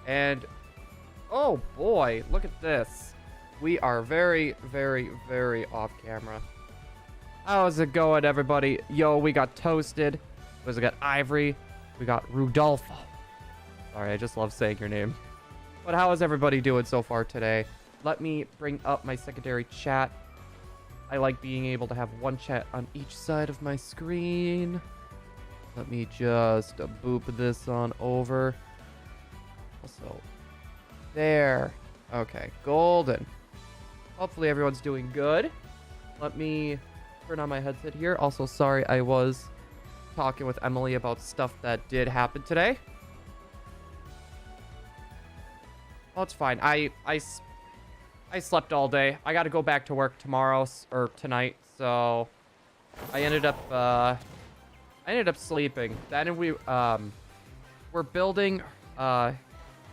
And, oh boy, look at this. We are very, very, very off camera. How's it going, everybody? Yo, we got Toasted. We got Ivory. We got Rudolfo. Sorry, I just love saying your name. But how is everybody doing so far today? Let me bring up my secondary chat. I like being able to have one chat on each side of my screen. Let me just boop this on over. Also, there. Okay, golden. Hopefully everyone's doing good. Let me turn on my headset here. Also, sorry, I was talking with Emily about stuff that did happen today. Well, it's fine. I slept all day. I got to go back to work tomorrow or tonight, so I ended up sleeping. Then we're building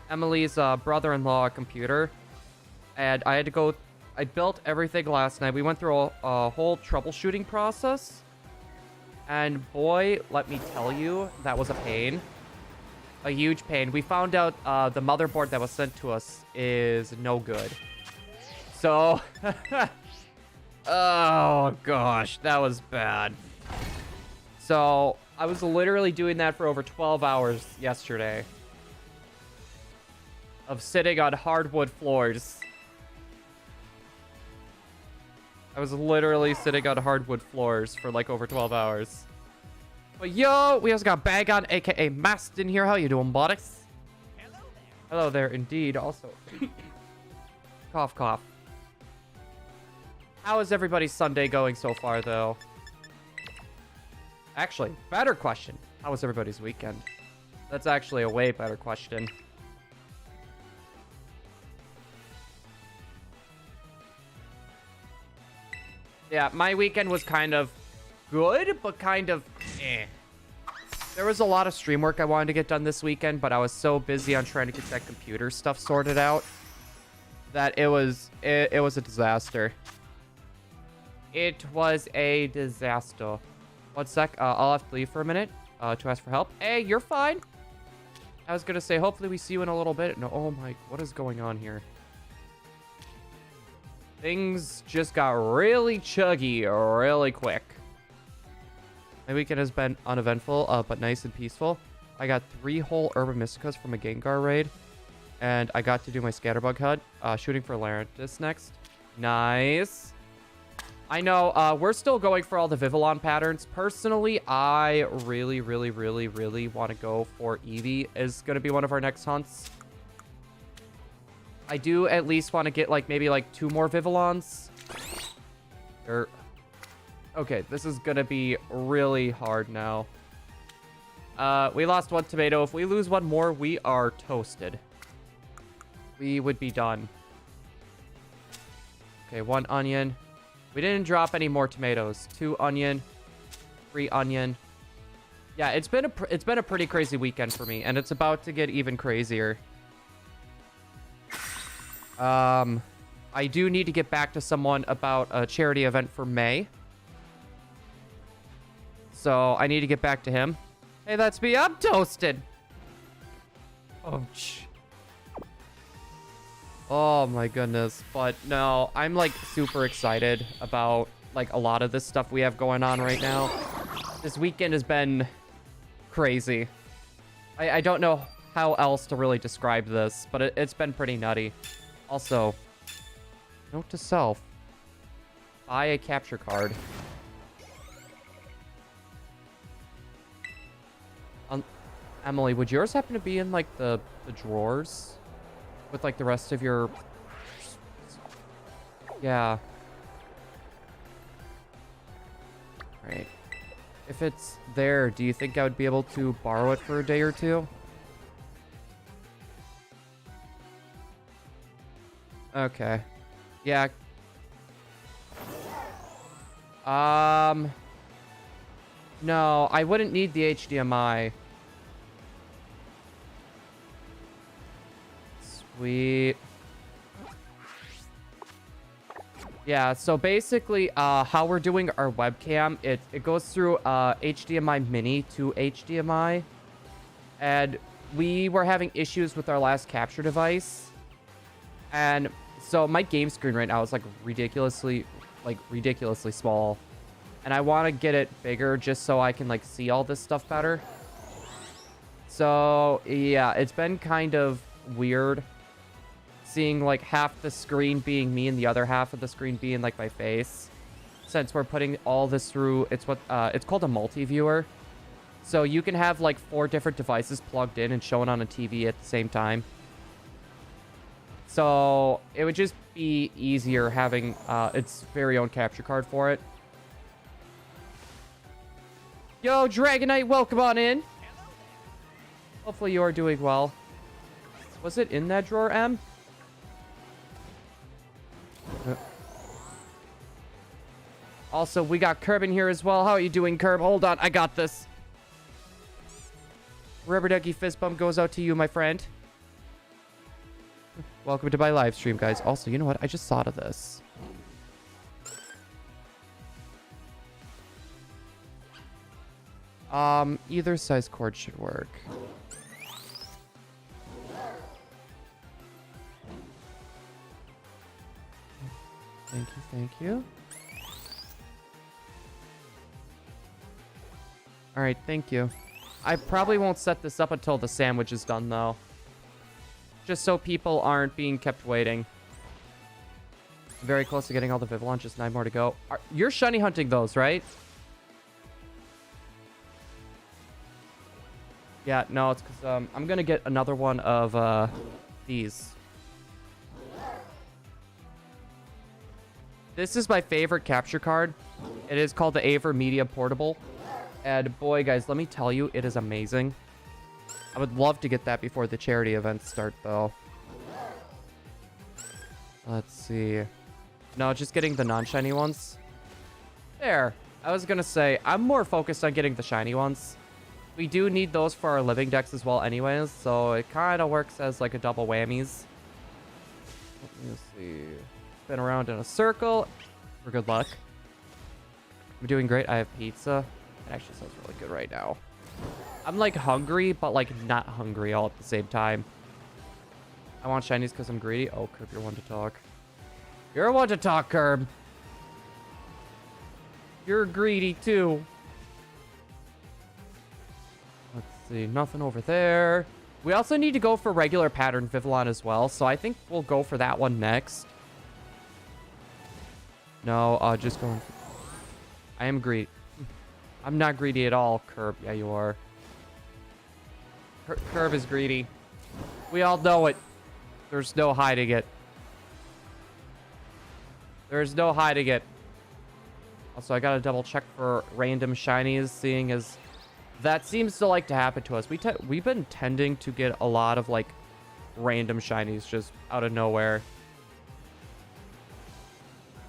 Emily's brother-in-law a computer, and I built everything last night. We went through a whole troubleshooting process, and boy, let me tell you, that was a pain. A huge pain. We found out the motherboard that was sent to us is no good. So, oh gosh, that was bad. So, I was literally doing that for over 12 hours yesterday. Of sitting on hardwood floors. I was literally sitting on hardwood floors for like over 12 hours. But yo, we also got Bag On, aka Mast in here. How you doing, buddies? Hello there. Hello there, indeed. Also, cough, cough. How is everybody's Sunday going so far, though? Actually, better question. How was everybody's weekend? That's actually a way better question. Yeah, my weekend was kind of good, but kind of eh. There was a lot of stream work I wanted to get done this weekend, but I was so busy on trying to get that computer stuff sorted out that it was a disaster. It was a disaster. 1 sec. I'll have to leave for a minute to ask for help. Hey, you're fine. I was going to say, hopefully we see you in a little bit. No, oh my, what is going on here? Things just got really chuggy really quick. My weekend has been uneventful, but nice and peaceful. I got 3 whole Urban Mysticas from a Gengar raid. And I got to do my Scatterbug HUD. Shooting for Laryntis next. Nice. I know, we're still going for all the Vivillon patterns. Personally, I really, really, really, really want to go for Eevee is going to be one of our next hunts. I do at least want to get, like, maybe, like, 2 more Vivillons. Okay, this is going to be really hard now. We lost 1 tomato. If we lose 1 more, we are toasted. We would be done. Okay, 1 onion. We didn't drop any more tomatoes. 2 onion. 3 onion. Yeah, it's been a pretty crazy weekend for me, and it's about to get even crazier. I do need to get back to someone about a charity event for May. So I need to get back to him. Hey, that's me. I'm toasted. Oh my goodness. But no, I'm like super excited about like a lot of this stuff we have going on right now. This weekend has been crazy. I don't know how else to really describe this, but it's been pretty nutty. Also, note to self, buy a capture card. Emily, would yours happen to be in like the drawers with like the rest of your... Yeah. Right. If it's there, do you think I would be able to borrow it for a day or 2? Okay. Yeah. No, I wouldn't need the HDMI. Sweet. Yeah, so basically, how we're doing our webcam, it goes through HDMI mini to HDMI. And we were having issues with our last capture device. And so my game screen right now is like ridiculously small. And I want to get it bigger just so I can like see all this stuff better. So yeah, it's been kind of weird seeing like half the screen being me and the other half of the screen being like my face. Since we're putting all this through, it's called a multi-viewer. So you can have like 4 different devices plugged in and showing on a TV at the same time. So it would just be easier having its very own capture card for it. Yo, Dragonite, welcome on in. Hopefully you are doing well. Was it in that drawer, M? Also, we got Curb in here as well. How are you doing, Curb? Hold on, I got this. Rubber Ducky fist bump goes out to you, my friend. Welcome to my live stream, guys. Also, you know what? I just thought of this. Either size cord should work. Thank you, thank you. Alright, thank you. I probably won't set this up until the sandwich is done, though. Just so people aren't being kept waiting. Very close to getting all the Vivillon, just 9 more to go. You're shiny hunting those, right? Yeah, no, it's because I'm going to get another one of these. This is my favorite capture card. It is called the Aver Media Portable. And boy, guys, let me tell you, it is amazing. I would love to get that before the charity events start, though. Let's see. No, just getting the non-shiny ones. There. I was going to say, I'm more focused on getting the shiny ones. We do need those for our living decks as well anyways, so it kind of works as like a double whammies. Let me see. Spin around in a circle for good luck. I'm doing great. I have pizza. It actually sounds really good right now. I'm like hungry, but like not hungry all at the same time. I want shinies because I'm greedy. Oh, Curb, you're one to talk. You're one to talk, Curb. You're greedy too. Let's see. Nothing over there. We also need to go for regular pattern Vivillon as well, so I think we'll go for that one next. No, just going. I am greedy. I'm not greedy at all, Curb. Yeah, you are. Curb is greedy. We all know it. There's no hiding it. There's no hiding it. Also, I gotta double check for random shinies, seeing as that seems to like to happen to us. We've been tending to get a lot of like random shinies just out of nowhere.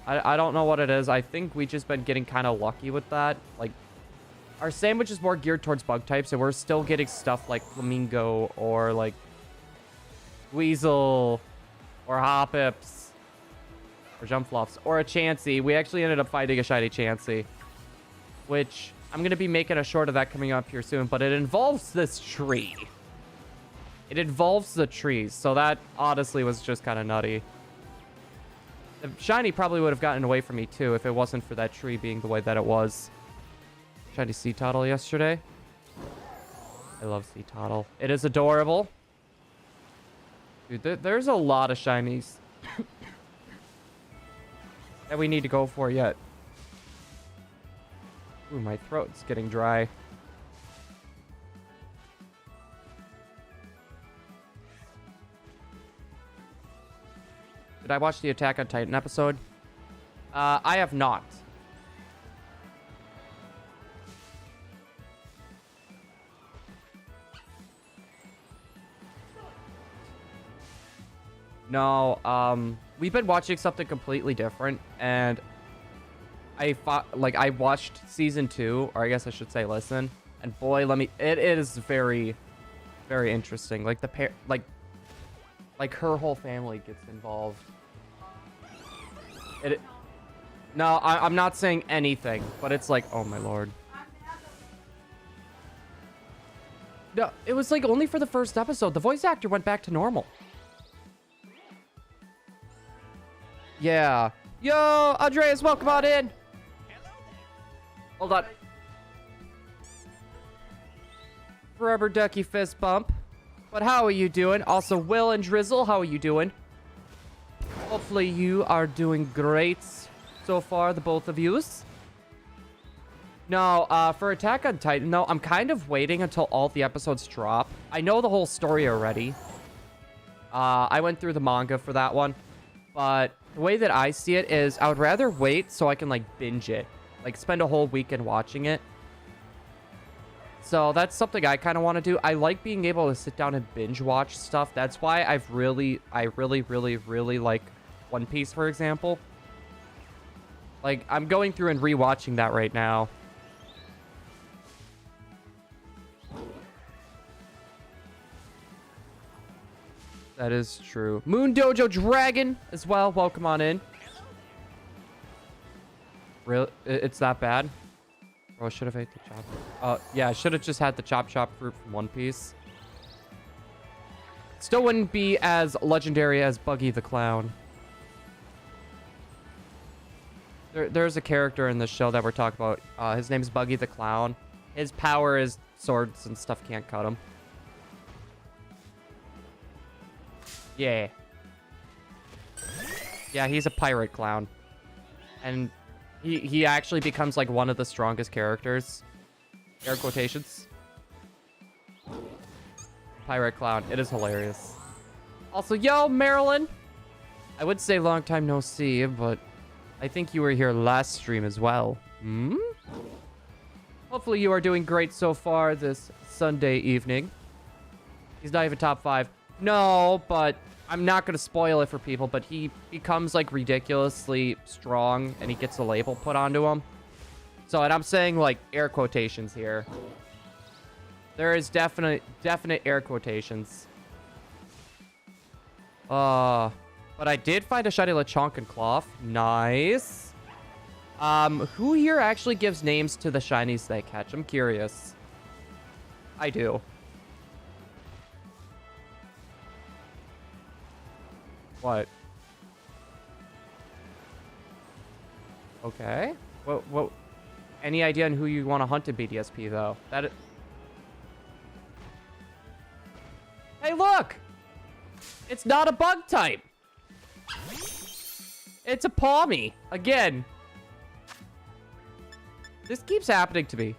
I don't know what it is. I think we've just been getting kind of lucky with that. Like, our sandwich is more geared towards bug types, and we're still getting stuff like Flamingo or like Weasel or Hoppips or Jumpfluffs or a Chansey. We actually ended up finding a shiny Chansey, which I'm going to be making a short of that coming up here soon, but it involves this tree. It involves the trees, so that honestly was just kind of nutty. The shiny probably would have gotten away from me too if it wasn't for that tree being the way that it was. Shiny Sea Toddle yesterday. I love Sea Toddle. It is adorable. Dude, there's a lot of shinies that we need to go for yet. Ooh, my throat's getting dry. Did I watch the Attack on Titan episode? I have not. No, we've been watching something completely different, and I watched season 2, or I guess I should say listen, and boy, it is very, very interesting. Like the pair, like her whole family gets involved. No, I'm not saying anything, but it's like, oh my lord. No, it was like only for the first episode. The voice actor went back to normal. Yeah. Yo, Andreas, welcome on in. Hold on. Rubber ducky fist bump. But how are you doing? Also, Will and Drizzle, how are you doing? Hopefully you are doing great so far, the both of yous. No, for Attack on Titan, no, I'm kind of waiting until all the episodes drop. I know the whole story already. I went through the manga for that one. But the way that I see it is I would rather wait so I can, like, binge it. Like, spend a whole weekend watching it. So that's something I kind of want to do. I like being able to sit down and binge watch stuff. That's why I really like One Piece, for example. Like, I'm going through and rewatching that right now. That is true. Moon Dojo Dragon as well. Welcome on in. Really? It's that bad? Oh, I should have ate the chop. Yeah, I should have just had the chop fruit from One Piece. Still wouldn't be as legendary as Buggy the Clown. There's a character in this show that we're talking about. His name's Buggy the Clown. His power is swords and stuff can't cut him. Yeah. Yeah, he's a pirate clown. And he actually becomes like one of the strongest characters. Air quotations. Pirate clown. It is hilarious. Also, yo, Marilyn. I would say long time no see, but I think you were here last stream as well. Hmm? Hopefully you are doing great so far this Sunday evening. He's not even top 5. No, but I'm not going to spoil it for people, but he becomes, like, ridiculously strong, and he gets a label put onto him. So, and I'm saying, like, air quotations here. There is definite air quotations. But I did find a shiny Lechonk and Cloth. Nice. Who here actually gives names to the shinies they catch? I'm curious. I do. What? Okay. What? Any idea on who you want to hunt in BDSP, though? Hey, look! It's not a bug type! It's a Palmy. Again. This keeps happening to me.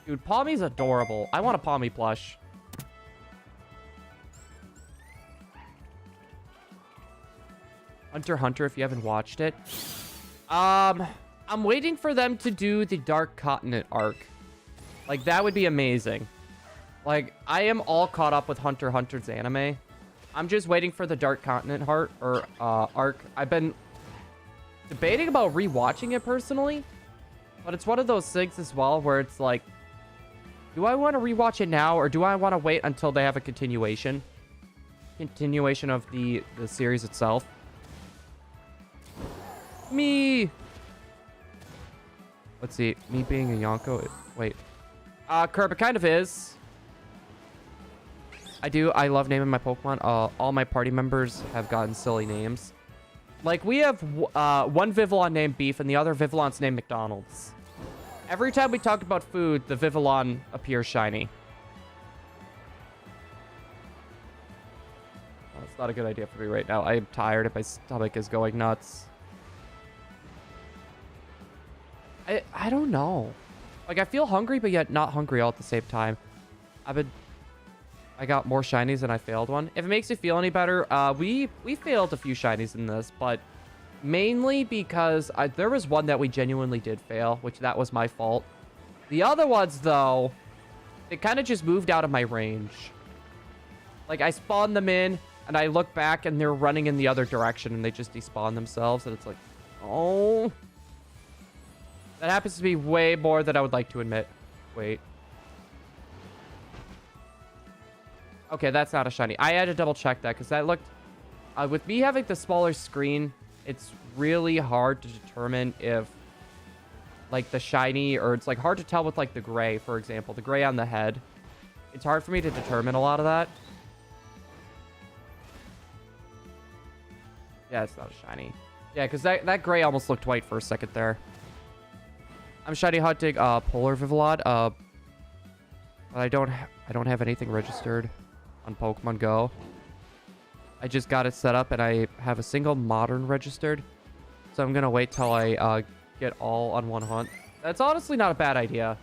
Dude, Palmy's adorable. I want a Palmy plush. Hunter x Hunter, if you haven't watched it. I'm waiting for them to do the Dark Continent arc. Like, that would be amazing. Like, I am all caught up with Hunter x Hunter's anime. I'm just waiting for the Dark Continent arc. I've been debating about rewatching it personally. But it's one of those things as well where it's like, do I want to rewatch it now, or do I want to wait until they have a continuation? Continuation of the series itself. Me! Let's see. Me being a Yonko. Wait. Curb, it kind of is. I love naming my Pokemon. All my party members have gotten silly names. Like, we have one Vivillon named Beef, and the other Vivillon's named McDonald's. Every time we talk about food, the Vivillon appears shiny. Well, that's not a good idea for me right now. I am tired and my stomach is going nuts. I don't know. Like, I feel hungry, but yet not hungry all at the same time. I got more shinies than I failed one. If it makes you feel any better, we failed a few shinies in this, but mainly because there was one that we genuinely did fail, which that was my fault. The other ones, though, they kind of just moved out of my range. Like, I spawned them in, and I look back, and they're running in the other direction, and they just despawn themselves, and it's like, oh. That happens to be way more than I would like to admit. Wait. Okay, that's not a shiny. I had to double check that, because that looked... with me having the smaller screen, it's really hard to determine if like the shiny, or it's like hard to tell with like the gray, for example, the gray on the head. It's hard for me to determine a lot of that. Yeah, it's not a shiny. Yeah, because that gray almost looked white for a second there. I'm shiny hunting Polar Vivillon. But I don't have anything registered on Pokemon Go. I just got it set up, and I have a single modern registered. So I'm gonna wait till I get all on one hunt. That's honestly not a bad idea.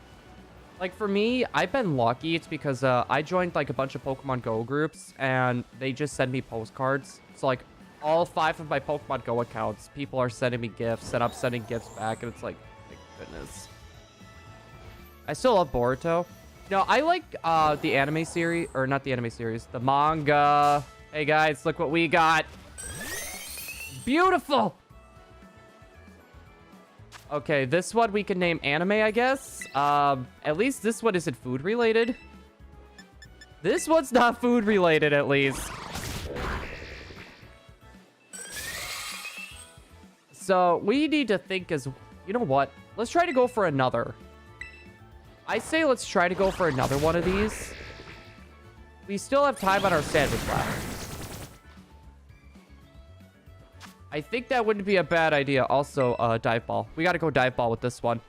Like, for me, I've been lucky. It's because I joined like a bunch of Pokemon Go groups, and they just send me postcards. So like all 5 of my Pokemon Go accounts, people are sending me gifts, and I'm sending gifts back, and it's like, thank goodness. I still love Boruto. No, I like the anime series, or not the anime series, the manga. Hey guys, look what we got. Beautiful. Okay, this one we can name anime, I guess. At least this one isn't food related. This one's not food related, at least. So we need to think as, you know what? Let's try to go for another. I say let's try to go for another one of these. We still have time on our sandwich left. I think that wouldn't be a bad idea. Also, dive ball. We got to go dive ball with this one.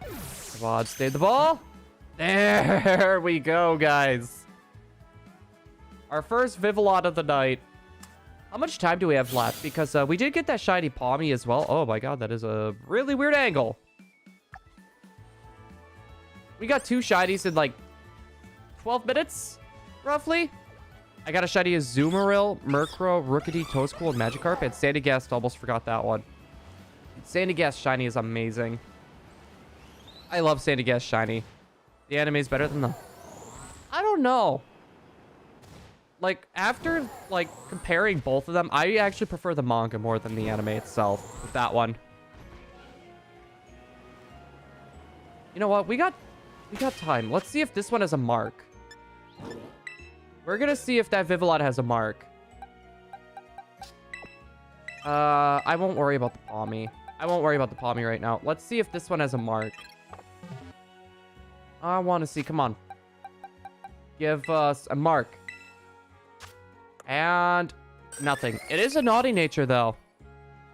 Come on, stay the ball. There we go, guys. Our first Vivillon of the night. How much time do we have left? Because we did get that shiny Palmy as well. Oh my god, that is a really weird angle. We got 2 shinies in like 12 minutes, roughly. I got a shiny Azumarill, Murkrow, Rookidee, Toedscool, and Magikarp, and Sandygast. Almost forgot that one. Sandygast shiny is amazing. I love Sandygast shiny. The anime is better than the... I don't know. Like, after, like, comparing both of them, I actually prefer the manga more than the anime itself with that one. You know what? We got time. Let's see if this one has a mark. We're gonna see if that Vivillon has a mark. I won't worry about the Palmy. I won't worry about the Palmy right now. Let's see if this one has a mark. I want to see. Come on. Give us a mark. And nothing. It is a naughty nature, though.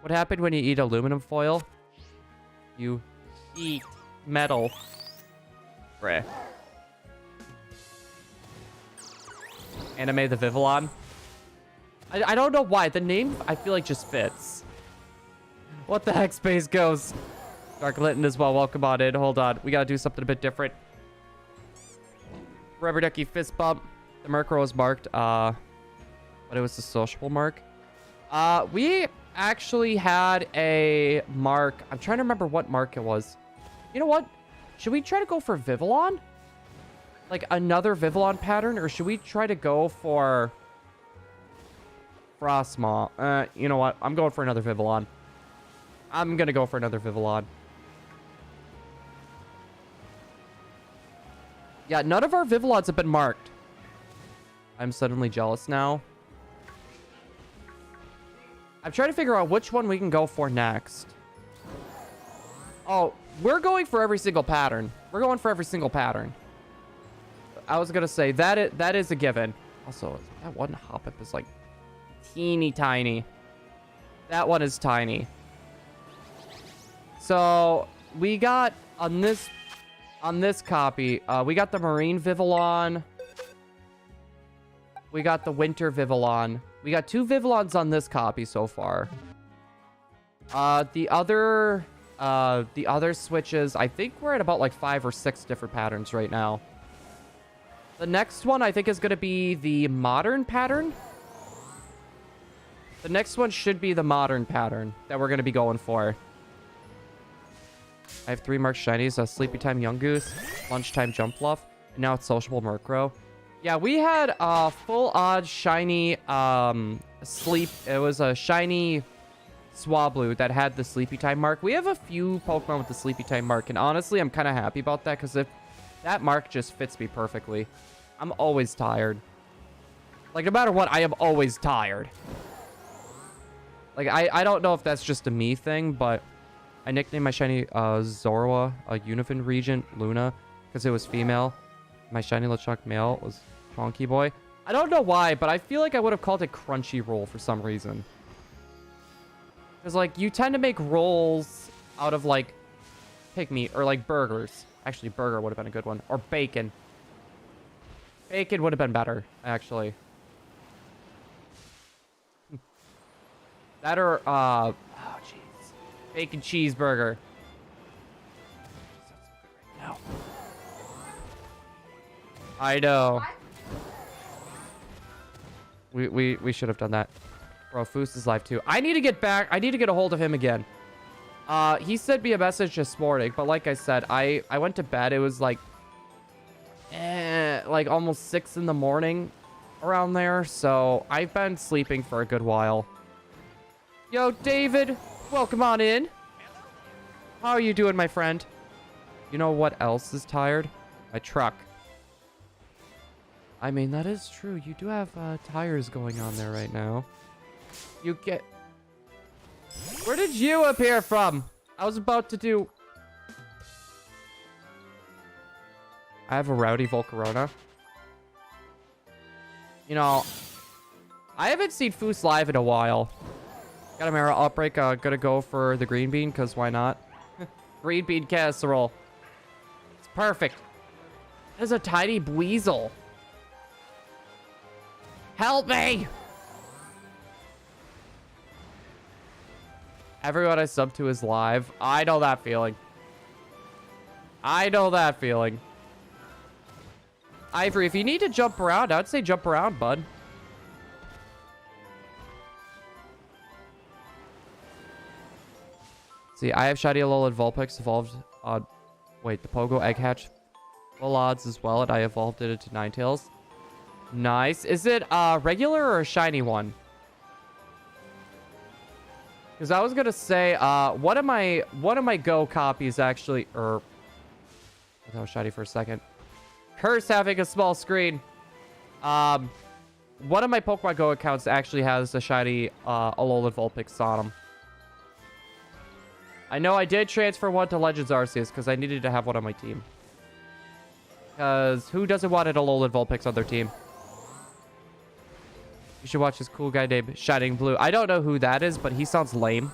What happened when you eat aluminum foil? You eat metal. Bruh. Anime the Vivillon. I don't know why. The name, I feel like, just fits. What the heck, Space Ghost? Dark Linton as well. Welcome on in. Hold on. We gotta do something a bit different. Rubber Ducky Fist Bump. The Murkrow was marked. But it was the sociable mark. We actually had a mark. I'm trying to remember what mark it was. You know what? Should we try to go for Vivillon? Like another Vivillon pattern? Or should we try to go for Frostmaw? You know what? I'm going for another Vivillon. I'm going to go for another Vivillon. Yeah, none of our Vivillons have been marked. I'm suddenly jealous now. I'm trying to figure out which one we can go for next. Oh, we're going for every single pattern. We're going for every single pattern. I was going to say, that is a given. Also, that one Hoppip is like teeny tiny. That one is tiny. So, we got on this copy, we got the Marine Vivillon. We got the Winter Vivillon. We got 2 Vivillons on this copy so far. The other switches, I think we're at about like 5 or 6 different patterns right now. The next one I think is going to be the modern pattern. The next one should be the modern pattern that we're going to be going for. I have 3 marked shinies, a Sleepy Time Young Goose, Lunchtime Jump Fluff, and now it's Sociable Murkrow. Yeah, we had a full-on shiny sleep. It was a shiny Swablu that had the Sleepy Time mark. We have a few Pokemon with the Sleepy Time mark, and honestly, I'm kind of happy about that because if that mark just fits me perfectly. I'm always tired. Like, no matter what, I am always tired. Like, I don't know if that's just a me thing, but I nicknamed my shiny Zorua, a Unifin Regent, Luna, because it was female. My shiny Lechonk male was Chonky Boy. I don't know why, but I feel like I would have called it Crunchyroll for some reason. Because, like, you tend to make rolls out of, like, pig meat or, like, burgers. Actually, burger would have been a good one. Or bacon. Bacon would have been better, actually. That or, oh, jeez. Bacon cheeseburger. No. I know. We should have done that. Bro, Foos is live too. I need to get back. I need to get a hold of him again. He sent me a message this morning, but like I said, I went to bed. It was like almost 6 in the morning around there. So I've been sleeping for a good while. Yo, David, welcome on in. How are you doing, my friend? You know what else is tired? My truck. I mean, that is true. You do have tires going on there right now. You get... Where did you appear from? I was about to do... I have a rowdy Volcarona. You know, I haven't seen Foos live in a while. Got a Mara Outbreak. Gonna go for the green bean, because why not? Green bean casserole. It's perfect. There's a tiny Weasel. Help me! Everyone I sub to is live. I know that feeling. I know that feeling. Ivory, if you need to jump around, I would say jump around, bud. See, I have Shiny Alolan Vulpix evolved on... Wait, the Pogo Egg Hatch full odds as well, and I evolved it into Ninetales. Nice. Is it a regular or a shiny one? Because I was gonna say, one of my Go copies actually, or that was shiny for a second. Curse having a small screen. One of my Pokemon Go accounts actually has a shiny Alolan Vulpix on them. I know I did transfer one to Legends Arceus because I needed to have one on my team. Because who doesn't want an Alolan Vulpix on their team? You should watch this cool guy named ShiningBlue. I don't know who that is, but he sounds lame.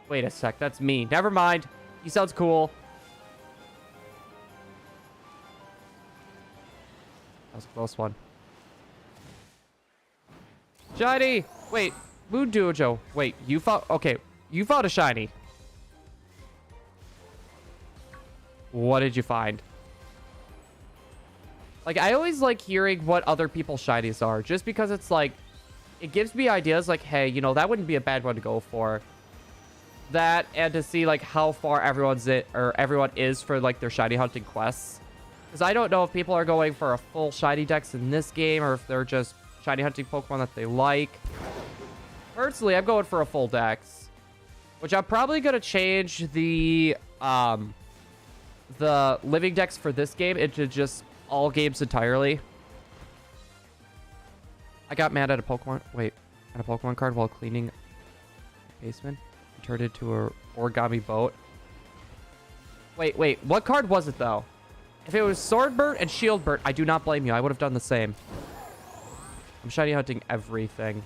Wait a sec, that's me. Never mind. He sounds cool. That was a close one. Shiny! Wait, Moon Dojo. Wait, you found... Okay, you found a shiny. What did you find? Like, I always like hearing what other people's shinies are, just because it's like, it gives me ideas like, hey, you know, that wouldn't be a bad one to go for. That, and to see like how far everyone is for like their shiny hunting quests. Because I don't know if people are going for a full shiny dex in this game, or if they're just shiny hunting Pokemon that they like. Personally, I'm going for a full dex, which I'm probably going to change the living dex for this game into just all games entirely. I got mad at a Pokemon... Wait. At a Pokemon card while cleaning the basement. It turned into a origami boat. Wait. What card was it, though? If it was Swordbird and Shieldbird, I do not blame you. I would have done the same. I'm shiny hunting everything.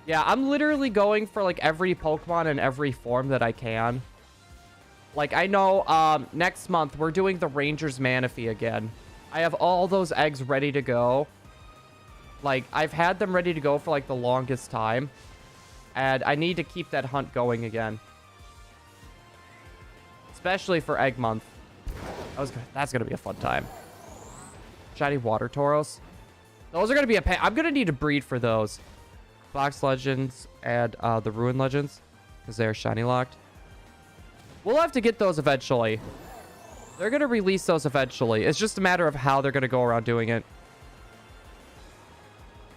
Yeah, I'm literally going for, like, every Pokemon in every form that I can. Like, I know next month we're doing the Ranger's Manaphy again. I have all those eggs ready to go. Like, I've had them ready to go for, like, the longest time. And I need to keep that hunt going again. Especially for Egg Month. That's going to be a fun time. Shiny Water Tauros. Those are going to be a pain. I'm going to need to breed for those. Box Legends and the Ruin Legends. Because they're shiny locked. We'll have to get those eventually. They're going to release those eventually. It's just a matter of how they're going to go around doing it.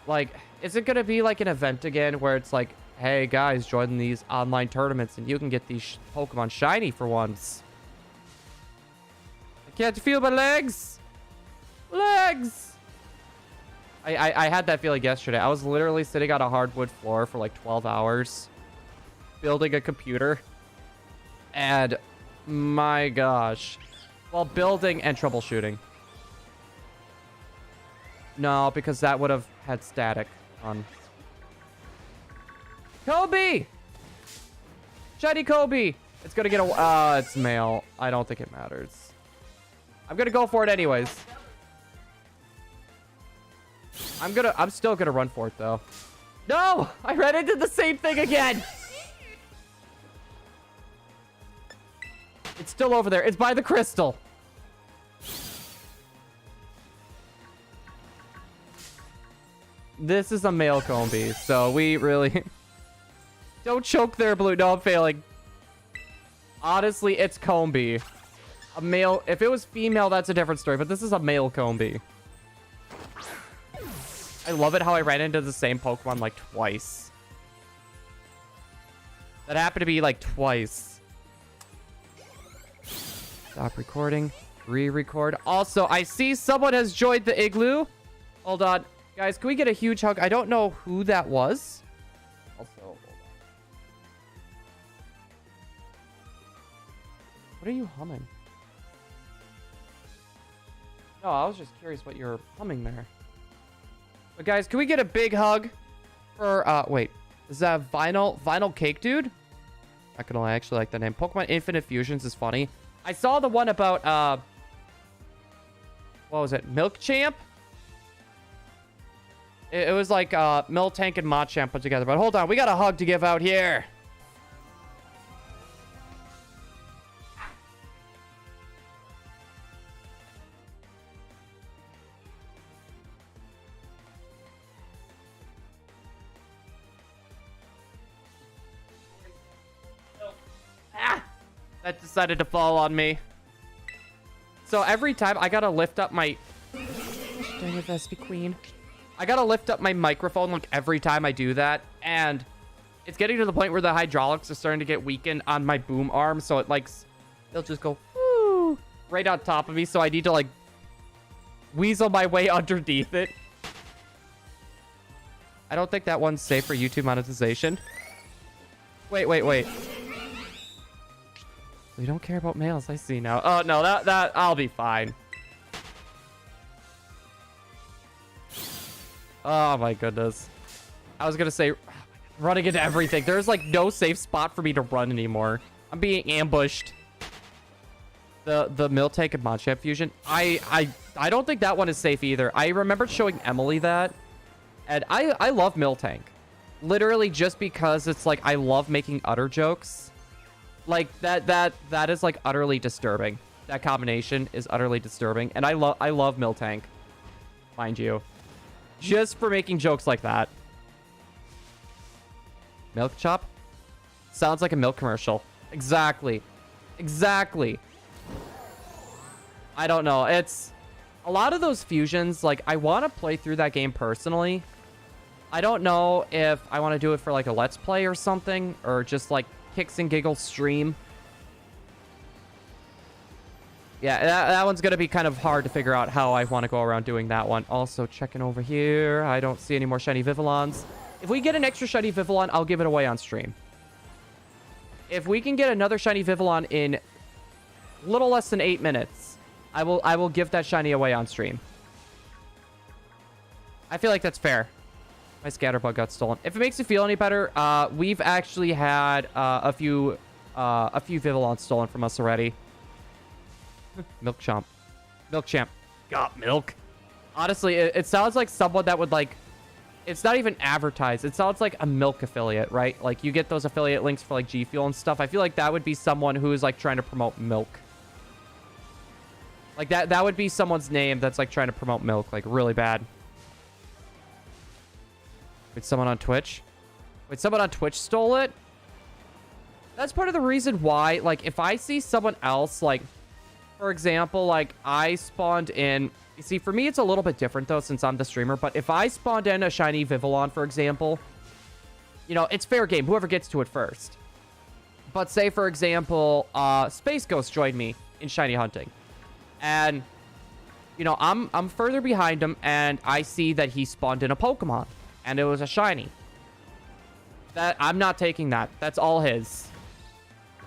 Like, is it going to be like an event again where it's like, hey, guys, join these online tournaments and you can get these Pokemon shiny for once? I can't feel my legs. Legs. I had that feeling yesterday. I was literally sitting on a hardwood floor for like 12 hours. building a computer. And my gosh. Well, building and troubleshooting. No, because that would have had static on. Kobe! Shiny Kobe! It's gonna get a... it's male. I don't think it matters. I'm gonna go for it anyways. I'm still gonna run for it, though. No! I ran into the same thing again! It's still over there. It's by the crystal. This is a male Combi, so we really... Don't choke there, Blue. No, I'm failing. Honestly, it's Combi. A male... If it was female, that's a different story, but this is a male Combi. I love it how I ran into the same Pokemon, like, twice. That happened to be, like, twice. Stop recording. Re-record. Also, I see someone has joined the igloo. Hold on. Guys, can we get a huge hug? I don't know who that was. Also, hold on. What are you humming? No, I was just curious what you're humming there. But guys, can we get a big hug for, wait. Is that Vinyl Cake Dude? Not gonna lie, I actually like the name. Pokemon Infinite Fusions is funny. I saw the one about, what was it? Milk Champ? It was like, Miltank and Machamp put together. But hold on, we got a hug to give out here. That decided to fall on me. So every time I gotta lift up my... Dang it, Vespi Queen. I gotta lift up my microphone like every time I do that. And it's getting to the point where the hydraulics are starting to get weakened on my boom arm. So it like... They'll just go... Woo, right on top of me. So I need to like... weasel my way underneath it. I don't think that one's safe for YouTube monetization. Wait. We don't care about males, I see now. Oh, no, that I'll be fine. Oh, my goodness. I was gonna say, running into everything. There's, like, no safe spot for me to run anymore. I'm being ambushed. The Miltank and Machamp fusion. I don't think that one is safe either. I remember showing Emily that. And I love Miltank. Literally just because it's, like, I love making utter jokes. Like that is like utterly disturbing. That combination is utterly disturbing, and I love Miltank, mind you, just for making jokes like that. Milk Chop sounds like a milk commercial. Exactly. I don't know. It's a lot of those fusions. Like I want to play through that game personally. I don't know if I want to do it for like a let's play or something, or just like kicks and giggles stream. Yeah, that one's gonna be kind of hard to figure out how I want to go around doing that one. Also checking over here, I don't see any more shiny Vivillons. If we get an extra shiny Vivillon, I'll give it away on stream. If we can get another shiny Vivillon in a little less than 8 minutes, I will give that shiny away on stream. I feel like that's fair. My scatterbug got stolen. If it makes you feel any better, we've actually had a few Vivillons stolen from us already. Milk Champ. Got milk. Honestly, it sounds like someone that would like... It's not even advertised. It sounds like a milk affiliate, right? Like you get those affiliate links for like G Fuel and stuff. I feel like that would be someone who is like trying to promote milk. Like that would be someone's name that's like trying to promote milk, like really bad. Wait, someone on Twitch? Wait, someone on Twitch stole it? That's part of the reason why, like, if I see someone else, like, for example, like, I spawned in... You see, for me, it's a little bit different, though, since I'm the streamer. But if I spawned in a shiny Vivillon, for example, you know, it's fair game. Whoever gets to it first. But say, for example, Space Ghost joined me in shiny hunting. And, you know, I'm further behind him, and I see that he spawned in a Pokemon. And it was a shiny. I'm not taking that. That's all his.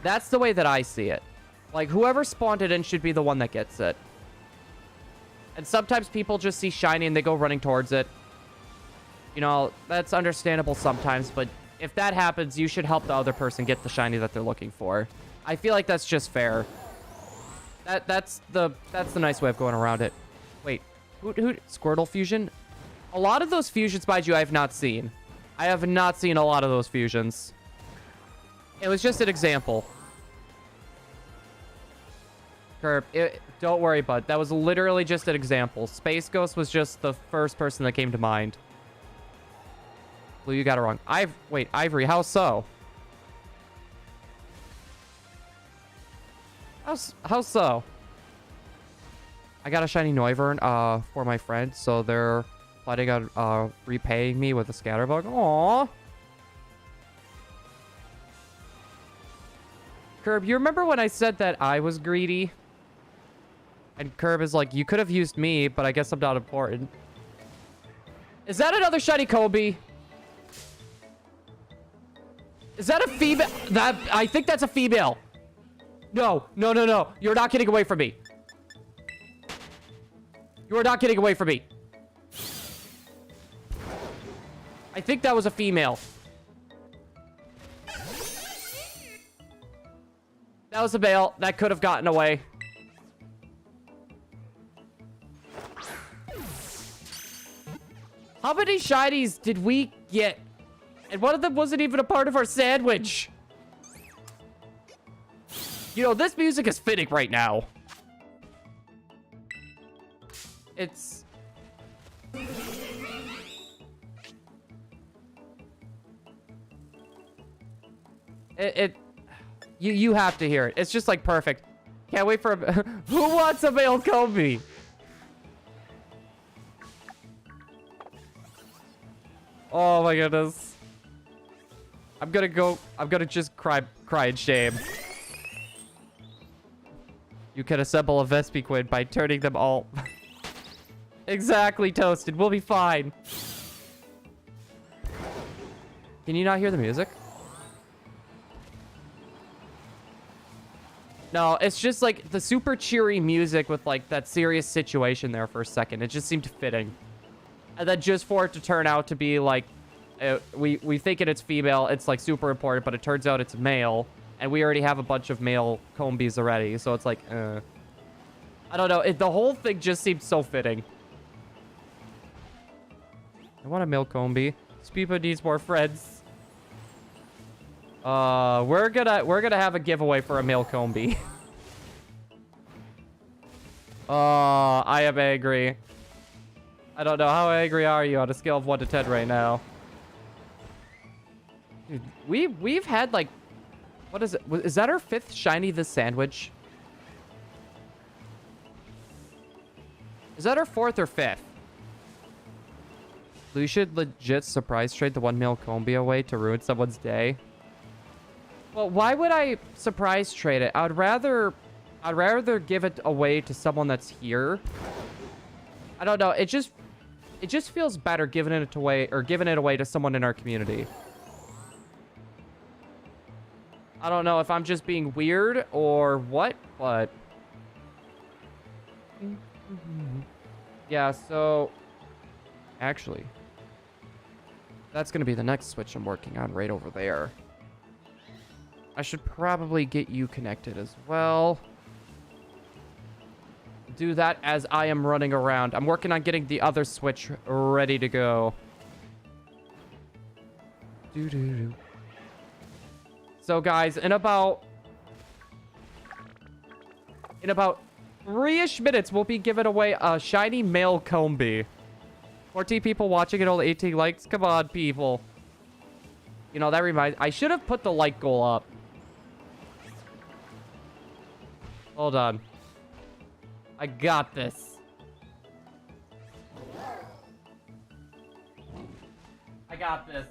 That's the way that I see it. Like, whoever spawned it in should be the one that gets it. And sometimes people just see shiny and they go running towards it. You know, that's understandable sometimes, but if that happens, you should help the other person get the shiny that they're looking for. I feel like that's just fair. That's the nice way of going around it. Wait, who Squirtle fusion? A lot of those fusions, mind you, I have not seen. I have not seen a lot of those fusions. It was just an example. Curb, don't worry, bud. That was literally just an example. Space Ghost was just the first person that came to mind. Blue, you got it wrong. Wait, Ivory, how so? How so? I got a shiny Noivern for my friend, so they're planning on repaying me with a Scatterbug. Aww. Curb, you remember when I said that I was greedy? And Curb is like, you could have used me, but I guess I'm not important. Is that another shiny Kobe? Is that a female? I think that's a female. No. You're not getting away from me. You are not getting away from me. I think that was a female. That was a male. That could have gotten away. How many shinies did we get? And one of them wasn't even a part of our sandwich. You know, this music is fitting right now. It's... You have to hear it. It's just like perfect. Can't wait for a... Who wants a male Kobe? Oh my goodness. I'm gonna just cry in shame. You can assemble a Vespiquen by turning them all... Exactly, Toasted. We'll be fine. Can you not hear the music? No, it's just like the super cheery music with like that serious situation there for a second. It just seemed fitting. And then just for it to turn out to be like, we think it's female, it's like super important, but it turns out it's male. And we already have a bunch of male Combies already, so it's like, I don't know. The whole thing just seemed so fitting. I want a male Combi. Speepo needs more friends. We're gonna have a giveaway for a male Combi. I am angry. I don't know. How angry are you on a scale of 1 to 10 right now? Dude, we've had like... What is it? Is that our 5th shiny this sandwich? Is that our 4th or 5th? We should legit surprise trade the 1 male Combi away to ruin someone's day. Well, why would I surprise trade it? I'd rather give it away to someone that's here. I don't know. It just feels better giving it away to someone in our community. I don't know if I'm just being weird or what, but... Yeah, so... Actually... That's going to be the next switch I'm working on right over there. I should probably get you connected as well. Do that as I am running around. I'm working on getting the other switch ready to go. Doo-doo-doo. So guys, in about 3-ish minutes, we'll be giving away a shiny male Combi. 14 people watching and only 18 likes. Come on, people. You know, that reminds... I should have put the like goal up. Hold on. I got this. I got this.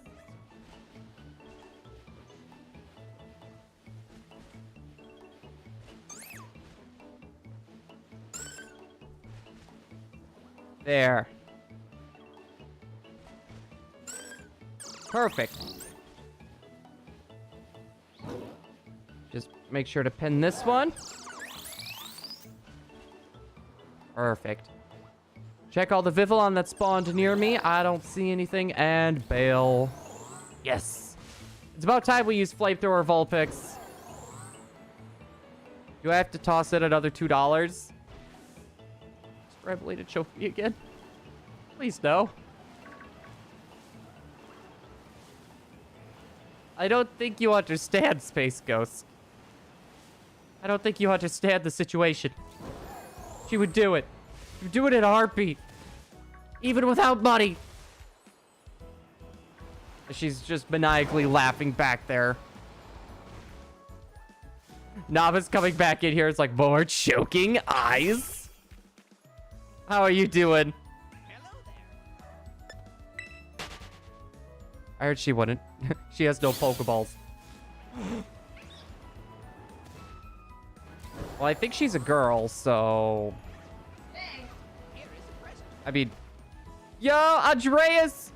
There. Perfect. make sure to pin this one. Perfect. Check all the Vivillon that spawned near me. I don't see anything. And bail. Yes. It's about time we use Flamethrower Vulpix. Do I have to toss in another $2? Scrambly to choke me again. Please no. I don't think you understand, Space Ghost. I don't think you understand the situation. She would do it. She would do it in a heartbeat. Even without money. She's just maniacally laughing back there. Nava's coming back in here. It's like, more choking eyes. How are you doing? Hello there. I heard she wouldn't. She has no Pokeballs. Well, I think she's a girl, so... I mean... Yo, Andreas!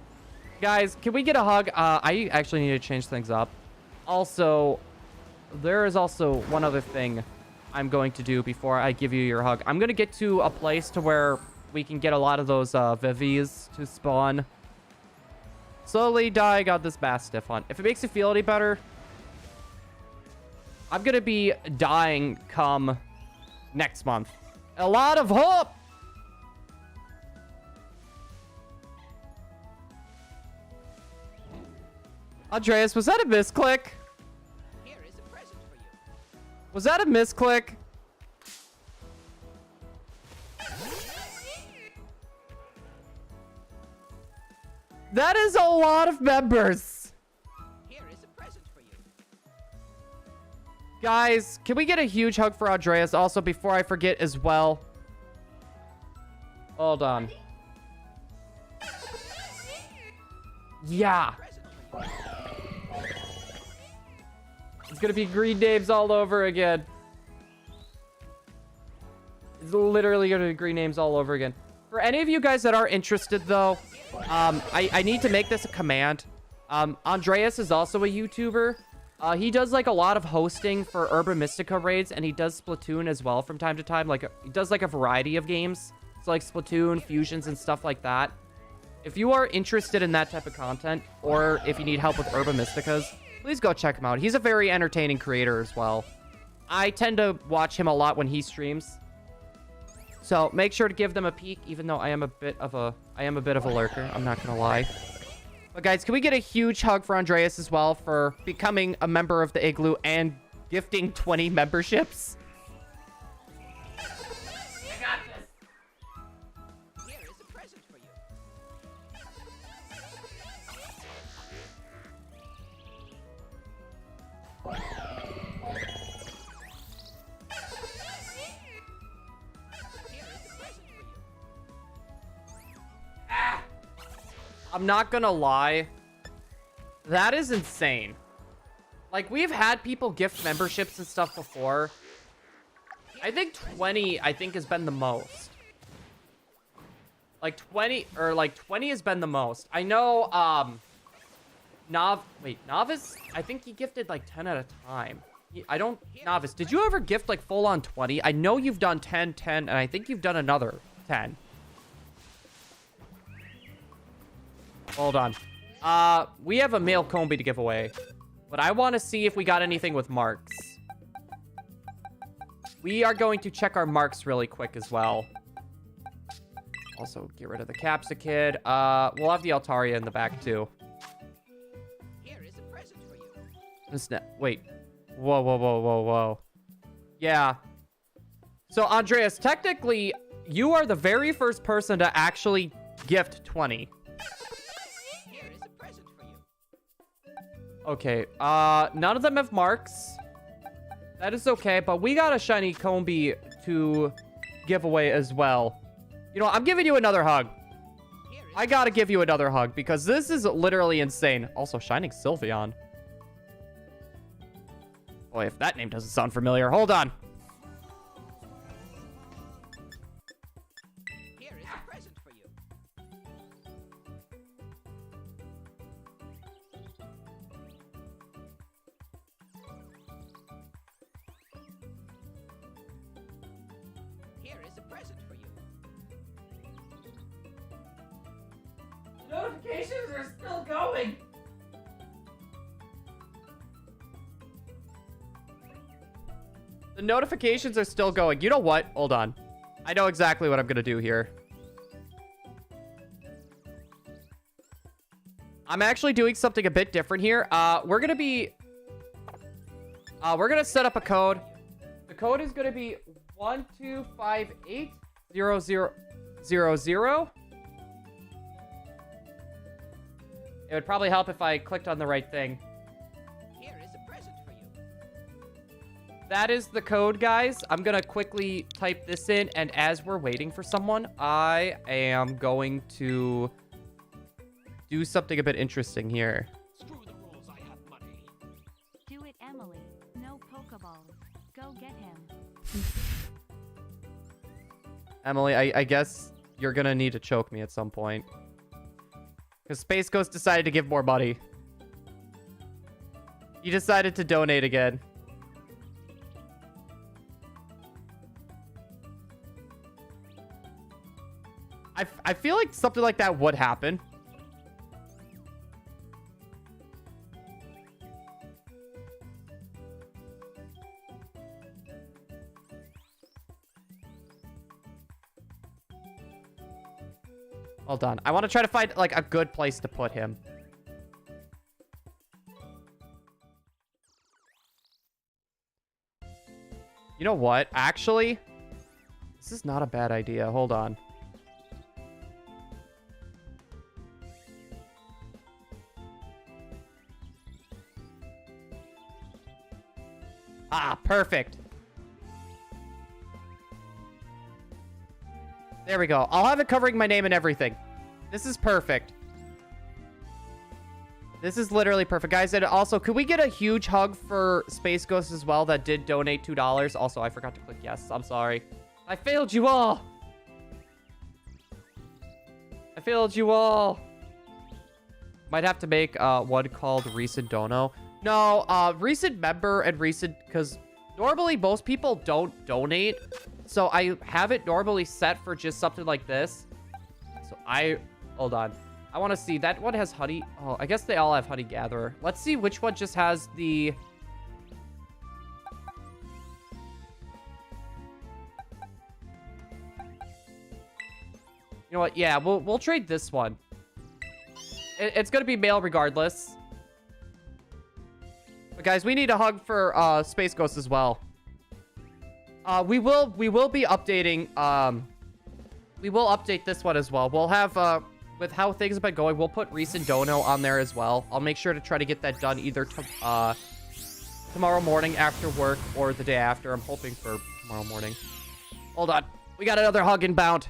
Guys, can we get a hug? I actually need to change things up. Also, there is also one other thing I'm going to do before I give you your hug. I'm going to get to a place to where we can get a lot of those Vivies to spawn. Slowly dying on this Mastiff hunt. If it makes you feel any better, I'm going to be dying come next month. A lot of hope! Andreas, was that a misclick? Here is a present for you. Was that a misclick? That is a lot of members. Here is a present for you. Guys, can we get a huge hug for Andreas? Also, before I forget as well. Hold on. Yeah. It's gonna be green names all over again. It's literally gonna be green names all over again. For any of you guys that are interested, though, I need to make this a command. Andreas is also a YouTuber. He does like a lot of hosting for Urban Mystica raids, and he does Splatoon as well from time to time. Like he does like a variety of games, so like Splatoon, fusions, and stuff like that. If you are interested in that type of content, or if you need help with Urban Mysticas, please go check him out. He's a very entertaining creator as well. I tend to watch him a lot when he streams. So make sure to give them a peek, even though I am a bit of a lurker. I'm not gonna lie. But guys, can we get a huge hug for Andreas as well for becoming a member of the Igloo and gifting 20 memberships? I got this. Here is a present for you. I'm not gonna lie. That is insane. Like, we've had people gift memberships and stuff before. I think 20, has been the most. Like, 20 has been the most. I know, Novice, I think he gifted, like, 10 at a time. Novice, did you ever gift, like, full-on 20? I know you've done 10, 10, and I think you've done another 10. Hold on. We have a male Combi to give away. But I want to see if we got anything with marks. We are going to check our marks really quick as well. Also, get rid of the Capsicid. We'll have the Altaria in the back, too. Here is a present for you. Wait. Whoa, whoa, whoa, whoa, whoa. Yeah. So, Andreas, technically, you are the very first person to actually gift 20. Okay, none of them have marks. That is okay, but we got a shiny Combi to give away as well. You know, I'm giving you another hug. I gotta give you another hug because this is literally insane. Also, Shining Sylveon. Boy, if that name doesn't sound familiar. Hold on. Here is a present for you. Here is a present for you. Notifications are still going. The notifications are still going. You know what? Hold on. I know exactly what I'm gonna do here. I'm actually doing something a bit different here. We're gonna set up a code. The code is gonna be 12580000. It would probably help if I clicked on the right thing. Here is a present for you. That is the code, guys. I'm gonna quickly type this in, and as we're waiting for someone, I am going to do something a bit interesting here. Screw the rules, I have money. Do it, Emily. No Pokeballs. Go get him. Emily, I guess you're gonna need to choke me at some point. Because Space Ghost decided to give more money. He decided to donate again. I feel like something like that would happen. Hold on. I want to try to find, like, a good place to put him. You know what? Actually, this is not a bad idea. Hold on. Ah, perfect. There we go. I'll have it covering my name and everything. This is perfect. This is literally perfect, guys. And also, could we get a huge hug for Space Ghost as well that did donate $2? Also, I forgot to click yes. I'm sorry. I failed you all. I failed you all. Might have to make one called Recent Dono. No, Recent Member and Recent... Because normally most people don't donate. So I have it normally set for just something like this. So hold on. I want to see. That one has Honey. Oh, I guess they all have Honey Gatherer. Let's see which one just has the... You know what? Yeah, we'll trade this one. It's going to be male regardless. But guys, we need a hug for Space Ghost as well. We will be updating, we will update this one as well. We'll have, with how things have been going, we'll put Recent Dono on there as well. I'll make sure to try to get that done either tomorrow morning after work or the day after. I'm hoping for tomorrow morning. Hold on. We got another hug inbound.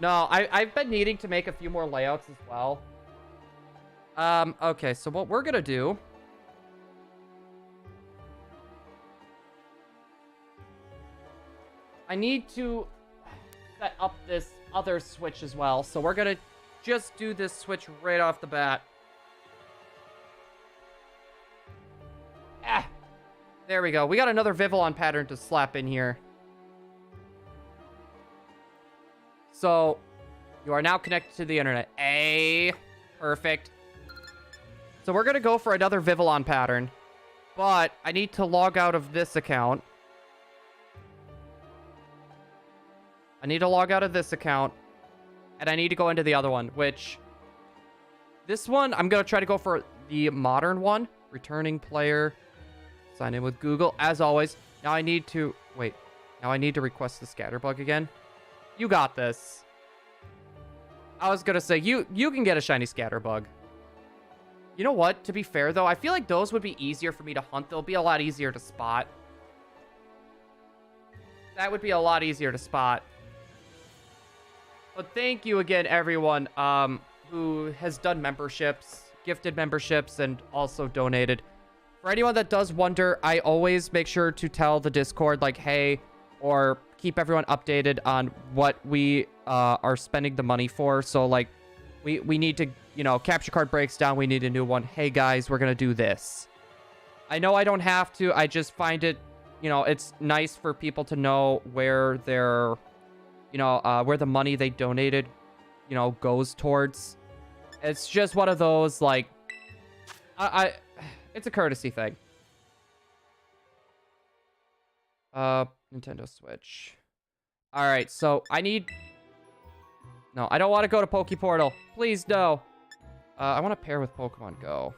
No, I've been needing to make a few more layouts as well. Okay, so what we're gonna do... I need to set up this other switch as well, so we're gonna just do this switch right off the bat. Ah! There we go. We got another Vivillon pattern to slap in here. So, you are now connected to the internet. Perfect. So we're going to go for another Vivillon pattern. But I need to log out of this account. I need to log out of this account. And I need to go into the other one, which... This one, I'm going to try to go for the modern one. Returning player. Sign in with Google, as always. Now I need to... Wait. Now I need to request the scatterbug again. You got this. I was gonna say, you can get a shiny scatterbug. You know what? To be fair, though, I feel like those would be easier for me to hunt. They'll be a lot easier to spot. That would be a lot easier to spot. But thank you again, everyone, who has done memberships, gifted memberships, and also donated. For anyone that does wonder, I always make sure to tell the Discord, like, hey, or keep everyone updated on what we are spending the money for. So, like, we need to, you know, capture card breaks down. We need a new one. Hey, guys, we're going to do this. I know I don't have to. I just find it, you know, it's nice for people to know where their, you know, where the money they donated, you know, goes towards. It's just one of those, like, it's a courtesy thing. Nintendo Switch. All right, so I need... No, I don't want to go to Pokeportal. Please, no. I want to pair with Pokemon Go.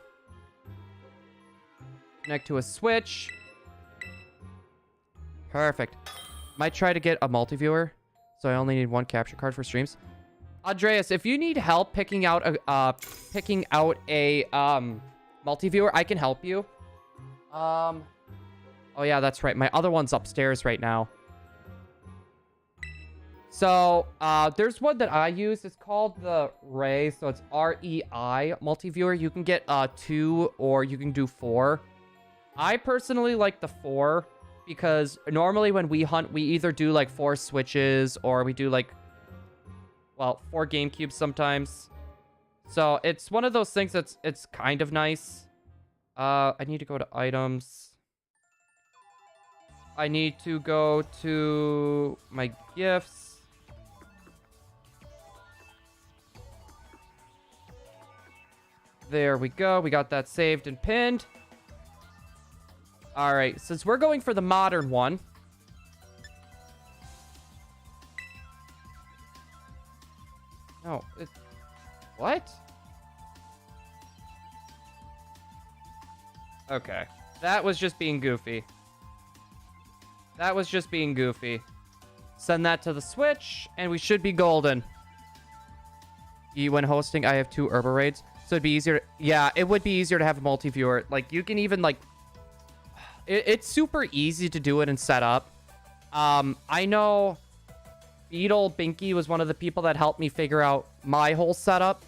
Connect to a Switch. Perfect. Might try to get a multi-viewer, so I only need one capture card for streams. Andreas, if you need help picking out a multi-viewer, I can help you. Oh yeah, that's right. My other one's upstairs right now. So, there's one that I use. It's called the Ray, so it's REI multi-viewer. You can get 2 or you can do 4. I personally like the 4 because normally when we hunt, we either do like 4 Switches or we do like, well, 4 GameCubes sometimes. So it's one of those things that's, it's kind of nice. I need to go to items. I need to go to my gifts. There we go. We got that saved and pinned. All right, since we're going for the modern one. No, what? Okay, that was just being goofy. That was just being goofy. Send that to the Switch, and we should be golden. When hosting, I have 2 Herba raids, so it'd be easier. Yeah, it would be easier to have a multi-viewer. Like, you can even, like... It's super easy to do it and set up. I know Beetle Binky was one of the people that helped me figure out my whole setup.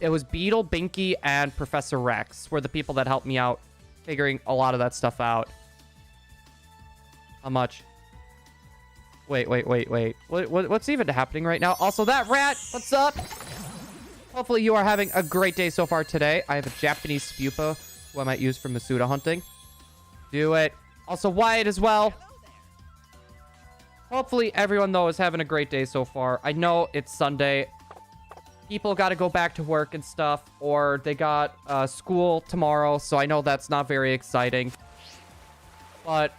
It was Beetle, Binky, and Professor Rex were the people that helped me out figuring a lot of that stuff out. How much? Wait. What's even happening right now? Also, that rat, what's up? Hopefully you are having a great day so far today. I have a Japanese Spupa who I might use for Masuda hunting. Do it. Also, Wyatt as well. Hopefully everyone, though, is having a great day so far. I know it's Sunday. People got to go back to work and stuff, or they got school tomorrow, so I know that's not very exciting. But...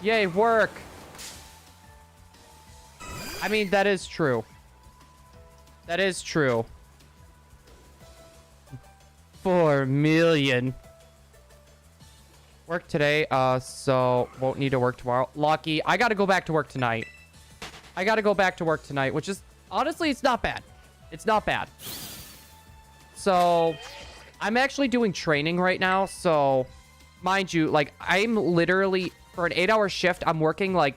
yay, work. I mean, that is true. That is true. 4 million. Work today, so won't need to work tomorrow. Lucky. I gotta go back to work tonight. Which is, honestly, it's not bad. It's not bad. So, I'm actually doing training right now, so, mind you, like, I'm literally... for an 8-hour shift, I'm working like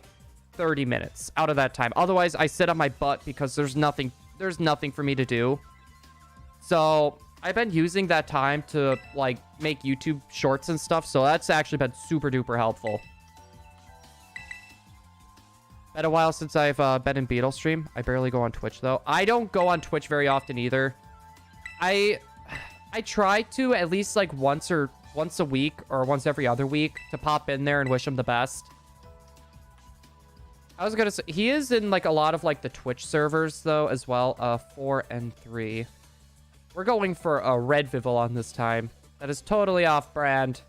30 minutes out of that time. Otherwise, I sit on my butt because there's nothing for me to do. So I've been using that time to like make YouTube shorts and stuff. So that's actually been super duper helpful. Been a while since I've been in Beetle stream. I barely go on Twitch though. I don't go on Twitch very often either. I try to at least like once a week or once every other week to pop in there and wish him the best. I was gonna say he is in like a lot of like the Twitch servers though as well. 4 and 3. We're going for a red Vivillon this time. That is totally off brand.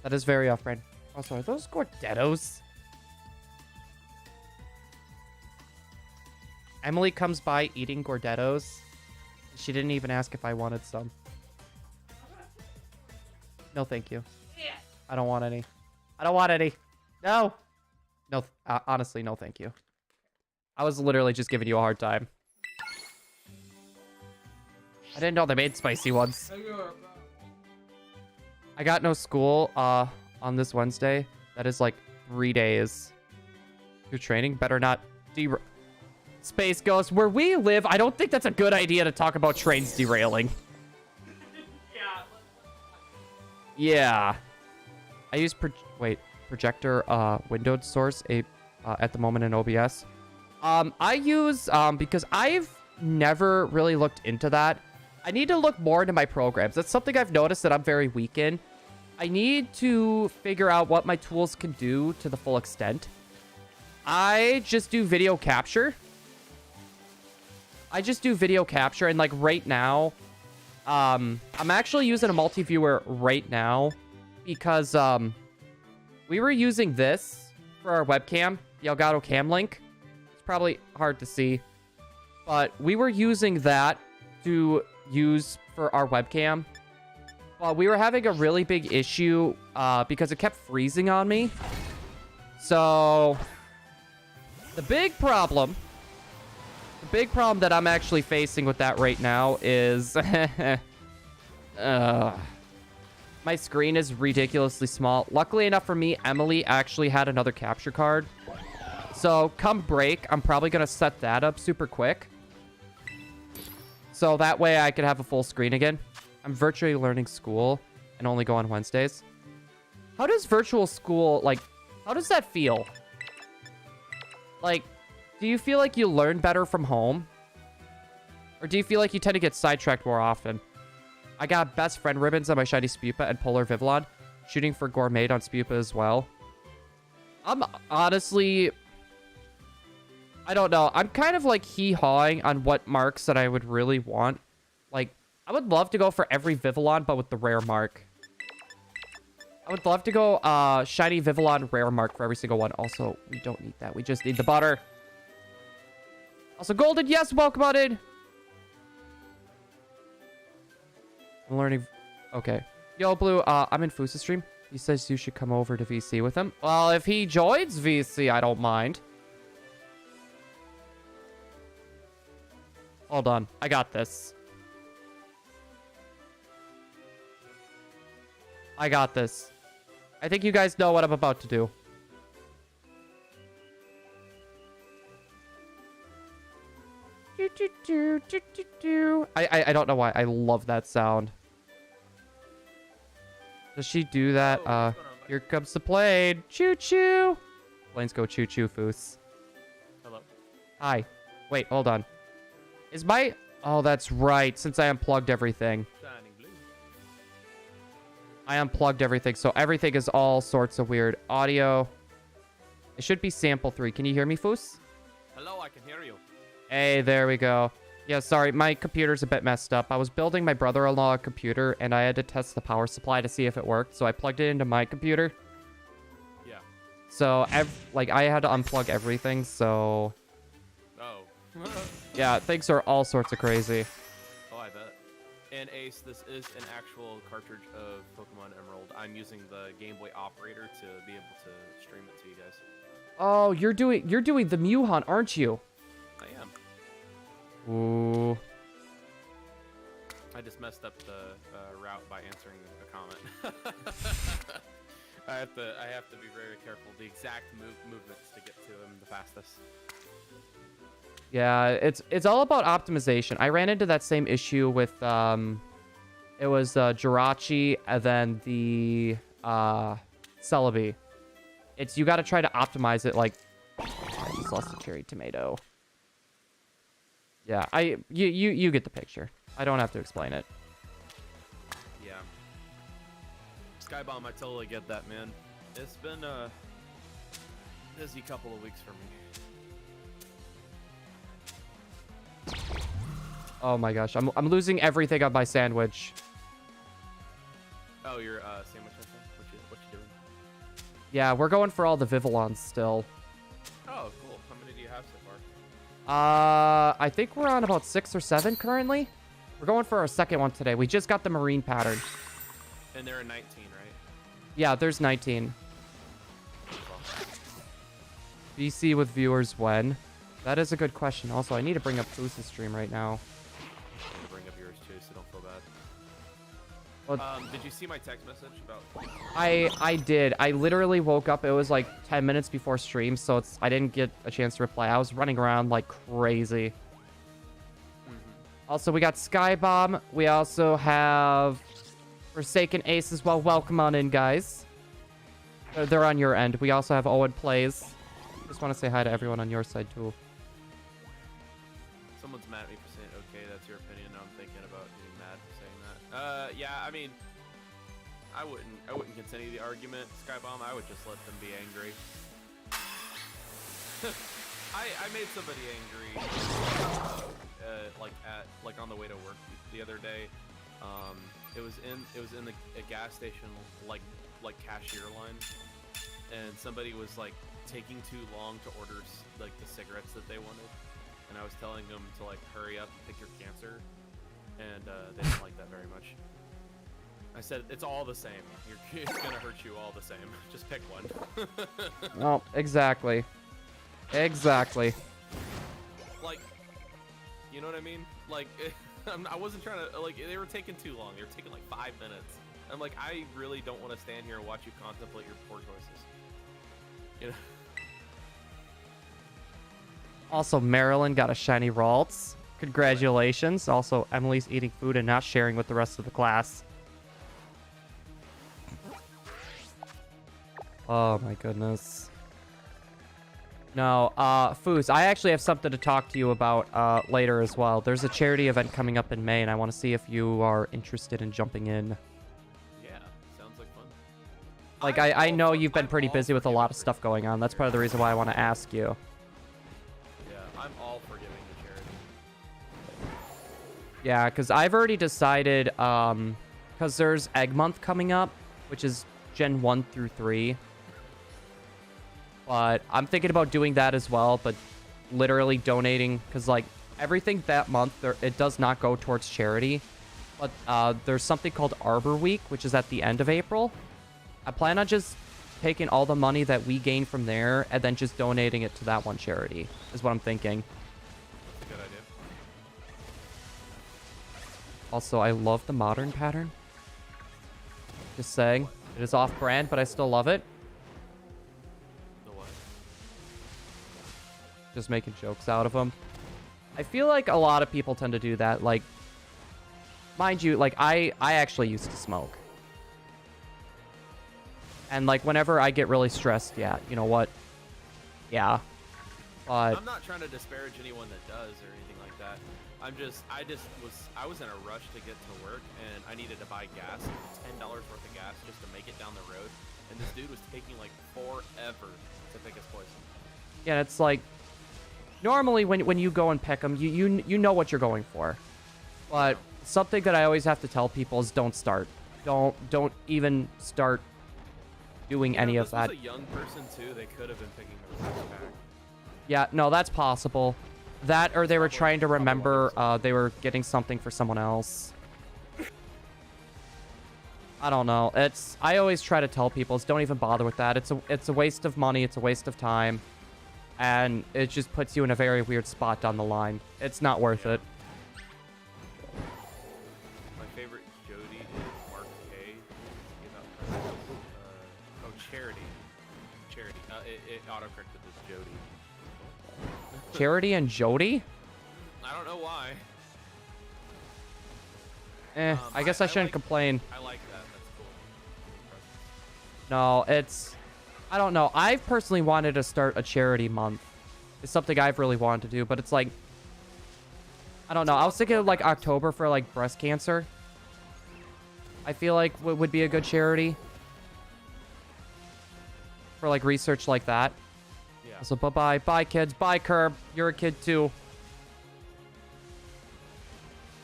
That is very off brand. Also, are those Gordettos? Emily comes by eating Gordettos. She didn't even ask if I wanted some. No, thank you. I don't want any. No. No, honestly, no, thank you. I was literally just giving you a hard time. I didn't know they made spicy ones. I got no school on this Wednesday. That is like 3 days. Your training better not Space Ghost. Where we live, I don't think that's a good idea to talk about trains derailing. Yeah. I use projector windowed source at the moment in OBS. I use because I've never really looked into that. I need to look more into my programs. That's something I've noticed that I'm very weak in. I need to figure out what my tools can do to the full extent. I just do video capture. And like right now, I'm actually using a multi-viewer right now because we were using this for our webcam, the Elgato Cam Link. It's probably hard to see, but we were using that to use for our webcam. But we were having a really big issue because it kept freezing on me. So the big problem that I'm actually facing with that right now is my screen is ridiculously small. Luckily enough for me, Emily actually had another capture card. So come break, I'm probably going to set that up super quick. So that way I could have a full screen again. I'm virtually learning school and only go on Wednesdays. How does virtual school, like, how does that feel? Like, do you feel like you learn better from home? Or do you feel like you tend to get sidetracked more often? I got best friend ribbons on my shiny Spupa and Polar Vivillon. Shooting for Gourmet on Spupa as well. I'm honestly... I don't know. I'm kind of like hee-hawing on what marks that I would really want. Like, I would love to go for every Vivillon, but with the rare mark. I would love to go shiny Vivillon rare mark for every single one. Also, we don't need that. We just need the butter. Also, golden, yes, welcome on in. I'm learning. Okay. Yo, Blue, I'm in Fusa's stream. He says you should come over to VC with him. Well, if he joins VC, I don't mind. Hold on. I got this. I got this. I think you guys know what I'm about to do. I don't know why. I love that sound. Does she do that? Here comes the plane. Choo choo. Planes go choo choo, Foos. Hello. Hi. Wait, hold on. Is my... Oh, that's right. Since I unplugged everything. ShiningBlue. I unplugged everything, so everything is all sorts of weird. Audio. It should be sample 3. Can you hear me, Foos? Hello, I can hear you. Hey, there we go. Yeah, sorry, my computer's a bit messed up. I was building my brother-in-law a computer, and I had to test the power supply to see if it worked, so I plugged it into my computer. Yeah. So, like, I had to unplug everything, so... Oh. Yeah, things are all sorts of crazy. Oh, I bet. And Ace, this is an actual cartridge of Pokemon Emerald. I'm using the Game Boy operator to be able to stream it to you guys. Oh, you're doing the Mew Hunt, aren't you? I am. Ooh. I just messed up the route by answering a comment. I have to be very careful. The exact movements to get to him the fastest. Yeah, it's all about optimization. I ran into that same issue with it was Jirachi and then the Celebi. It's you got to try to optimize it. Like, I just lost a cherry tomato. Yeah, you get the picture. I don't have to explain it. Yeah. Skybomb, I totally get that, man. It's been a busy couple of weeks for me. Oh my gosh, I'm losing everything on my sandwich. Oh, your sandwich, I think? What you doing? Yeah, we're going for all the Vivillons still. Oh, cool. How many do you have so far? I think we're on about 6 or 7 currently. We're going for our second one today. We just got the Marine Pattern. And there are 19, right? Yeah, there's 19. BC with viewers when? That is a good question. Also, I need to bring up Foos' stream right now. I'm gonna bring up yours too, so don't feel bad. Well, Did you see my text message about? I did. I literally woke up. It was like 10 minutes before stream, so I didn't get a chance to reply. I was running around like crazy. Also, we got Skybomb. We also have Forsaken Ace as well. Welcome on in, guys. They're on your end. We also have Owen Plays. Just want to say hi to everyone on your side, too. Someone's mad at me for saying, okay, that's your opinion. Now I'm thinking about getting mad for saying that. Yeah, I mean, I wouldn't continue the argument, Skybomb. I would just let them be angry. I made somebody angry, like on the way to work the other day. It was in a gas station, like cashier line, and somebody was like taking too long to order like the cigarettes that they wanted, and I was telling them to like hurry up and pick your cancer, and they didn't like that very much. I said it's all the same. It's gonna hurt you all the same. Just pick one. Oh, exactly. Exactly. Like, you know what I mean? Like, I wasn't trying to, like, they were taking too long. They were taking like 5 minutes. I'm like, I really don't want to stand here and watch you contemplate your poor choices. You know? Also, Marilyn got a shiny Ralts. Congratulations. Also, Emily's eating food and not sharing with the rest of the class. Oh my goodness. No, Foos, I actually have something to talk to you about later as well. There's a charity event coming up in May, and I want to see if you are interested in jumping in. Yeah, sounds like fun. Like, I know you've been pretty busy with a lot of stuff going on. That's part of the reason why I want to ask you. Yeah, I'm all for giving to charity. Yeah, because I've already decided, because there's Egg Month coming up, which is Gen 1 through 3. But I'm thinking about doing that as well, but literally donating, because, like, everything that month, it does not go towards charity. But there's something called Arbor Week, which is at the end of April. I plan on just taking all the money that we gain from there and then just donating it to that one charity, is what I'm thinking. That's a good idea. Also, I love the modern pattern. Just saying. It is off-brand, but I still love it. Just making jokes out of them. I feel like a lot of people tend to do that. Like, mind you, like, I actually used to smoke. And, like, whenever I get really stressed, yeah, you know what? Yeah. But I'm not trying to disparage anyone that does or anything like that. I was in a rush to get to work, and I needed to buy gas, $10 worth of gas, just to make it down the road. And this dude was taking, like, forever to pick his poison. yeah, it's like, normally when you go and pick them, you know what you're going for. But something that I always have to tell people is don't start. Don't even start doing any of that. This was a young person too. They could have been picking the reverse pack. Yeah, no, that's possible. That, or they were trying to remember they were getting something for someone else. I don't know. I always try to tell people is don't even bother with that. It's a waste of money. It's a waste of time. And it just puts you in a very weird spot down the line. It's not worth it. My favorite Jody is Mark K. Charity. Charity. It auto-corrected as Jody. Charity and Jody? I don't know why. I guess I shouldn't complain. I like that. That's cool. No, I don't know. I've personally wanted to start a charity month. It's something I've really wanted to do, but it's like, I don't know. I was thinking of like October for like breast cancer. I feel like would be a good charity for like research like that. Yeah. So bye-bye. Bye, kids. Bye, Curb. You're a kid too.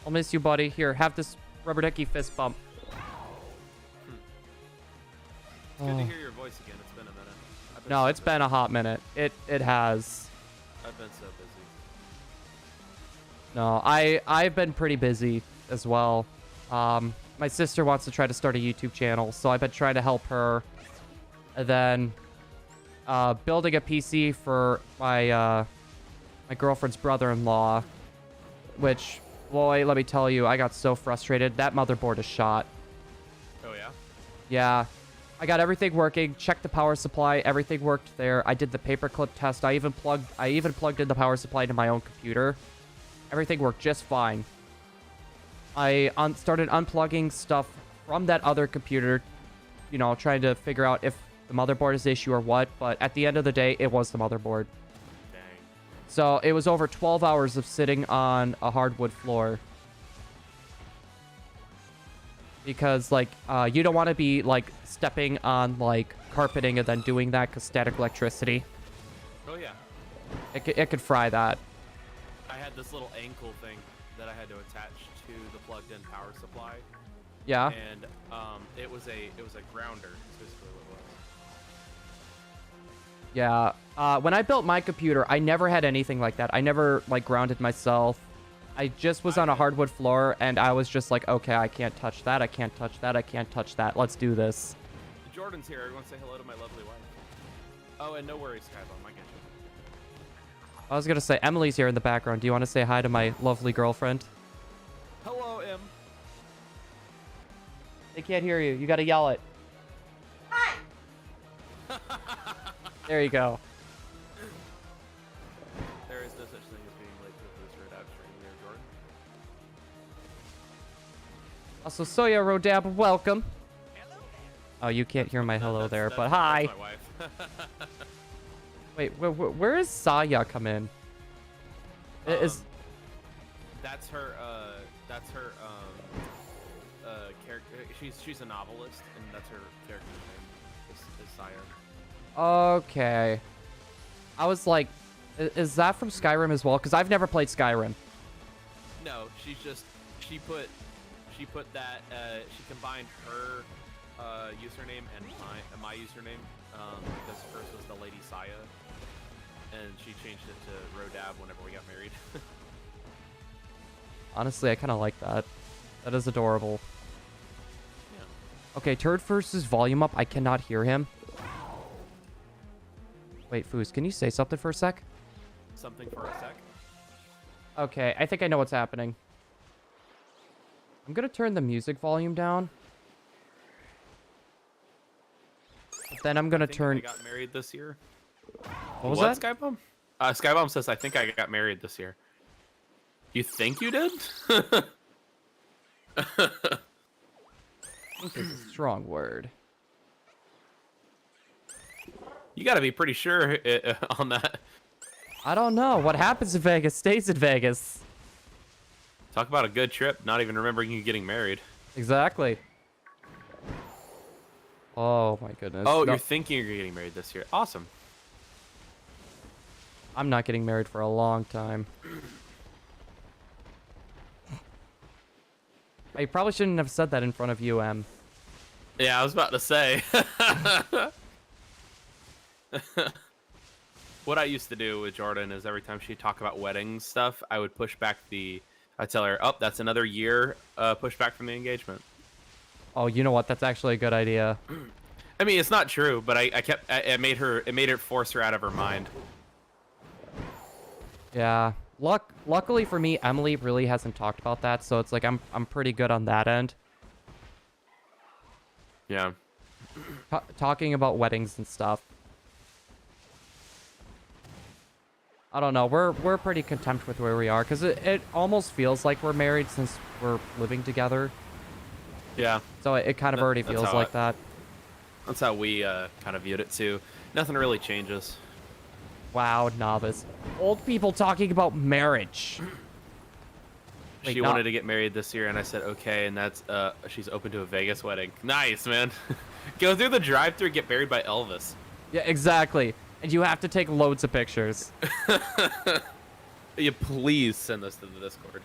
I'll miss you, buddy. Here, have this rubber ducky fist bump. It's good to hear your voice again. It's been a minute. No, it's been a hot minute. It has. I've been so busy. No, I've been pretty busy as well. My sister wants to try to start a YouTube channel, so I've been trying to help her. And then building a PC for my my girlfriend's brother-in-law, which, boy, let me tell you, I got so frustrated. That motherboard is shot. Oh yeah? Yeah. I got everything working, checked the power supply, everything worked there. I did the paperclip test. I even plugged in the power supply to my own computer. Everything worked just fine. I started unplugging stuff from that other computer, you know, trying to figure out if the motherboard is the issue or what. But at the end of the day, it was the motherboard. Dang. So it was over 12 hours of sitting on a hardwood floor. Because, like, you don't want to be, like, stepping on, like, carpeting and then doing that because static electricity. Oh yeah. It could fry that. I had this little ankle thing that I had to attach to the plugged-in power supply. Yeah. And it was a grounder. Is basically what it was. Yeah. When I built my computer, I never had anything like that. I never, like, grounded myself. I just was on a hardwood floor, and I was just like, okay, I can't touch that. I can't touch that. I can't touch that. Let's do this. Jordan's here. Everyone say hello to my lovely wife. Oh, and no worries, Skybomb. I get you. I was going to say, Emily's here in the background. Do you want to say hi to my lovely girlfriend? Hello, Em. They can't hear you. You got to yell it. Hi. There you go. There is no such thing as being late to a booster without streaming there, Jordan. Also, Soya Rodab, welcome. Oh, you can't hear my hello there, but hi. That's my wife. Wait, where is Saya come in? Is That's her. That's her. Character. She's a novelist, and that's her character's name. Is Saya. okay. I was like, is that from Skyrim as well? Because I've never played Skyrim. No, she's just she put that she combined her username and my username because hers was the Lady Saya, and she changed it to Rodab whenever we got married. Honestly, I kind of like that. That is adorable. Yeah. Okay, Turd First's volume up. I cannot hear him. Wait, Foos, can you say something for a sec? Something for a sec. Okay, I think I know what's happening. I'm gonna turn the music volume down. But then I'm gonna turn. I got married this year. What was that? Skybomb? Skybomb says, I think I got married this year. You think you did? I think is a strong word. You gotta be pretty sure on that. I don't know. What happens in Vegas stays in Vegas. Talk about a good trip, not even remembering you getting married. Exactly. Oh my goodness. Oh, No, you're thinking you're getting married this year. Awesome. I'm not getting married for a long time. I probably shouldn't have said that in front of you, Em. Yeah, I was about to say. What I used to do with Jordan is every time she'd talk about wedding stuff, I would push back I tell her, oh, that's another year push back from the engagement. Oh, you know what? That's actually a good idea. I mean, it's not true, but it made her force her out of her mind. Yeah. Luckily for me, Emily really hasn't talked about that, so it's like I'm pretty good on that end. Yeah. Talking about weddings and stuff. I don't know. We're pretty content with where we are because it almost feels like we're married since we're living together. Yeah. So it kind of already That's feels how like that. That's how we kind of viewed it too. Nothing really changes. Wow, novice. Old people talking about marriage. Wait, She wanted to get married this year, and I said okay, and that's she's open to a Vegas wedding. Nice, man. Go through the drive-thru, get married by Elvis. Yeah, exactly. And you have to take loads of pictures. Yeah, please send this to the Discord.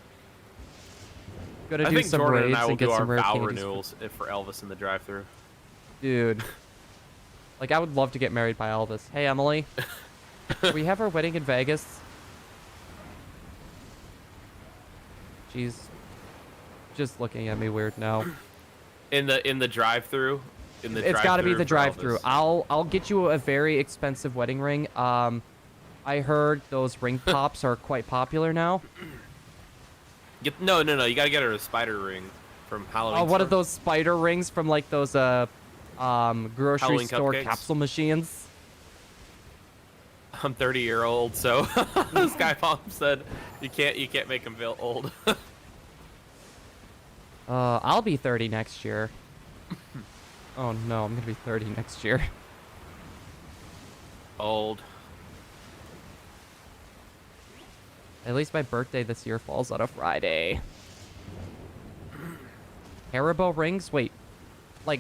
Gonna I do think some Jordan raids and I will and get do our some rare vow candies. renewals for Elvis in the drive-thru. Dude. Like, I would love to get married by Elvis. Hey, Emily. We have our wedding in Vegas. She's just looking at me weird now. In the drive-thru. It's got to be the for drive-through. Elvis. I'll get you a very expensive wedding ring. I heard those ring pops are quite popular now. No. You gotta get her a spider ring from Halloween. Oh, what are store. those spider rings from like those grocery Halloween store cupcakes? capsule machines? I'm 30-year-old, so Skybomb said you can't make him feel old. I'll be 30 next year. Oh no, I'm gonna be 30 next year. Old. At least my birthday this year falls on a Friday. Haribo rings? Wait, like,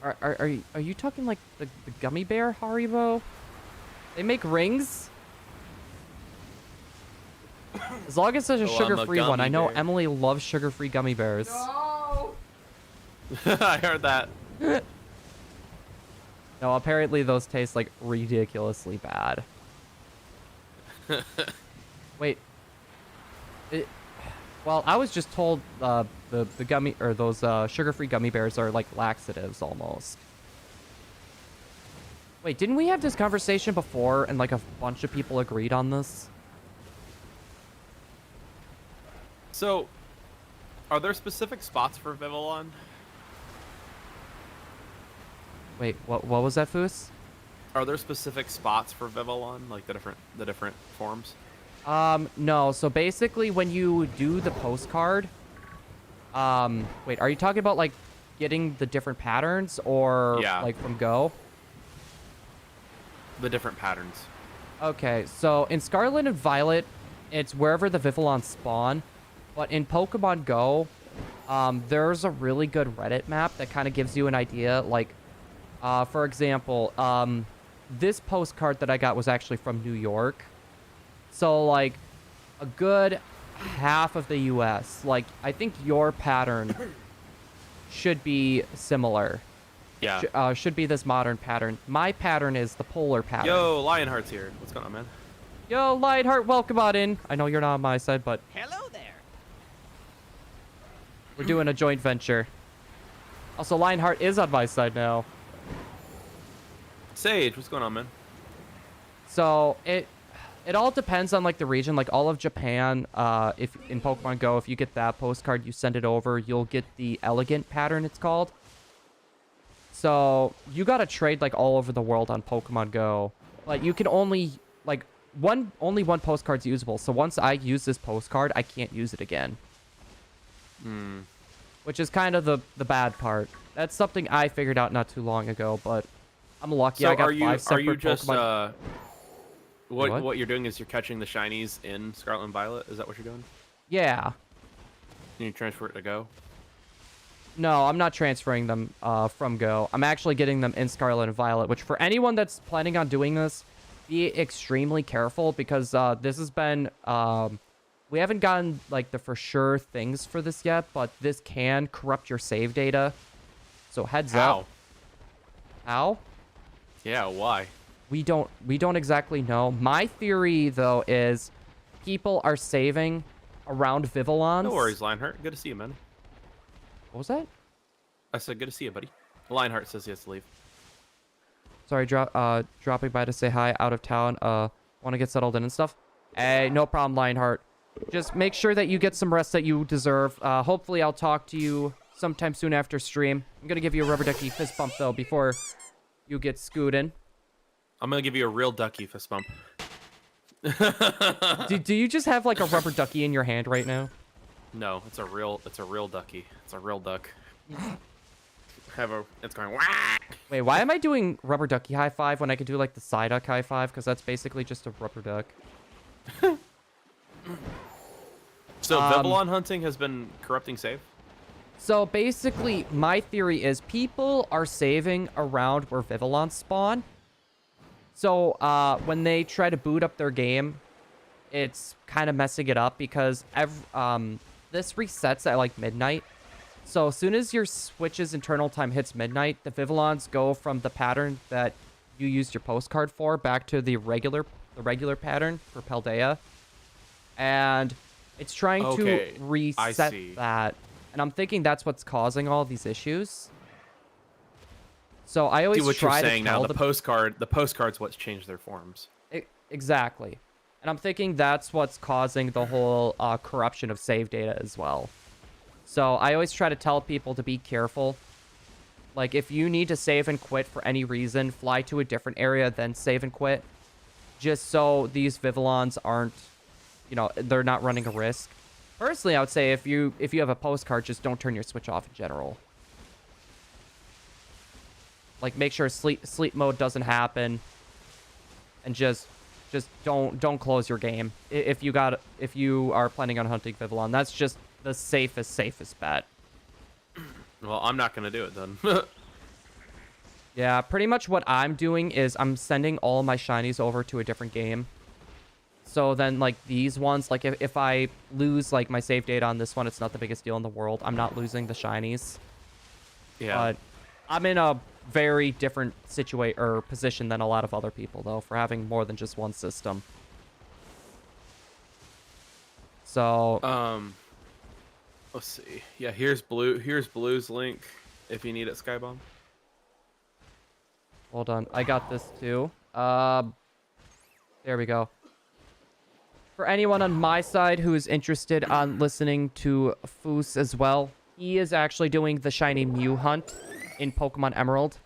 are you talking like the gummy bear Haribo? They make rings? As long as there's a Oh, I'm a sugar-free one. I gummy know bear. Emily loves sugar-free gummy bears. I heard that. No, apparently those taste like ridiculously bad. Wait. Well, I was just told the gummy or those sugar-free gummy bears are like laxatives almost. Wait, didn't we have this conversation before and like a bunch of people agreed on this? So, are there specific spots for Vivillon? Wait, what was that, Foos? Are there specific spots for Vivillon, like the different forms? No. So basically, when you do the postcard, wait, are you talking about like getting the different patterns or Yeah. like from Go? The different patterns. Okay, so in Scarlet and Violet, it's wherever the Vivillons spawn. But in Pokemon Go, there's a really good Reddit map that kind of gives you an idea. Like, for example, this postcard that I got was actually from New York. So, like, a good half of the U.S. Like, I think your pattern should be similar. Yeah. Should be this modern pattern. My pattern is the polar pattern. Yo, Lionheart's here. What's going on, man? Yo, Lionheart, welcome on in. I know you're not on my side, but Hello there. we're doing a joint venture. Also, Lionheart is on my side now. Sage, what's going on, man? So it all depends on like the region. Like all of Japan, if in Pokemon Go, if you get that postcard, you send it over, you'll get the elegant pattern. It's called. So you gotta trade like all over the world on Pokemon Go. Like you can only like only one postcard's usable. So once I use this postcard, I can't use it again. Hmm. Which is kind of the bad part. That's something I figured out not too long ago, but I'm lucky. So I got are you 5 separate just Pokemon. What? what you're doing is you're catching the shinies in Scarlet and Violet? Is that what you're doing? Yeah. And you transfer it to Go? No, I'm not transferring them from Go. I'm actually getting them in Scarlet and Violet, which for anyone that's planning on doing this, be extremely careful because this has been... we haven't gotten like the for sure things for this yet, but this can corrupt your save data. So heads up. How? Yeah, why? We don't exactly know. My theory though is people are saving around Vivillons. No worries, Lionheart. Good to see you, man. What was that? I said good to see you, buddy. Lionheart says he has to leave. Sorry, dropping by to say hi out of town. Want to get settled in and stuff. Hey, no problem, Lionheart. Just make sure that you get some rest that you deserve. Hopefully I'll talk to you sometime soon after stream. I'm gonna give you a rubber ducky fist bump though before you get scooting. I'm gonna give you a real ducky fist bump. Do you just have like a rubber ducky in your hand right now? No, it's a real ducky. It's a real duck. It's going whack. Wait, why am I doing rubber ducky high five when I could do like the Psyduck high five? Because that's basically just a rubber duck. So Vivillon hunting has been corrupting save? So basically, my theory is people are saving around where Vivillons spawn. So when they try to boot up their game, it's kind of messing it up because this resets at like midnight. So as soon as your Switch's internal time hits midnight, the Vivillons go from the pattern that you used your postcard for back to the regular pattern for Paldea. And it's trying Okay, to reset that. And I'm thinking that's what's causing all these issues. So I always See what try you're to saying tell now. The postcard's what's changed their forms. Exactly. And I'm thinking that's what's causing the whole corruption of save data as well. So I always try to tell people to be careful. Like, if you need to save and quit for any reason, fly to a different area, then save and quit. Just so these Vivillons aren't, you know, they're not running a risk. Personally, I would say if you have a postcard, just don't turn your Switch off in general. Like, make sure sleep mode doesn't happen. And just don't close your game. If you are planning on hunting Vivillon, that's just the safest bet. Well, I'm not gonna do it then. Yeah, pretty much what I'm doing is I'm sending all my shinies over to a different game. So then, like, these ones, like, if I lose, like, my save data on this one, it's not the biggest deal in the world. I'm not losing the shinies. Yeah. But I'm in a very different position than a lot of other people, though, for having more than just one system. So... let's see. Yeah, here's Blue's link if you need it, Skybomb. Hold on. I got this, too. There we go. For anyone on my side who is interested on listening to Foos as well, he is actually doing the shiny Mew hunt in Pokemon Emerald.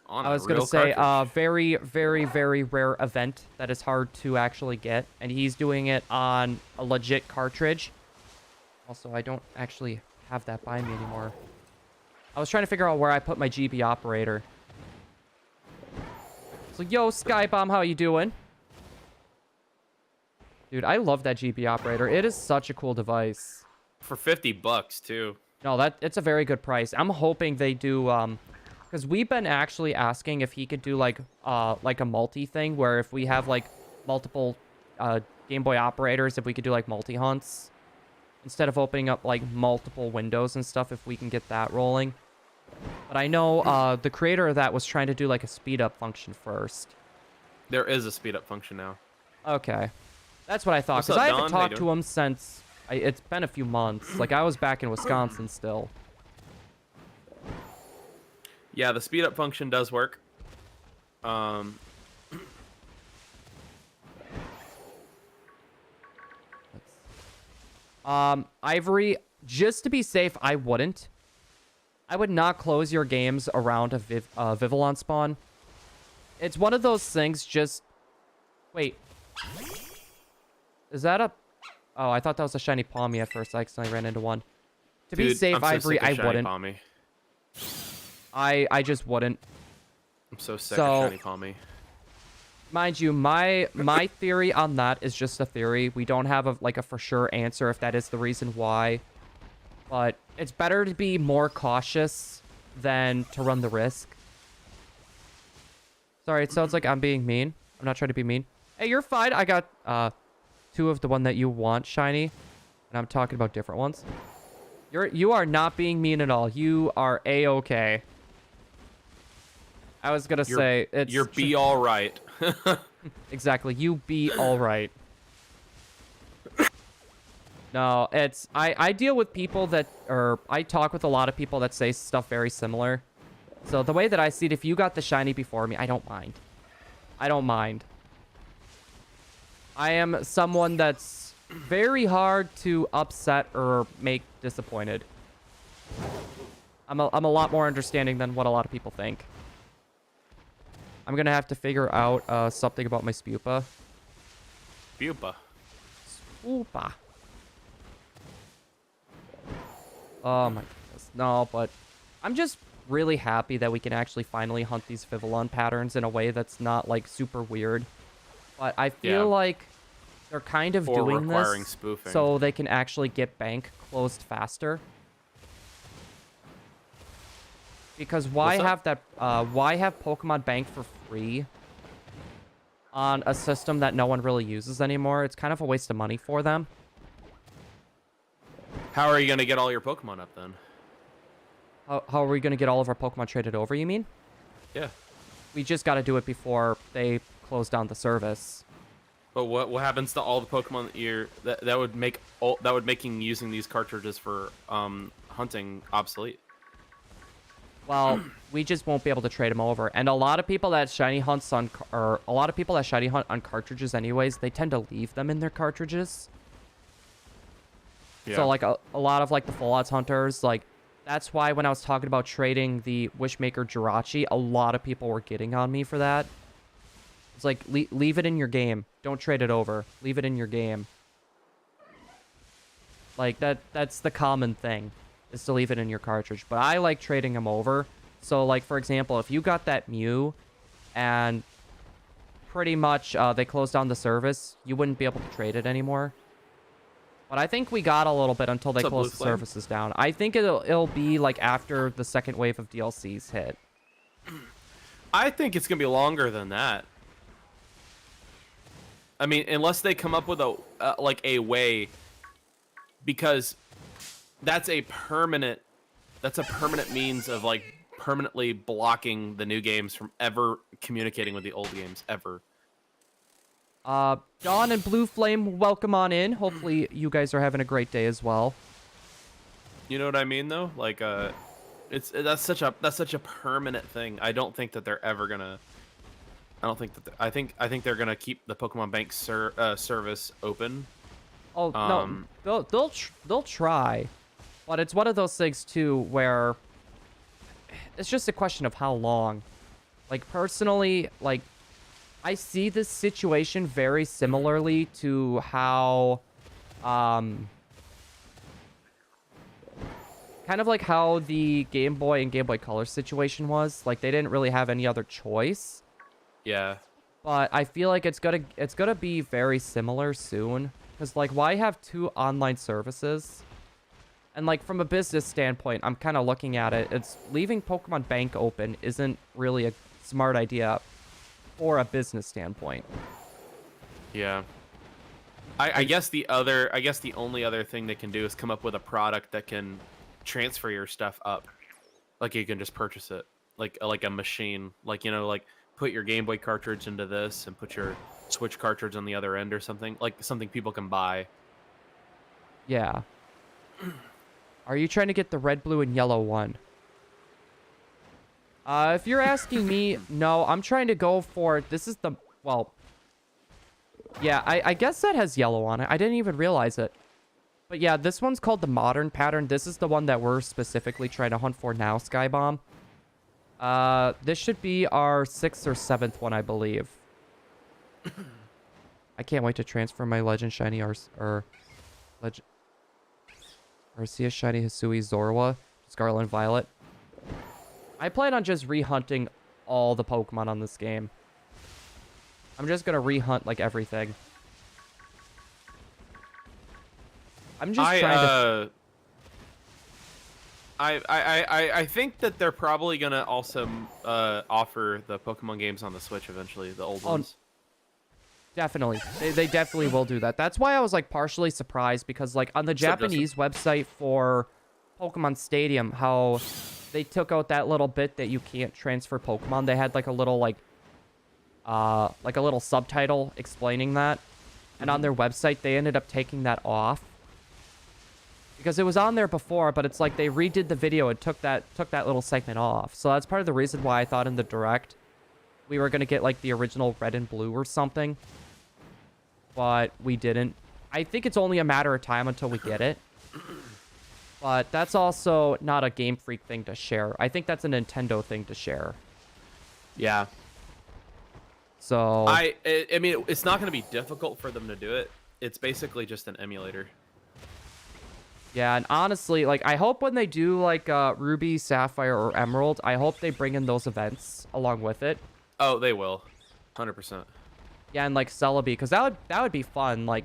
I was going to say, very, very, very rare event that is hard to actually get. And he's doing it on a legit cartridge. Also, I don't actually have that by me anymore. I was trying to figure out where I put my GB operator. So, yo, Skybomb, how you doing? Dude, I love that GB operator. It is such a cool device. For $50 too. No, it's a very good price. I'm hoping they do, because we've been actually asking if he could do like a multi thing where if we have like multiple Game Boy operators, if we could do like multi hunts instead of opening up like multiple windows and stuff, if we can get that rolling. But I know the creator of that was trying to do like a speed up function first. There is a speed up function now. Okay. That's what I thought, What's because up, I haven't Don? How you talked to him since... it's been a few months. Like, I was back in Wisconsin still. Yeah, the speed up function does work. Ivory, just to be safe, I wouldn't. I would not close your games around a Vivillon spawn. It's one of those things, just... Wait. Is that a... Oh, I thought that was a shiny Palmy at first. I accidentally ran into one. To be safe, I'm so Ivory, sick of I shiny wouldn't. Palmy. I just wouldn't. I'm so sick of shiny Palmy. Mind you, my theory on that is just a theory. We don't have a for sure answer if that is the reason why. But it's better to be more cautious than to run the risk. Sorry, it sounds like I'm being mean. I'm not trying to be mean. Hey, you're fine. I got 2 of the one that you want, shiny. And I'm talking about different ones. You are not being mean at all. You are A-okay. I was gonna say it's... You're be all right. Exactly. You be all right. No, it's... I deal with people that... Or I talk with a lot of people that say stuff very similar. So the way that I see it, if you got the shiny before me, I don't mind. I don't mind. I am someone that's very hard to upset or make disappointed. I'm a lot more understanding than what a lot of people think. I'm gonna have to figure out something about my spupa. Spupa. Spupa. Oh my goodness. No, but I'm just really happy that we can actually finally hunt these Vivillon patterns in a way that's not like super weird. But I feel like they're kind of doing this spoofing. So they can actually get bank closed faster. Because why have that? Why have Pokemon Bank for free on a system that no one really uses anymore? It's kind of a waste of money for them. How are you gonna get all your Pokemon up then? How are we gonna get all of our Pokemon traded over? You mean? Yeah. We just got to do it before they close down the service. But what happens to all the Pokemon that would make using these cartridges for hunting obsolete? Well, we just won't be able to trade them over. And a lot of people that shiny hunt on cartridges anyways, they tend to leave them in their cartridges. Yeah. So like a lot of like the full odds hunters, like that's why when I was talking about trading the Wishmaker Jirachi, a lot of people were getting on me for that. It's like leave it in your game. Don't trade it over. Leave it in your game. Like that's the common thing, is to leave it in your cartridge. But I like trading them over So, like, for example, if you got that Mew and pretty much they closed down the service, you wouldn't be able to trade it anymore. But I think we got a little bit until they What's up, close Blue the Flame? services down. I think it'll be, like, after the second wave of DLCs hit. I think it's gonna be longer than that. I mean, unless they come up with a way, because that's a permanent means of like permanently blocking the new games from ever communicating with the old games ever. Dawn and Blue Flame, welcome on in. Hopefully you guys are having a great day as well. You know what I mean, though? Like, that's such a permanent thing. I don't think that they're ever gonna. I don't think that. I think they're gonna keep the Pokemon Bank service open. Oh no, they'll try, but it's one of those things too where it's just a question of how long. Like personally, like I see this situation very similarly to how, kind of like how the Game Boy and Game Boy Color situation was. Like they didn't really have any other choice. Yeah. But I feel like it's gonna be very similar soon. Because, like, why have two online services? And, like, from a business standpoint, I'm kind of looking at it. It's leaving Pokemon Bank open isn't really a smart idea for a business standpoint. Yeah. I guess the only other thing they can do is come up with a product that can transfer your stuff up. Like, you can just purchase it. Like a machine. Like, you know, like, put your Game Boy cartridge into this and put your Switch cartridge on the other end or something. Like something people can buy. Yeah. Are you trying to get the red, blue, and yellow one? If you're asking me, no, I'm trying to go for, this is the, well, yeah, I guess that has yellow on it. I didn't even realize it. But yeah, this one's called the Modern Pattern. This is the one that we're specifically trying to hunt for now, Skybomb. This should be our 6th or 7th one, I believe. I can't wait to transfer my Legend Shiny Arceus Shiny Hisui Zorua, Scarlet and Violet. I plan on just re-hunting all the Pokemon on this game. I'm just gonna re-hunt like everything. I'm just trying to. I think that they're probably gonna also offer the Pokemon games on the Switch eventually, the old ones. Definitely. They definitely will do that. That's why I was like partially surprised because like on the Japanese website for Pokemon Stadium, how they took out that little bit that you can't transfer Pokemon. They had like a little like a little subtitle explaining that. And on their website, they ended up taking that off. Because it was on there before, but it's like they redid the video and took that little segment off. So that's part of the reason why I thought in the Direct we were going to get like the original red and blue or something. But we didn't. I think it's only a matter of time until we get it. But that's also not a Game Freak thing to share. I think that's a Nintendo thing to share. Yeah. So I mean, it's not going to be difficult for them to do it. It's basically just an emulator. yeah, and honestly, like I hope when they do like Ruby, Sapphire, or Emerald, I hope they bring in those events along with it. Oh, they will. 100%. Yeah, and like Celebi, because that would be fun. Like,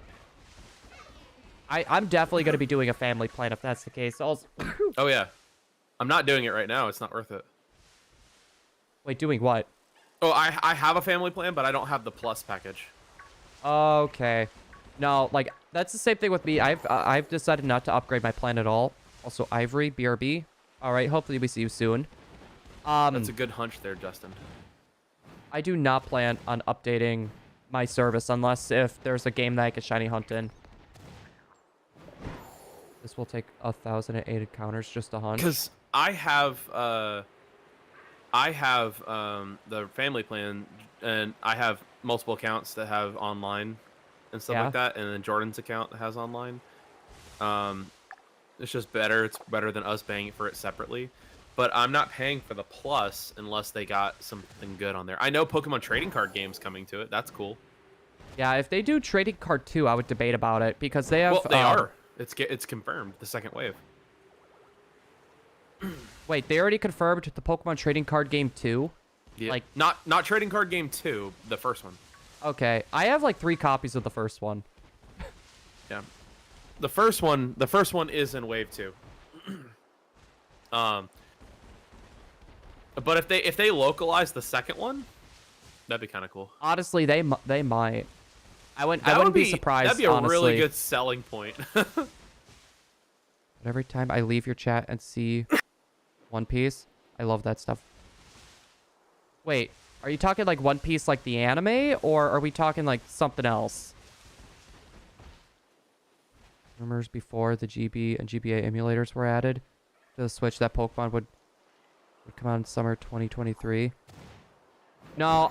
I'm definitely gonna be doing a family plan if that's the case. Also, Oh yeah, I'm not doing it right now. It's not worth it. wait, doing what? Oh, I have a family plan, but I don't have the plus package. Okay, no, like that's the same thing with me. I've decided not to upgrade my plan at all. Also, Ivory, BRB. All right, hopefully we see you soon. That's a good hunch there, Justin. I do not plan on updating my service unless if there's a game that I can shiny hunt in. This will take 1,008 encounters just to hunt. Because I have the family plan, and I have multiple accounts that have online and stuff like that, and then Jordan's account has online. It's just better. It's better than us paying for it separately. But I'm not paying for the plus unless they got something good on there. I know Pokemon trading card games coming to it. That's cool. Yeah, if they do Trading Card 2, I would debate about it because they have. Well, they are. It's confirmed. The second wave. Wait, they already confirmed the Pokemon Trading Card Game 2? Yeah. Like, not trading card game 2, the first one. okay. I have like 3 copies of the first one. Yeah. The first one is in Wave 2. But if they localize the second one, that'd be kind of cool. Honestly, they might. I wouldn't be surprised. That'd be a honestly. really good selling point. But every time I leave your chat and see One Piece, I love that stuff. Wait, are you talking like One Piece like the anime, or are we talking like something else? Rumors before the GB and GBA emulators were added to the Switch that Pokemon would come out in summer 2023. No,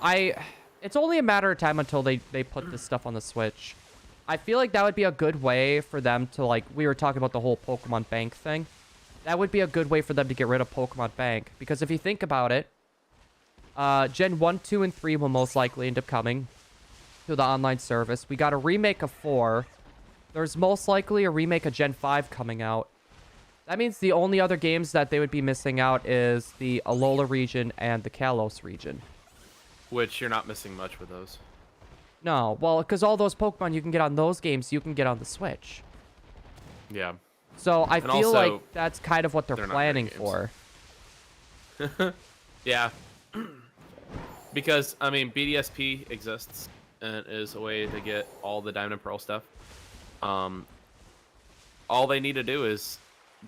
it's only a matter of time until they put this stuff on the Switch. I feel like that would be a good way for them to, like, we were talking about the whole Pokemon Bank thing. That would be a good way for them to get rid of Pokemon Bank. Because if you think about it, Gen 1, 2, and 3 will most likely end up coming to the online service. We got a remake of 4. There's most likely a remake of Gen 5 coming out. That means the only other games that they would be missing out is the Alola region and the Kalos region. Which you're not missing much with those. No, well, because all those Pokemon you can get on those games, you can get on the Switch. Yeah. So I And feel also, like that's kind of what they're they're not planning great games. for. Yeah. Because, I mean, BDSP exists and is a way to get all the Diamond and Pearl stuff. All they need to do is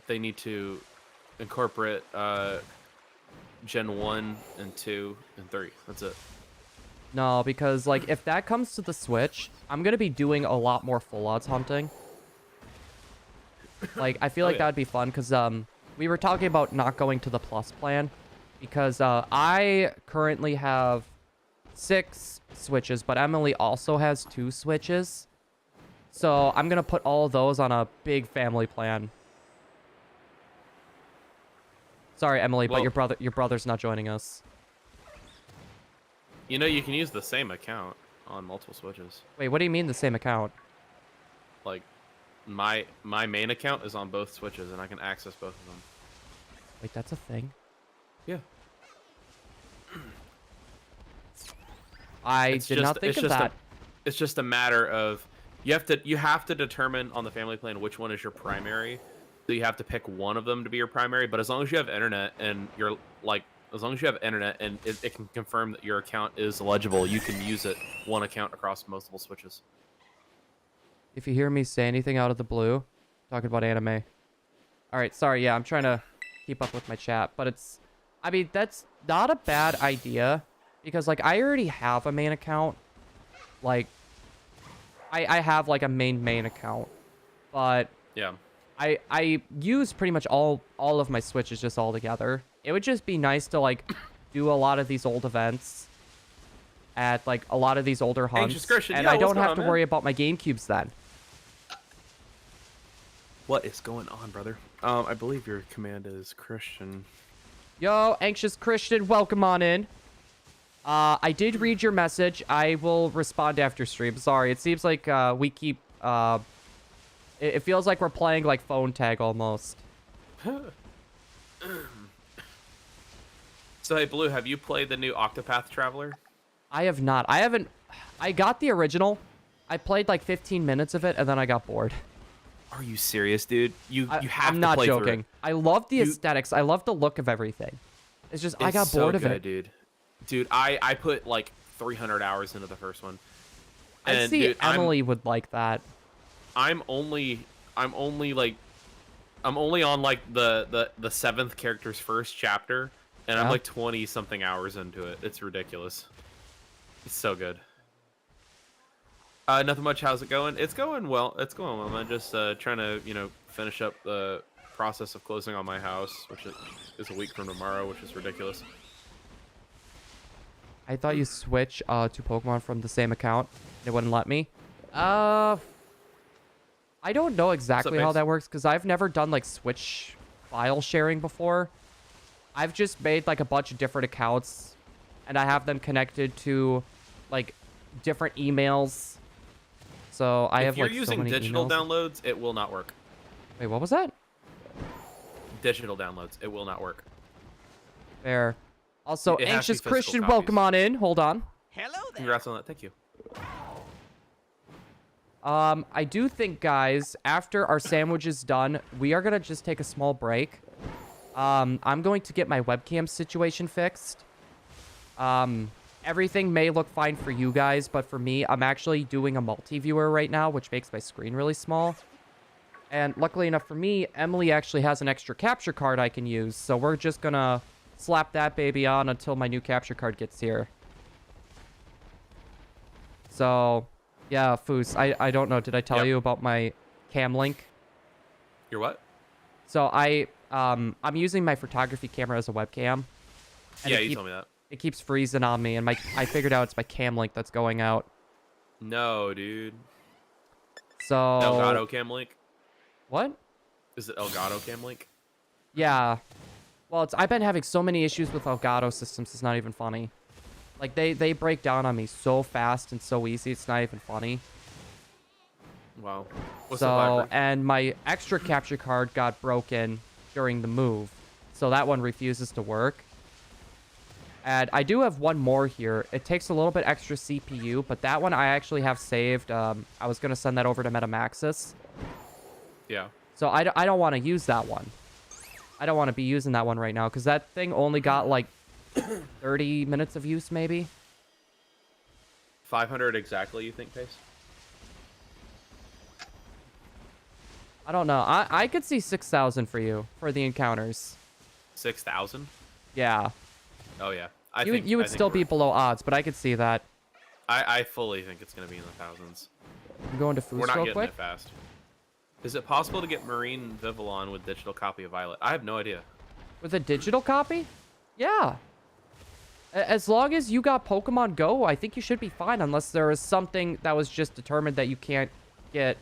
they need to incorporate Gen 1 and 2 and 3. That's it. No, because, like, if that comes to the Switch, I'm going to be doing a lot more full odds hunting. Like, I feel like that would be fun, because we were talking about not going to the Plus plan, because I currently have 6 Switches, but Emily also has 2 Switches. So I'm going to put all of those on a big family plan. Sorry, Emily, Well, but your brother's not joining us. You know, you can use the same account on multiple Switches. Wait, what do you mean the same account? Like, my main account is on both Switches, and I can access both of them. Wait, that's a thing? Yeah. I did not think of that. It's just a matter of you have to determine on the family plan which one is your primary. So you have to pick one of them to be your primary. But as long as you have internet and you're like, as long as you have internet and it can confirm that your account is eligible, you can use it one account across multiple Switches. If you hear me say anything out of the blue, talking about anime. All right, sorry. Yeah, I'm trying to keep up with my chat, but I mean, that's not a bad idea because like I already have a main account. Like I have like a main account, but yeah, I use pretty much all of my Switches just all together. It would just be nice to like do a lot of these old events at like a lot of these older hunts, and I don't have to worry about my GameCubes then. What is going on, brother? I believe your command is Christian. Yo, Anxious Christian, welcome on in. I did read your message. I will respond after stream. Sorry, it seems like we keep... It feels like we're playing like phone tag almost. So, hey, Blue, have you played the new Octopath Traveler? I have not. I got the original. I played like 15 minutes of it, and then I got bored. Are you serious, dude? You have to play through it. I'm not joking. I love the aesthetics. I love the look of everything. It's just, I got bored of it. Dude, I put like 300 hours into the first one. And I see Emily would like that. I'm only on like the 7th character's first chapter, and I'm like 20 something hours into it. It's ridiculous. It's so good. Nothing much. How's it going? It's going well. It's going well. I'm just trying to, finish up the process of closing on my house, which is a week from tomorrow, which is ridiculous. I thought you switch to Pokemon from the same account. It wouldn't let me. I don't know exactly how that works because I've never done like Switch file sharing before. I've just made like a bunch of different accounts, and I have them connected to like different emails. So I have like so many emails. If you're using digital downloads, it will not work. Wait, what was that? Digital downloads, it will not work. Fair. Also, It has to be Anxious physical Christian, copies. welcome on in. Hold on. Hello there. Congrats on that. Thank you. I do think, guys, after our sandwich is done, we are going to just take a small break. I'm going to get my webcam situation fixed. Everything may look fine for you guys, but for me, I'm actually doing a multi-viewer right now, which makes my screen really small. And luckily enough for me, Emily actually has an extra capture card I can use, so we're just going to slap that baby on until my new capture card gets here. So, yeah, Foos, I don't know. Did I tell you about my cam link? Your what? So I'm using my photography camera as a webcam. And Yeah, you told me that. It keeps freezing on me, and I figured out it's my cam link that's going out. No, dude. So... Elgato Cam Link? What? Is it Elgato Cam Link? Yeah. Well, I've been having so many issues with Elgato systems, it's not even funny. Like, they break down on me so fast and so easy, it's not even funny. Wow. What's So, the and my extra capture card got broken during the move. So that one refuses to work. And I do have one more here. It takes a little bit extra CPU, but that one I actually have saved. I was going to send that over to Metamaxis. Yeah. So I don't want to use that one. I don't want to be using that one right now, because that thing only got like 30 minutes of use, maybe. 500 exactly, you think, Pace? I don't know. I could see 6,000 for you, for the encounters. 6,000? Yeah. Oh, yeah. You would still be below odds, but I could see that. I fully think it's going to be in the thousands. I'm going to Foos We're not real getting quick. it fast. Is it possible to get Marine Vivillon with digital copy of Violet? I have no idea. With a digital copy? Yeah. As long as you got Pokemon Go, I think you should be fine, unless there is something that was just determined that you can't get...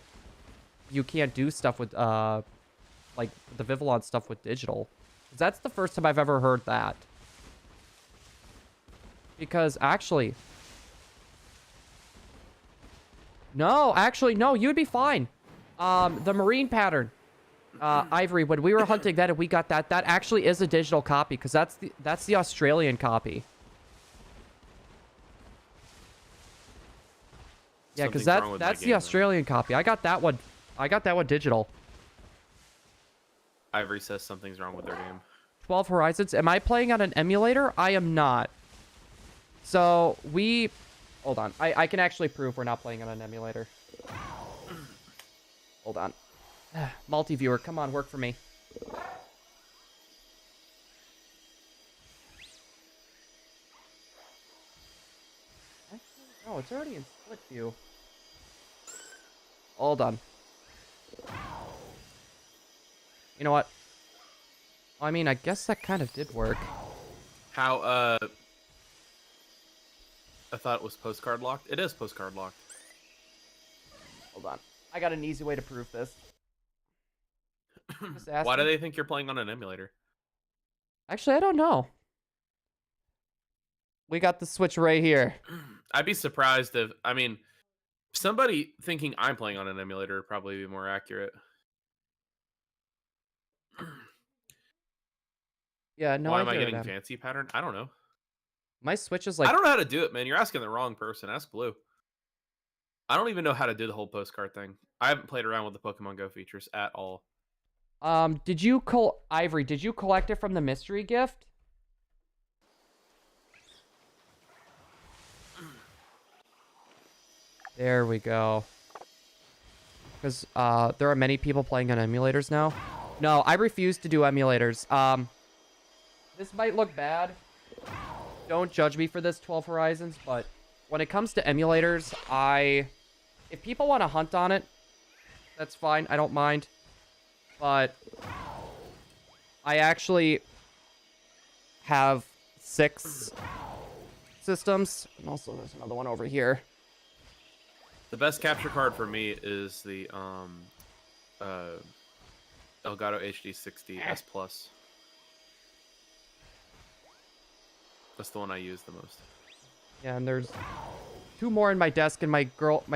You can't do stuff with, like, the Vivillon stuff with digital. That's the first time I've ever heard that. Because, actually... No, actually, no, you'd be fine. The Marine Pattern, Ivory, when we were hunting that and we got that actually is a digital copy, because that's the Australian copy. Yeah, because that's the Australian copy. I got that one. I got that one digital. Ivory says something's wrong with their game. 12 Horizons. Am I playing on an emulator? I am not. So we... Hold on. I can actually prove we're not playing on an emulator. Hold on. Multi-viewer, come on, work for me. Actually, no, it's already in split view. Hold on. You know what? I mean, I guess that kind of did work. How, I thought it was postcard locked. It is postcard locked. Hold on. I got an easy way to prove this. Why do they think you're playing on an emulator? Actually, I don't know. We got the Switch right here. I'd be surprised if, I mean, somebody thinking I'm playing on an emulator would probably be more accurate. Yeah, no Why idea. am I getting man. fancy pattern? I don't know. My Switch is like... I don't know how to do it, man. You're asking the wrong person. Ask Blue. I don't even know how to do the whole postcard thing. I haven't played around with the Pokemon Go features at all. Did you Ivory, did you collect it from the mystery gift? There we go. Because, there are many people playing on emulators now. No, I refuse to do emulators. This might look bad. Don't judge me for this, 12 Horizons, but when it comes to emulators, if people want to hunt on it, that's fine. I don't mind. But I actually have 6 systems. And also there's another one over here. The best capture card for me is the Elgato HD 60 S Plus. That's the one I use the most. Yeah, and there's 2 more in my desk, and my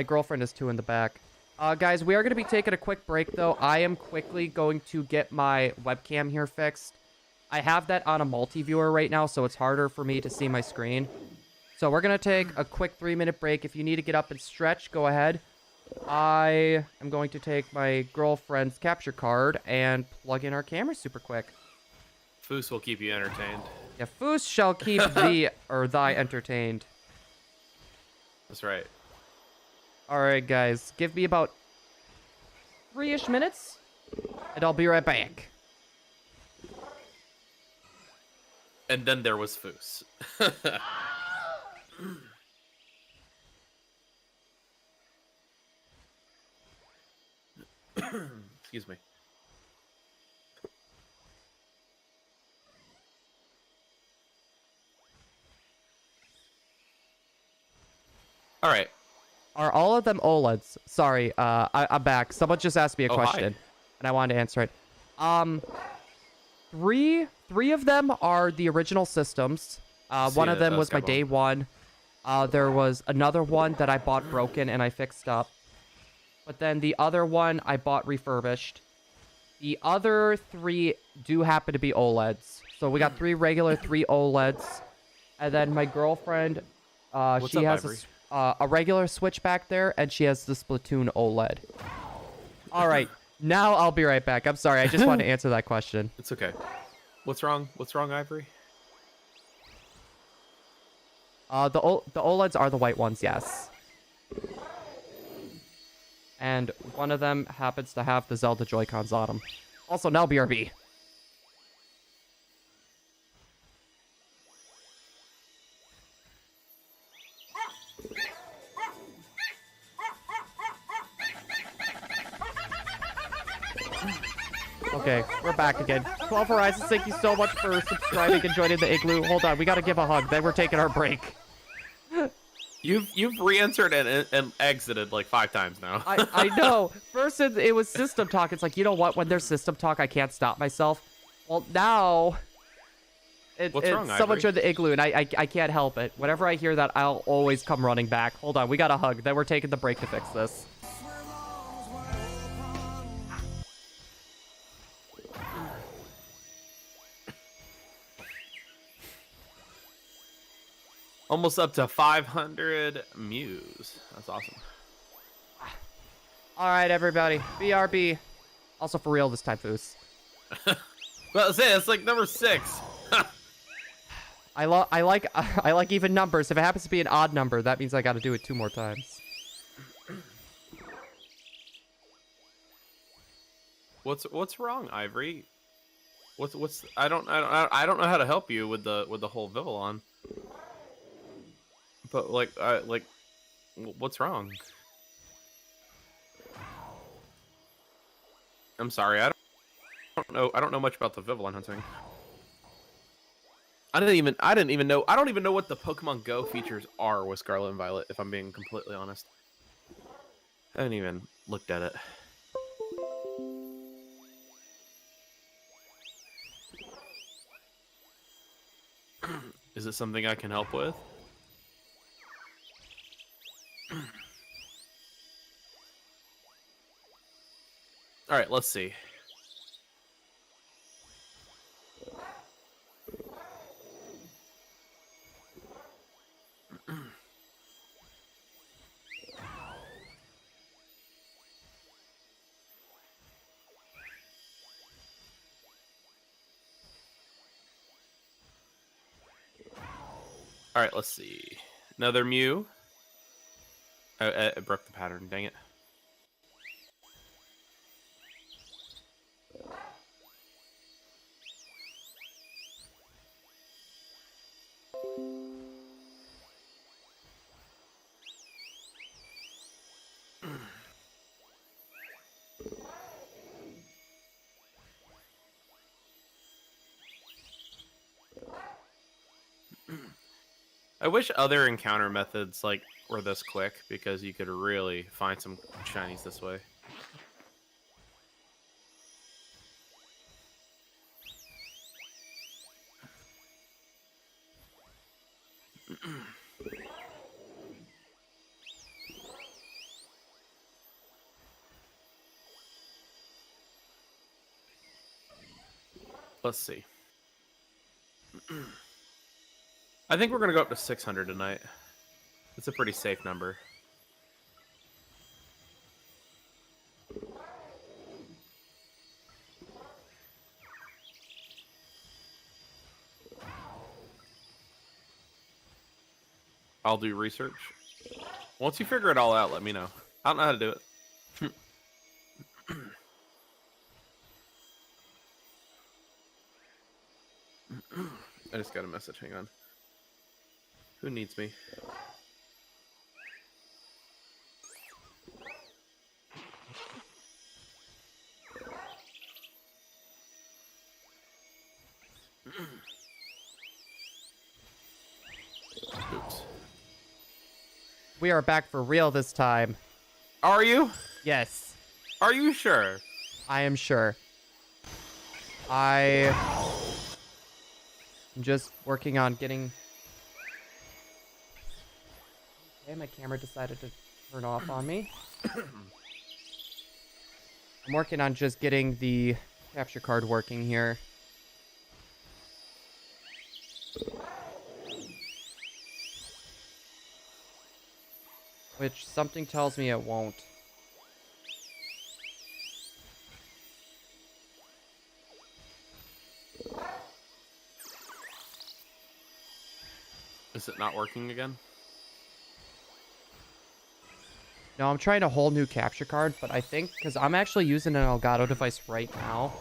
girlfriend is 2 in the back. Guys, we are going to be taking a quick break, though. I am quickly going to get my webcam here fixed. I have that on a multi-viewer right now, so it's harder for me to see my screen. So we're going to take a quick 3-minute break. If you need to get up and stretch, go ahead. I am going to take my girlfriend's capture card and plug in our camera super quick. Foos will keep you entertained. Yeah, Foos shall keep thee or thy entertained. That's right. Alright, guys. Give me about 3-ish minutes, and I'll be right back. And then there was Foos. Excuse me. All right. Are all of them OLEDs? Sorry, I'm back. Someone just asked me a question, and I wanted to answer it. Three of them are the original systems. One of them was my day one. There was another one that I bought broken and I fixed up. But then the other one I bought refurbished. The other 3 do happen to be OLEDs. So we got 3 regular, 3 OLEDs. And then my girlfriend, she has a regular Switch back there, and she has the Splatoon OLED. All right, now I'll be right back. I'm sorry, I just wanted to answer that question. It's okay. What's wrong? What's wrong, Ivory? The OLEDs are the white ones, yes. And one of them happens to have the Zelda Joy-Cons on them. Also, now BRB. Okay, we're back again. 12 Horizons, thank you so much for subscribing and joining the Igloo. Hold on, we gotta give a hug. Then we're taking our break. You've re-entered and exited like 5 times now. I know. First it was system talk. It's like, you know what? When there's system talk, I can't stop myself. Well, now What's wrong, someone Ivory? joined the Igloo, and I can't help it. Whenever I hear that, I'll always come running back. Hold on, we got a hug. Then we're taking the break to fix this. Almost up to 500 Mews. That's awesome. All right, everybody. BRB. Also for real this time, Foos. Well, say it's like number 6. I like even numbers. If it happens to be an odd number, that means I got to do it 2 more times. What's wrong, Ivory? What's I don't know how to help you with the whole Vivillon. But what's wrong? I'm sorry, I don't know much about the Vivillon hunting. I don't even know what the Pokemon Go features are with Scarlet and Violet, if I'm being completely honest. I haven't even looked at it. Is it something I can help with? All right, let's see. All right, let's see. Another Mew. I broke the pattern, dang it. I wish other encounter methods like were this quick, because you could really find some shinies this way. Let's see. I think we're gonna go up to 600 tonight. It's a pretty safe number. I'll do research. Once you figure it all out, let me know. I don't know how to do it. I just got a message. Hang on. Who needs me? Oops. We are back for real this time. Are you? Yes, Are you sure? I am sure. I'm just working on getting... Okay, my camera decided to turn off on me. I'm working on just getting the capture card working here. Which something tells me it won't. Is it not working again? No, I'm trying a whole new capture card, but I think, because I'm actually using an Elgato device right now,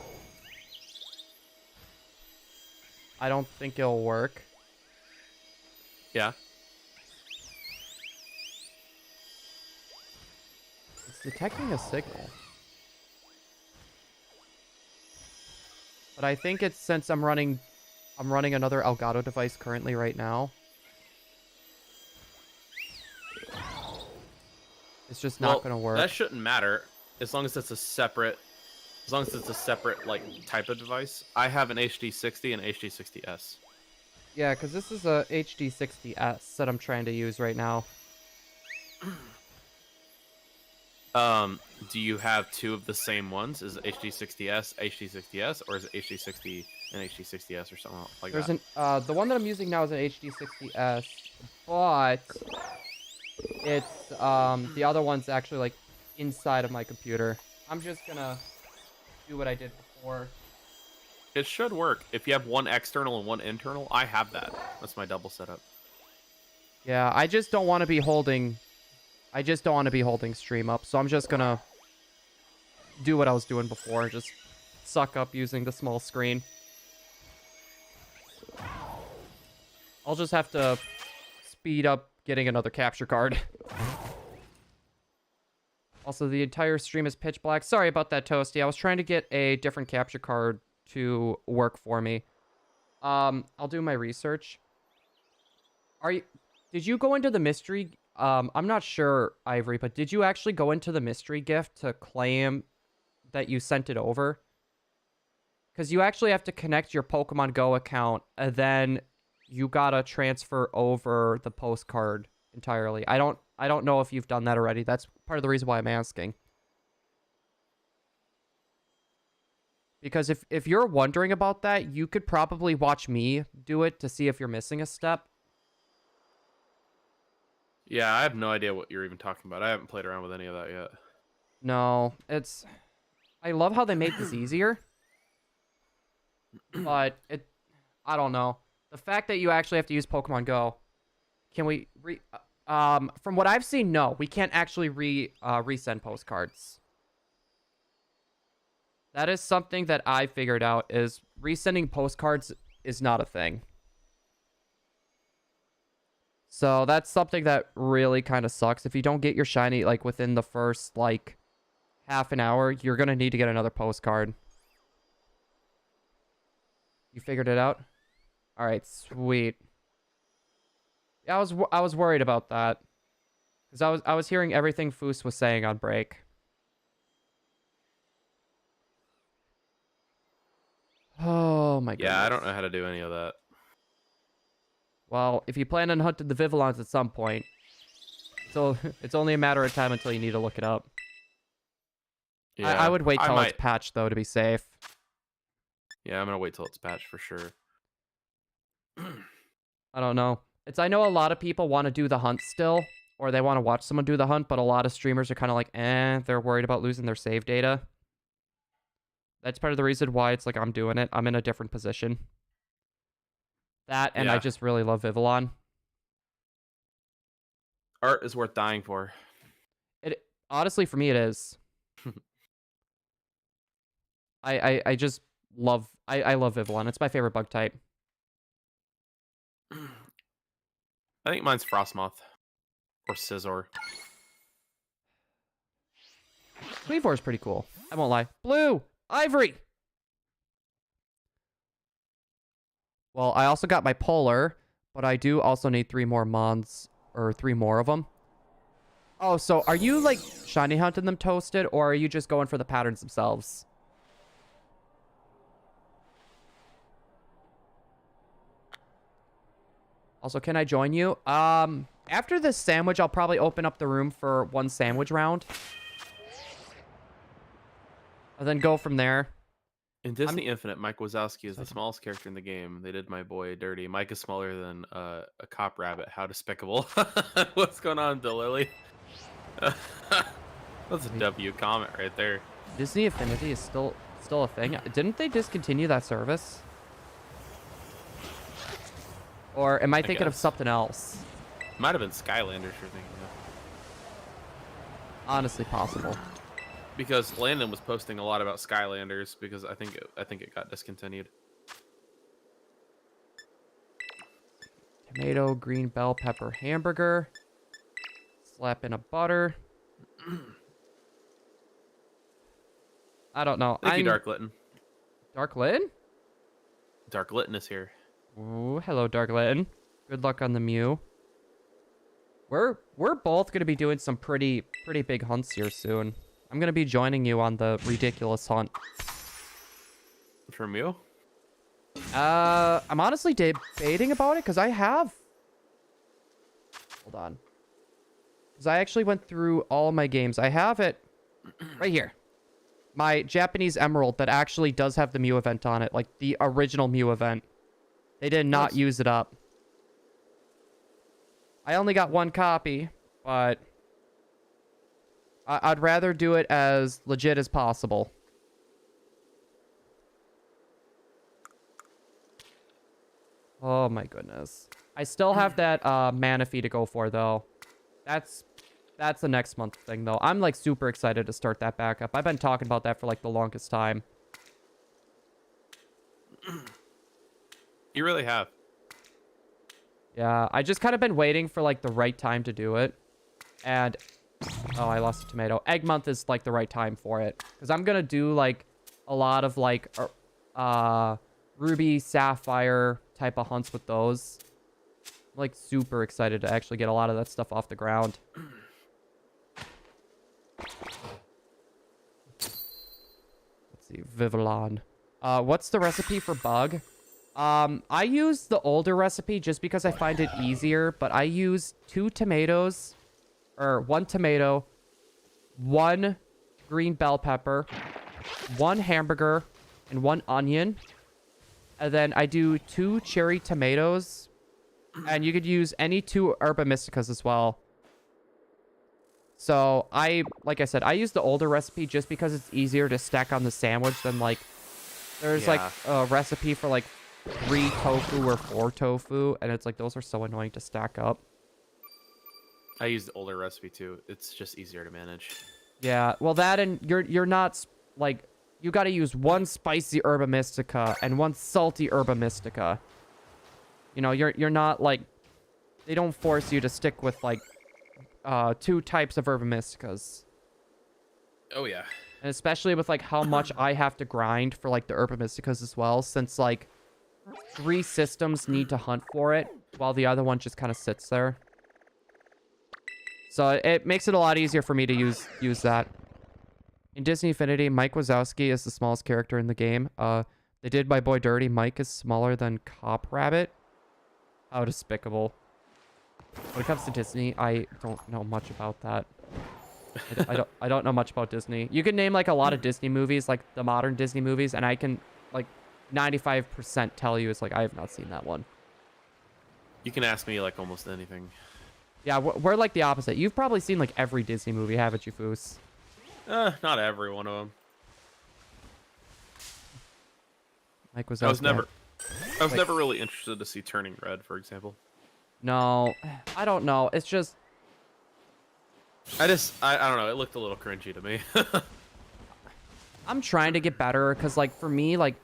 I don't think it'll work. Yeah. It's detecting a signal. But I think it's since I'm running another Elgato device currently right now. It's just not gonna work. That shouldn't matter as long as it's a separate, like type of device. I have an HD60 and HD60S. Yeah, because this is a HD60S that I'm trying to use right now. Do you have two of the same ones? Is it HD60S, HD60S, or is it HD60 and HD60S or something like There's that? the one that I'm using now is an HD60S, but it's the other one's actually like inside of my computer. I'm just gonna do what I did before. It should work. If you have one external and one internal, I have that. That's my double setup. Yeah, I just don't want to be holding stream up, so I'm just gonna do what I was doing before, just suck up using the small screen. I'll just have to speed up getting another capture card. Also, the entire stream is pitch black. Sorry about that, Toasty. I was trying to get a different capture card to work for me. I'll do my research. Did you go into the mystery? I'm not sure, Ivory, but did you actually go into the mystery gift to claim that you sent it over? Because you actually have to connect your Pokemon Go account, and then you gotta transfer over the postcard entirely. I don't know if you've done that already. That's part of the reason why I'm asking. Because if you're wondering about that, you could probably watch me do it to see if you're missing a step. Yeah, I have no idea what you're even talking about. I haven't played around with any of that yet. No, I love how they make this easier. But I don't know. The fact that you actually have to use Pokemon Go, can we from what I've seen, no, we can't actually resend postcards. That is something that I figured out, is resending postcards is not a thing. So that's something that really kind of sucks. If you don't get your shiny like within the first like half an hour, you're gonna need to get another postcard. You figured it out? All right, sweet. Yeah, I was worried about that, because I was hearing everything Foos was saying on break. Oh my goodness. Yeah, I don't know how to do any of that. Well, if you plan on hunting the Vivillons at some point, so it's only a matter of time until you need to look it up. Yeah, I would wait till might. it's patched though to be safe. Yeah, I'm gonna wait till it's patched for sure. I don't know. I know a lot of people want to do the hunt still, or they want to watch someone do the hunt, but a lot of streamers are kind of like, they're worried about losing their save data. That's part of the reason why it's like I'm doing it. I'm in a different position. That, and I just really love Vivillon. Art is worth dying for. Honestly, for me, it is. I just love... I love Vivillon. It's my favorite bug type. I think mine's Frostmoth. Or Scizor. Cleavor's pretty cool. I won't lie. Blue! Ivory! Well, I also got my Polar, but I do also need 3 more Mons, or 3 more of them. Oh, so are you, like, shiny hunting them toasted, or are you just going for the patterns themselves? Also, can I join you? After this sandwich, I'll probably open up the room for 1 sandwich round. And then go from there. In Disney Infinite, Mike Wazowski is the smallest character in the game. They did my boy dirty. Mike is smaller than a cop rabbit. How despicable. What's going on, Delily? That's a W comment right there. Disney Infinity is still a thing. Didn't they discontinue that service? Or am I thinking of something else? Might have been Skylanders you're thinking of. Honestly possible. Because Landon was posting a lot about Skylanders because I think it got discontinued. Tomato, green bell pepper hamburger. Slap in a butter. I don't know. Thank you, Dark Litten. Dark Litten? Dark Litten is here. Ooh, hello, Dark Litten. Good luck on the Mew. We're both gonna be doing some pretty big hunts here soon. I'm gonna be joining you on the ridiculous hunt. For Mew? I'm honestly debating about it because I have. Hold on. Because I actually went through all my games. I have it right here. My Japanese Emerald that actually does have the Mew event on it, like the original Mew event. They did not use it up. I only got 1 copy, but I'd rather do it as legit as possible. Oh my goodness. I still have that Manaphy to go for, though. That's the next month thing, though. I'm, like, super excited to start that back up. I've been talking about that for, like, the longest time. You really have. Yeah, I just kind of been waiting for, like, the right time to do it. And... oh, I lost a tomato. Egg month is, like, the right time for it. Because I'm going to do, like, a lot of, like, Ruby, Sapphire type of hunts with those. I'm, like, super excited to actually get a lot of that stuff off the ground. Let's see. Vivillon. What's the recipe for bug? I use the older recipe just because I find it easier, but I use 2 tomatoes, or 1 tomato, 1 green bell pepper, 1 hamburger, and 1 onion. And then I do 2 cherry tomatoes, and you could use any 2 herba mysticas as well. So like I said, I use the older recipe just because it's easier to stack on the sandwich than like, there's like a recipe for like 3 tofu or 4 tofu, and it's like those are so annoying to stack up. I use the older recipe too. It's just easier to manage. Yeah, well that, and you're not like, you got to use 1 spicy herba mystica and 1 salty herba mystica. You know, you're not like, they don't force you to stick with like 2 types of herba mysticas. Oh yeah. And especially with like how much I have to grind for like the herba mysticas as well, since like 3 systems need to hunt for it while the other one just kind of sits there. So it makes it a lot easier for me to use that. In Disney Infinity, Mike Wazowski is the smallest character in the game. They did my boy dirty. Mike is smaller than Cop Rabbit. How despicable. When it comes to Disney, I don't know much about that. I don't know much about Disney. You can name like a lot of Disney movies, like the modern Disney movies, and I can like 95% tell you it's like I have not seen that one. You can ask me like almost anything. Yeah, we're like the opposite. You've probably seen like every Disney movie, haven't you, Foos? Not every one of them. Mike was. I was never Like- never really interested to see Turning Red, for example. No, I don't know. It's just I don't know. It looked a little cringy to me. I'm trying to get better because like for me, like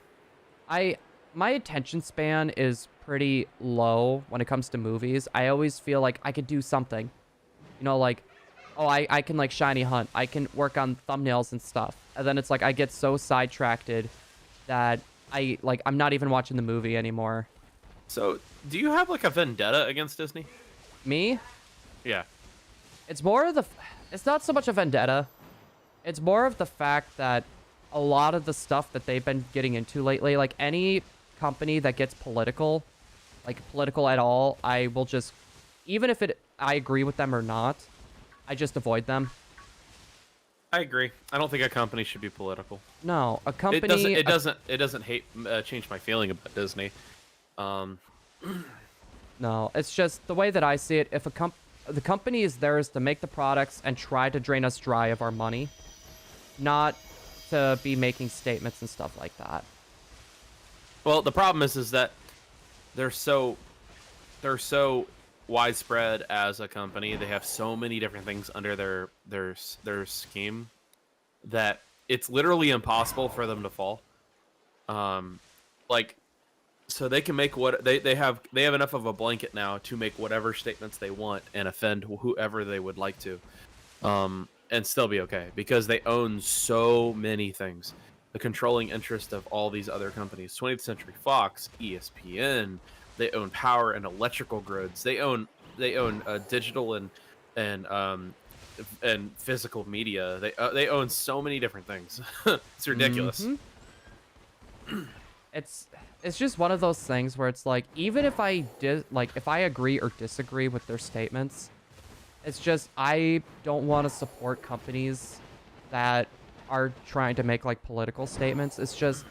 my attention span is pretty low when it comes to movies. I always feel like I could do something. You know, like, oh, I can like shiny hunt. I can work on thumbnails and stuff. And then it's like I get so sidetracked that I'm not even watching the movie anymore. So, do you have like a vendetta against Disney? Me? Yeah. It's more of it's not so much a vendetta. It's more of the fact that a lot of the stuff that they've been getting into lately, like any company that gets political, like political at all, I will just, even if I agree with them or not, I just avoid them. I agree. I don't think a company should be political. No, a company. It doesn't change my feeling about Disney. No, it's just the way that I see it. If the company is theirs to make the products and try to drain us dry of our money, not to be making statements and stuff like that. Well, the problem is that they're so widespread as a company. They have so many different things under their scheme that it's literally impossible for them to fall. So they can make what they have enough of a blanket now to make whatever statements they want and offend whoever they would like to, and still be okay because they own so many things. The controlling interest of all these other companies, 20th Century Fox, ESPN, they own power and electrical grids. They own digital and physical media. They own so many different things. It's ridiculous. Mm-hmm. It's just one of those things where it's like, even if if I agree or disagree with their statements, it's just I don't want to support companies that are trying to make like political statements. It's just,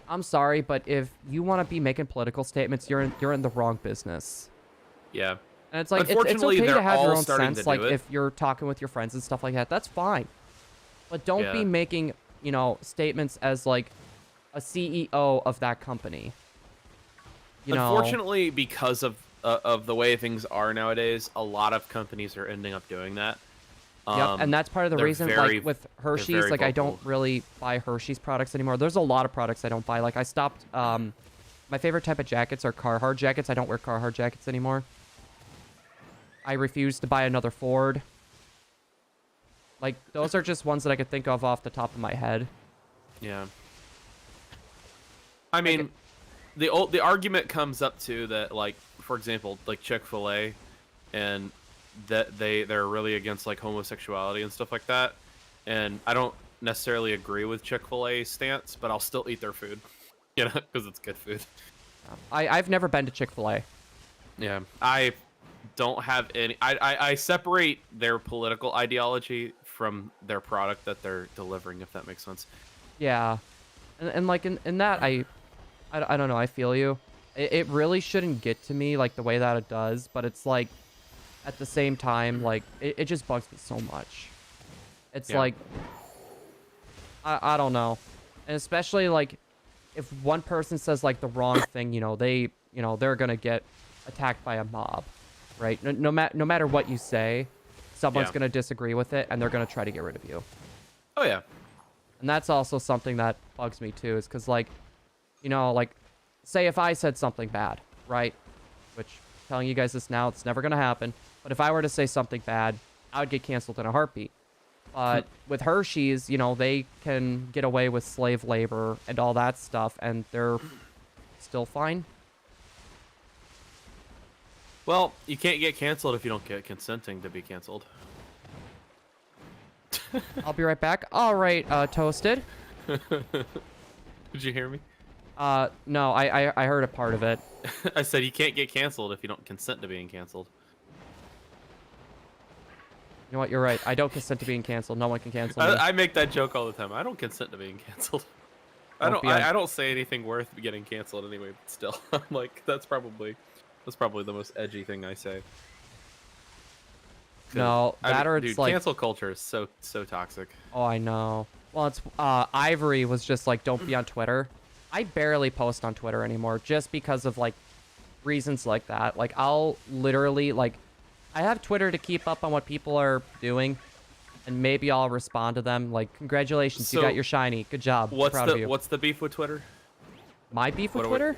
I'm sorry, but if you want to be making political statements, you're in the wrong business. Yeah. And it's like it's Unfortunately, okay to they're have your all own starting sense, to like do it. if you're talking with your friends and stuff like that, that's fine. But don't be Yeah. making, statements as like a CEO of that company. Unfortunately, because of the way things are nowadays, a lot of companies are ending up doing that. Yep, and that's part of the they're reason, very- like, with Hershey's, very like, I don't vocal. really buy Hershey's products anymore. There's a lot of products I don't buy. Like, I stopped, my favorite type of jackets are Carhartt jackets. I don't wear Carhartt jackets anymore. I refuse to buy another Ford. Like, those are just ones that I could think of off the top of my head. Yeah. I mean, the argument comes up to that, like, for example, like Chick-fil-A, and that they're really against like homosexuality and stuff like that. And I don't necessarily agree with Chick-fil-A stance, but I'll still eat their food, because it's good food. I've never been to Chick-fil-A. Yeah, I don't have any. I separate their political ideology from their product that they're delivering, if that makes sense. Yeah. And like, in that, I don't know, I feel you. It really shouldn't get to me, like, the way that it does, but it's like, at the same time, like, it just bugs me so much. It's like, I don't know. And especially, like, if one person says, like, the wrong thing, they're gonna get attacked by a mob, right? No matter what you say, someone's gonna disagree with it, and they're gonna try to get rid of you. Oh, yeah. And that's also something that bugs me, too, is because, like, like, say if I said something bad, right? Which, telling you guys this now, it's never gonna happen. But if I were to say something bad, I would get canceled in a heartbeat. But with Hershey's, they can get away with slave labor and all that stuff, and they're still fine. Well, you can't get canceled if you don't get consenting to be canceled. I'll be right back. All right, Toasted. Did you hear me? No, I heard a part of it. I said you can't get canceled if you don't consent to being canceled. You know what? You're right. I don't consent to being canceled. No one can cancel me. I make that joke all the time. I don't consent to being canceled. I don't say anything worth getting canceled anyway. But still, I'm like, that's probably That's probably the most edgy thing I say. 'Cause, No, I that mean, or it's dude, like, cancel culture is so toxic. oh, I know. Well, it's Ivory was just like, don't be on Twitter. I barely post on Twitter anymore just because of like reasons like that. Like I'll literally like, I have Twitter to keep up on what people are doing, and maybe I'll respond to them like, congratulations, you So, got your shiny, good job, proud of you. What's the beef with Twitter? My beef with what are we- Twitter?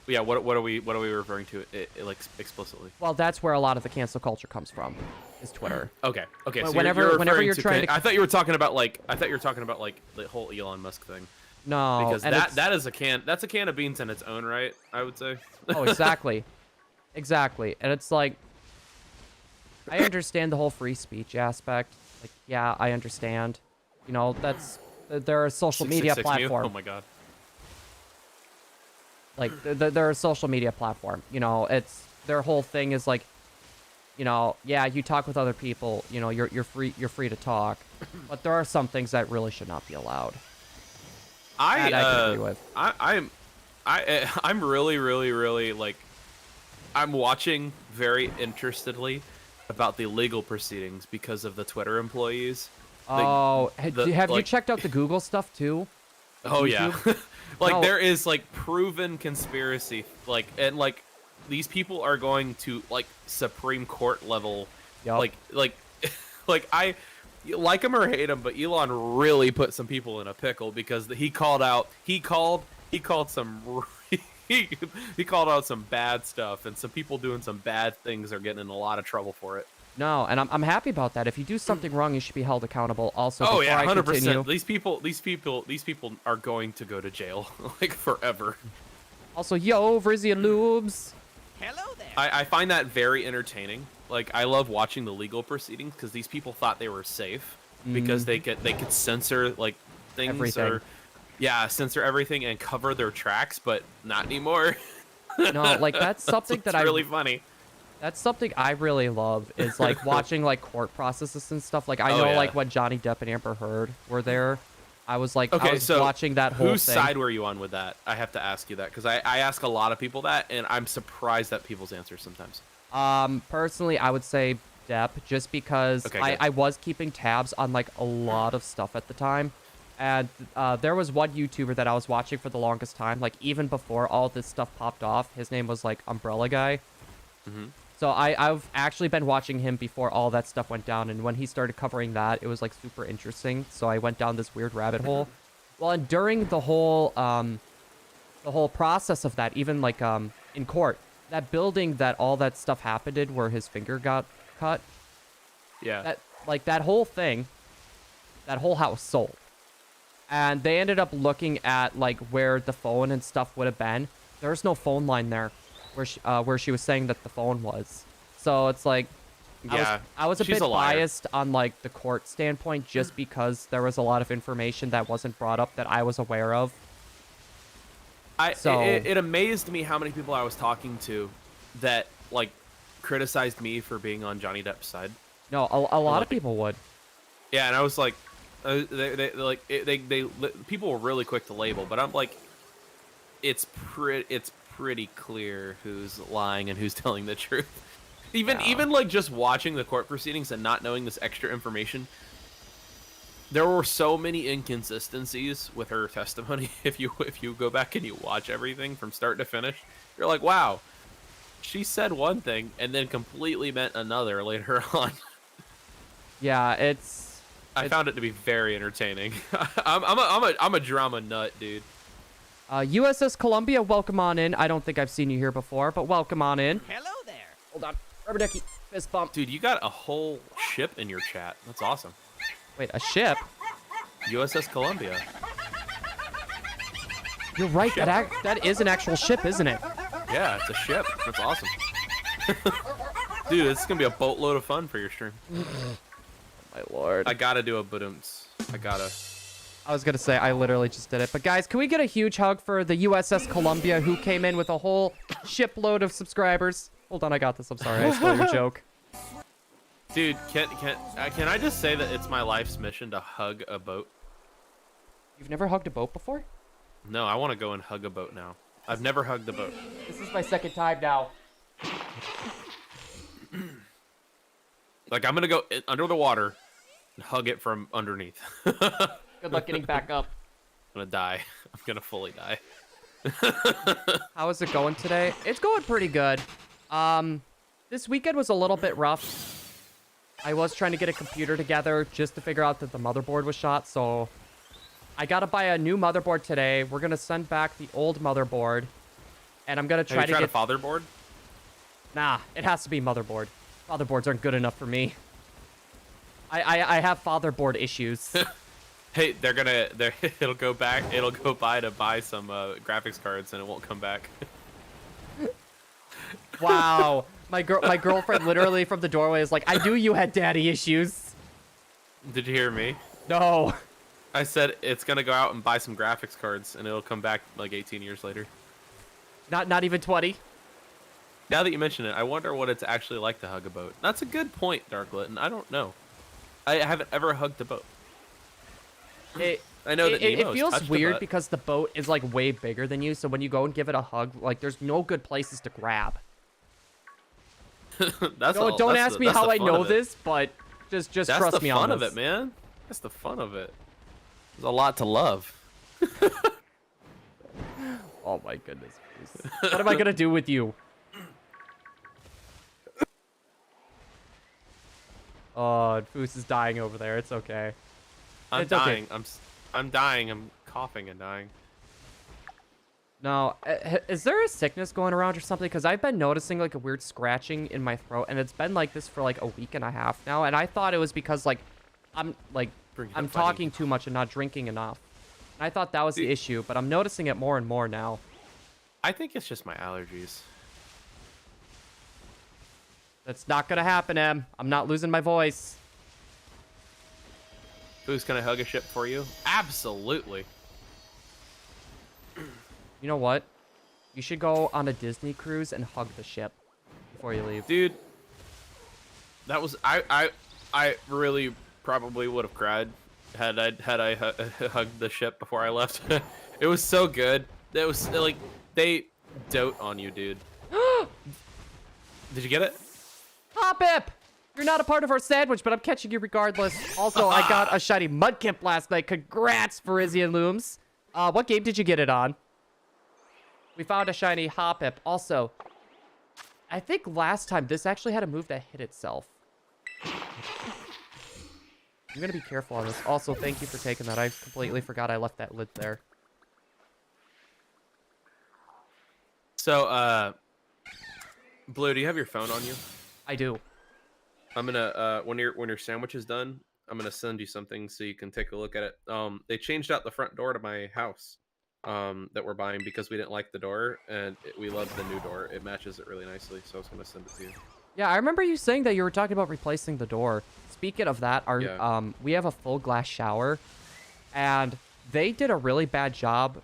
Yeah, what are we referring to like explicitly? Well, that's where a lot of the cancel culture comes from, is Twitter. Okay. Okay. So Whenever- you're whenever referring you're trying to- I thought you were talking about like the whole Elon Musk thing. No, Because and it's- that's a can of beans in its own right, I would say. Oh, exactly. Exactly. And it's like, I understand the whole free speech aspect. Like, yeah, I understand. You know, they're a social media 666 Mew? platform. Oh my god. Like, they're a social media platform. You know, it's, their whole thing is like, you know, yeah, you talk with other people, you know, you're free to talk. But there are some things that really should not be allowed. That I can agree with. I'm really like, I'm watching very interestedly about the legal proceedings because of the Twitter employees. Oh, have you like- checked out the Google stuff too? Oh yeah. Like No. there is like proven conspiracy, like, and like these people are going to like Supreme Court level. Yup. Like like I like him or hate him, but Elon really put some people in a pickle because he called out some he called out some bad stuff, and some people doing some bad things are getting in a lot of trouble for it. No, and I'm happy about that. If you do something wrong, you should be held accountable. Also, Oh before yeah, I 100%. continue, These people are going to go to jail like forever. also, yo, Vrizzy and Lubes. Hello there. I find that very entertaining. Like I love watching the legal proceedings because these people thought they were safe because they could censor like things Everything. or censor everything and cover their tracks, but not anymore. No, like that's something It's that really funny. That's something I really love is like watching like court processes and stuff. Like I Oh, know yeah. like when Johnny Depp and Amber Heard were there, I was like, Okay, I was so watching that whole whose thing. side were you on with that? I have to ask you that because I ask a lot of people that, and I'm surprised at people's answers sometimes. Personally, I would say Depp, just because Okay, good. I was keeping tabs on like a lot of stuff at the time. And there was one YouTuber that I was watching for the longest time, like even before all this stuff popped off. His name was like Umbrella Guy. Mm-hmm. So I've actually been watching him before all that stuff went down, and when he started covering that, it was like super interesting. So I went down this weird rabbit hole. Well, and during the whole process of that, even like in court, that building that all that stuff happened in, where his finger got cut, Yeah. that whole thing, that whole house sold. And they ended up looking at like where the phone and stuff would have been. There's no phone line there where she was saying that the phone was. So it's like, Yeah, I was a she's bit a liar. biased on like the court standpoint just because there was a lot of information that wasn't brought up that I was aware of. So- It amazed me how many people I was talking to that like criticized me for being on Johnny Depp's side. No, a lot like- of people would. Yeah, and I was like, people were really quick to label, but I'm like, it's pretty clear who's lying and who's telling the truth. Even like just watching the court proceedings and not knowing this extra information, there were so many inconsistencies with her testimony. If you go back and you watch everything from start to finish, you're like, wow, she said one thing and then completely meant another later on. Yeah, I found it to be very entertaining. I'm a drama nut, dude. USS Columbia, welcome on in. I don't think I've seen you here before, but welcome on in. Hello there. Hold on. Rubber ducky. Fist bump. Dude, you got a whole ship in your chat. That's awesome. Wait, a ship? USS Columbia. You're right. That is an actual ship, isn't it? Yeah, it's a ship. That's awesome. Dude, it's gonna be a boatload of fun for your stream. My lord. I gotta do a badumts. I gotta. I was gonna say, I literally just did it. But guys, can we get a huge hug for the USS Columbia, who came in with a whole shipload of subscribers? Hold on, I got this. I'm sorry, I stole your joke. Dude, can I just say that it's my life's mission to hug a boat? You've never hugged a boat before? No, I want to go and hug a boat now. I've never hugged a boat. This is my second time now. Like, I'm gonna go under the water and hug it from underneath. Good luck getting back up. I'm gonna die. I'm gonna fully die. How is it going today? It's going pretty good. This weekend was a little bit rough. I was trying to get a computer together just to figure out that the motherboard was shot, so I gotta buy a new motherboard today. We're gonna send back the old motherboard, and I'm gonna try Have you to tried get... a fatherboard? Nah, it has to be motherboard. Fatherboards aren't good enough for me. I have fatherboard issues. Hey, it'll go to buy some graphics cards and it won't come back. Wow. My girlfriend literally from the doorway is like, I knew you had daddy issues. Did you hear me? No. I said it's gonna go out and buy some graphics cards and it'll come back like 18 years later. Not even 20. Now that you mention it, I wonder what it's actually like to hug a boat. That's a good point, Darklit, and I don't know. I haven't ever hugged a boat. I know that it Nemo's feels touched a weird boat. because the boat is like way bigger than you, so when you go and give it a hug, like there's no good places to grab. Don't ask me how I know this, but just trust me on That's the fun this. of it, man. That's the fun of it. There's a lot to love. Oh my goodness. What am I gonna do with you? Oh, Foos is dying over there. It's okay. I'm It's okay. dying. I'm dying. I'm coughing and dying. No, is there a sickness going around or something? Because I've been noticing like a weird scratching in my throat, and it's been like this for like a week and a half now. And I thought it was because like I'm Bring it I'm up, buddy. talking too much and not drinking enough. And I thought that was the issue, but I'm noticing it more and more now. I think it's just my allergies. That's not gonna happen, Em. I'm not losing my voice. Who's gonna hug a ship for you? Absolutely. You know what? You should go on a Disney cruise and hug the ship before you leave. Dude, that was I really probably would have cried had I hugged the ship before I left. It was so good. It was like they dote on you, dude. Did you get it? Hop-Ip! You're not a part of our sandwich, but I'm catching you regardless. Also, I got a shiny Mudkip last night. Congrats, Farizian Looms. What game did you get it on? We found a shiny Hop-Ip. Also, I think last time this actually had a move that hit itself. I'm gonna be careful on this. Also, thank you for taking that. I completely forgot I left that lid there. So, Blue, do you have your phone on you? I do. I'm gonna when your sandwich is done, I'm gonna send you something so you can take a look at it. They changed out the front door to my house that we're buying because we didn't like the door and we love the new door. It matches it really nicely, so I was gonna send it to you. Yeah, I remember you saying that you were talking about replacing the door. Speaking of that, we have a full glass shower, and they did a really bad job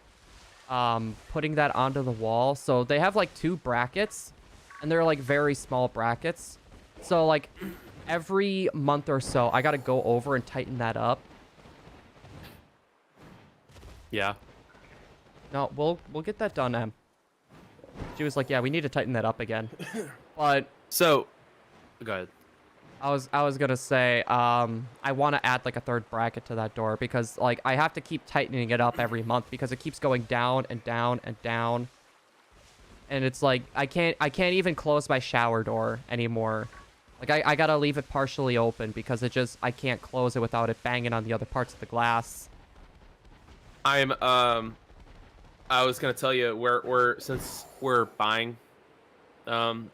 putting that onto the wall. So they have like 2 brackets, and they're like very small brackets. So like every month or so, I gotta go over and tighten that up. Yeah. No, we'll get that done, Em. She was like, yeah, we need to tighten that up again. But So, go ahead. I was gonna say, I want to add like a 3rd bracket to that door because like I have to keep tightening it up every month because it keeps going down and down and down. And it's like I can't even close my shower door anymore. Like I gotta leave it partially open because I can't close it without it banging on the other parts of the glass. I was gonna tell you since we're buying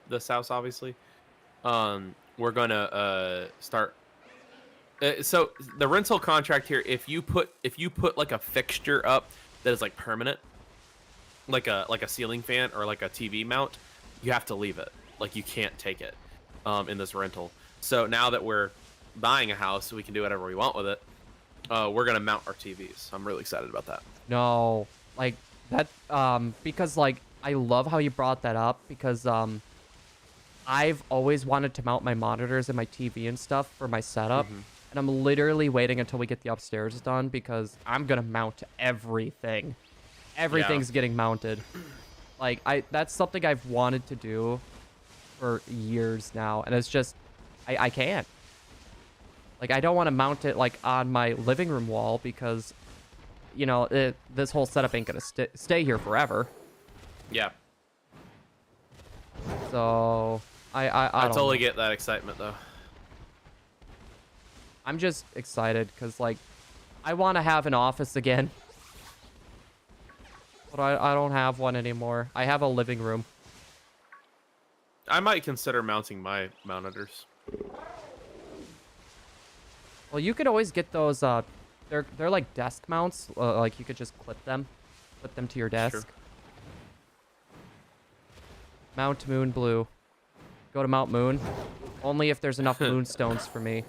this house, obviously, we're gonna start. So the rental contract here, if you put like a fixture up that is like permanent, like a ceiling fan or like a TV mount, you have to leave it. Like you can't take it in this rental. So now that we're buying a house, we can do whatever we want with it. We're gonna mount our TVs. I'm really excited about that. No, like that because like I love how you brought that up because I've always wanted to mount my monitors and my TV and stuff for my setup. Mhm. And I'm literally waiting until we get the upstairs done because I'm gonna mount everything. Everything's getting mounted. Like that's something I've wanted to do for years now, and it's just, I can't. Like, I don't want to mount it, like, on my living room wall because, you know, this whole setup ain't gonna stay here forever. Yeah. So, I don't totally know. get that excitement, though. I'm just excited because, like, I want to have an office again. But I don't have one anymore. I have a living room. I might consider mounting my monitors. Well, you could always get those, they're like desk mounts. Like, you could just clip them to your desk. Sure. Mount Moon Blue. Go to Mount Moon. Only if there's enough moonstones for me.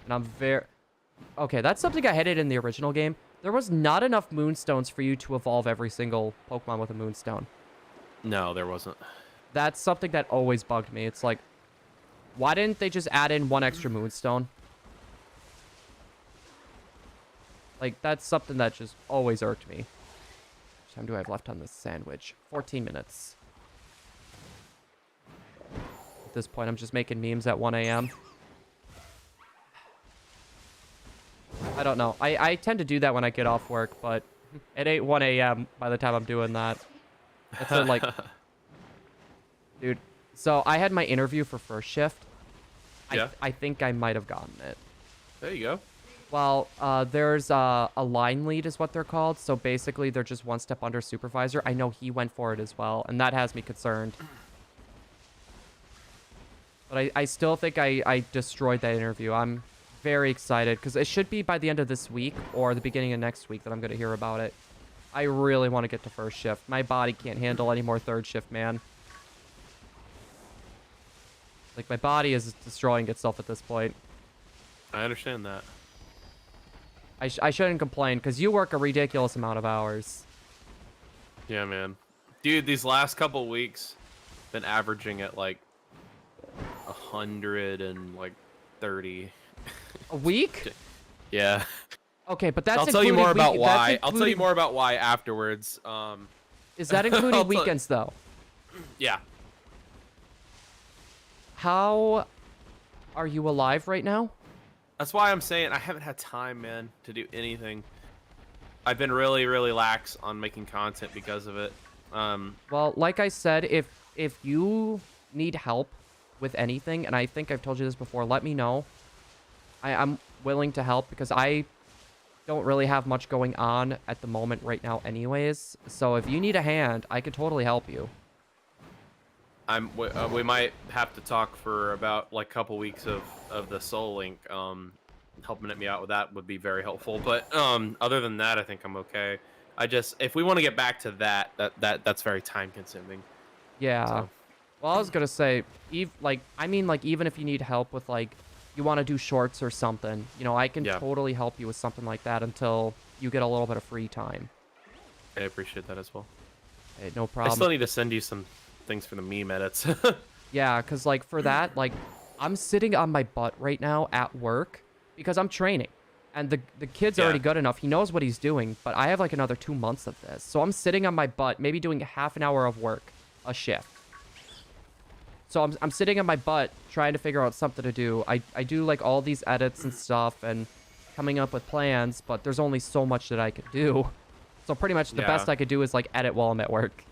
And I'm very... Okay, that's something I hated in the original game. There was not enough moonstones for you to evolve every single Pokemon with a moonstone. No, there wasn't. That's something that always bugged me. It's like, why didn't they just add in one extra moonstone? Like, that's something that just always irked me. How much time do I have left on this sandwich? 14 minutes. At this point, I'm just making memes at 1 a.m. I don't know. I tend to do that when I get off work, but it ain't 1 a.m. by the time I'm doing that. It's like... Dude, so I had my interview for first shift. Yeah. I think I might have gotten it. There you go. Well, there's a line lead is what they're called. So basically, they're just one step under supervisor. I know he went for it as well, and that has me concerned. But I still think I destroyed that interview. I'm very excited because it should be by the end of this week or the beginning of next week that I'm going to hear about it. I really want to get to first shift. My body can't handle any more third shift, man. Like, my body is destroying itself at this point. I understand that. I shouldn't complain because you work a ridiculous amount of hours. Yeah, man. Dude, these last couple weeks, been averaging at like 130. A week? Yeah. Okay, but that's I'll tell you including more about week- why. that's I'll tell you including- more about why afterwards. Is that including I'll tell- weekends, though? Yeah. How are you alive right now? That's why I'm saying I haven't had time, man, to do anything. I've been really, really lax on making content because of it. Well, like I said, if you need help with anything, and I think I've told you this before, let me know. I'm willing to help because I don't really have much going on at the moment right now anyways. So if you need a hand, I could totally help you. We might have to talk for about like a couple weeks of the Soul Link. Helping me out with that would be very helpful. But other than that, I think I'm okay. If we want to get back to that's very time consuming. Yeah. So. Well, I was gonna say, even if you need help with like, you want to do shorts or something, you know, I can totally help you with something like that until you get a little bit of free time. I appreciate that as well. Hey, no problem. I still need to send you some things for the meme edits. Yeah, because like for that, like I'm sitting on my butt right now at work because I'm training. And the kid's already good enough. He knows what he's doing, but I have like another 2 months of this. So I'm sitting on my butt, maybe doing half an hour of work, a shift. So I'm sitting on my butt trying to figure out something to do. I do like all these edits and stuff and coming up with plans, but there's only so much that I could do. So pretty much the best I could do is like edit while I'm at work.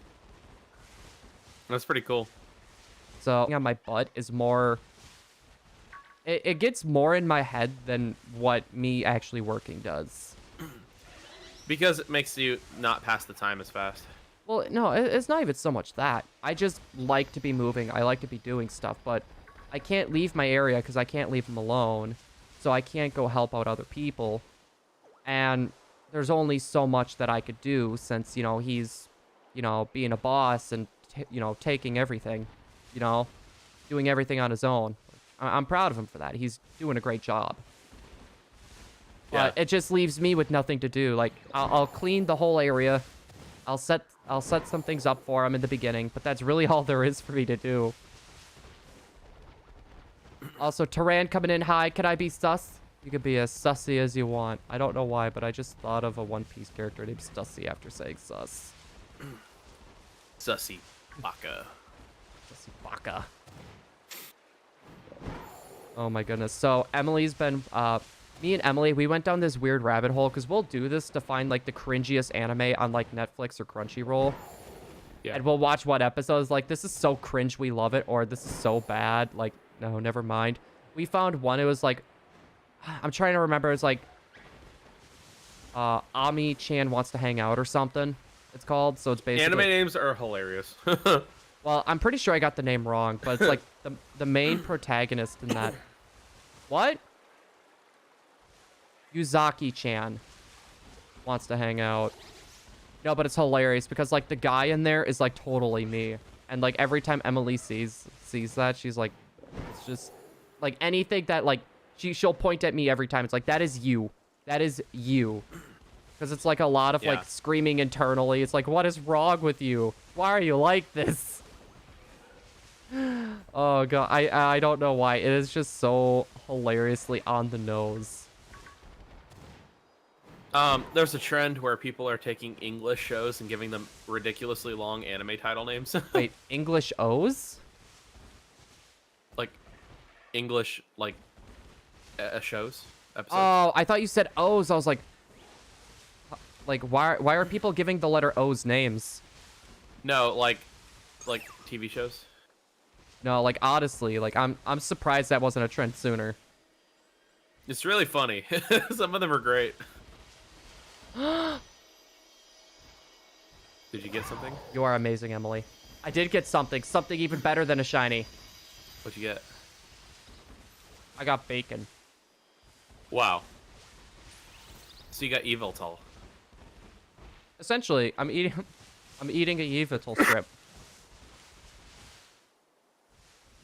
That's pretty cool. So on my butt is more... It gets more in my head than what me actually working does. Because it makes you not pass the time as fast. Well, no, it's not even so much that. I just like to be moving. I like to be doing stuff, but I can't leave my area because I can't leave him alone. So I can't go help out other people. And there's only so much that I could do since, you know, he's, you know, being a boss and, you know, taking everything, you know, doing everything on his own. I'm proud of him for that. He's doing a great job. But it just leaves me with nothing to do. Like, I'll clean the whole area. I'll set some things up for him in the beginning, but that's really all there is for me to do. Also, Taran coming in high. Can I be sus? You could be as sussy as you want. I don't know why, but I just thought of a One Piece character named Stussy after saying sus. Sussy Baka. Sussy Baka. Oh my goodness. So Emily's been me and Emily, we went down this weird rabbit hole because we'll do this to find like the cringiest anime on like Netflix or Crunchyroll. Yeah. And we'll watch what episodes like this is so cringe we love it, or this is so bad. Like, no, never mind. We found one, it was like I'm trying to remember, it's like Ami-chan wants to hang out or something. It's called. So it's basically Anime names are hilarious. well, I'm pretty sure I got the name wrong, but it's like the main protagonist in that. What? Yuzaki-chan wants to hang out. No, but it's hilarious because like the guy in there is like totally me, and like every time Emily sees that, she's like, it's just like anything that like she'll point at me every time. It's like, that is you, because it's like a lot of like screaming internally. It's like, what is wrong with you? Why are you like this? Oh god, I don't know why. It is just so hilariously on the nose. There's a trend where people are taking English shows and giving them ridiculously long anime title names. Wait, English O's? Like English like shows episodes. Oh, I thought you said O's. I was like why are people giving the letter O's names? No, like TV shows. No, like honestly, like I'm surprised that wasn't a trend sooner. It's really funny. Some of them are great. Did you get something? You are amazing, Emily. I did get something even better than a shiny. What'd you get? I got bacon. Wow. So you got Eviltal. Essentially, I'm eating a Yveltal strip.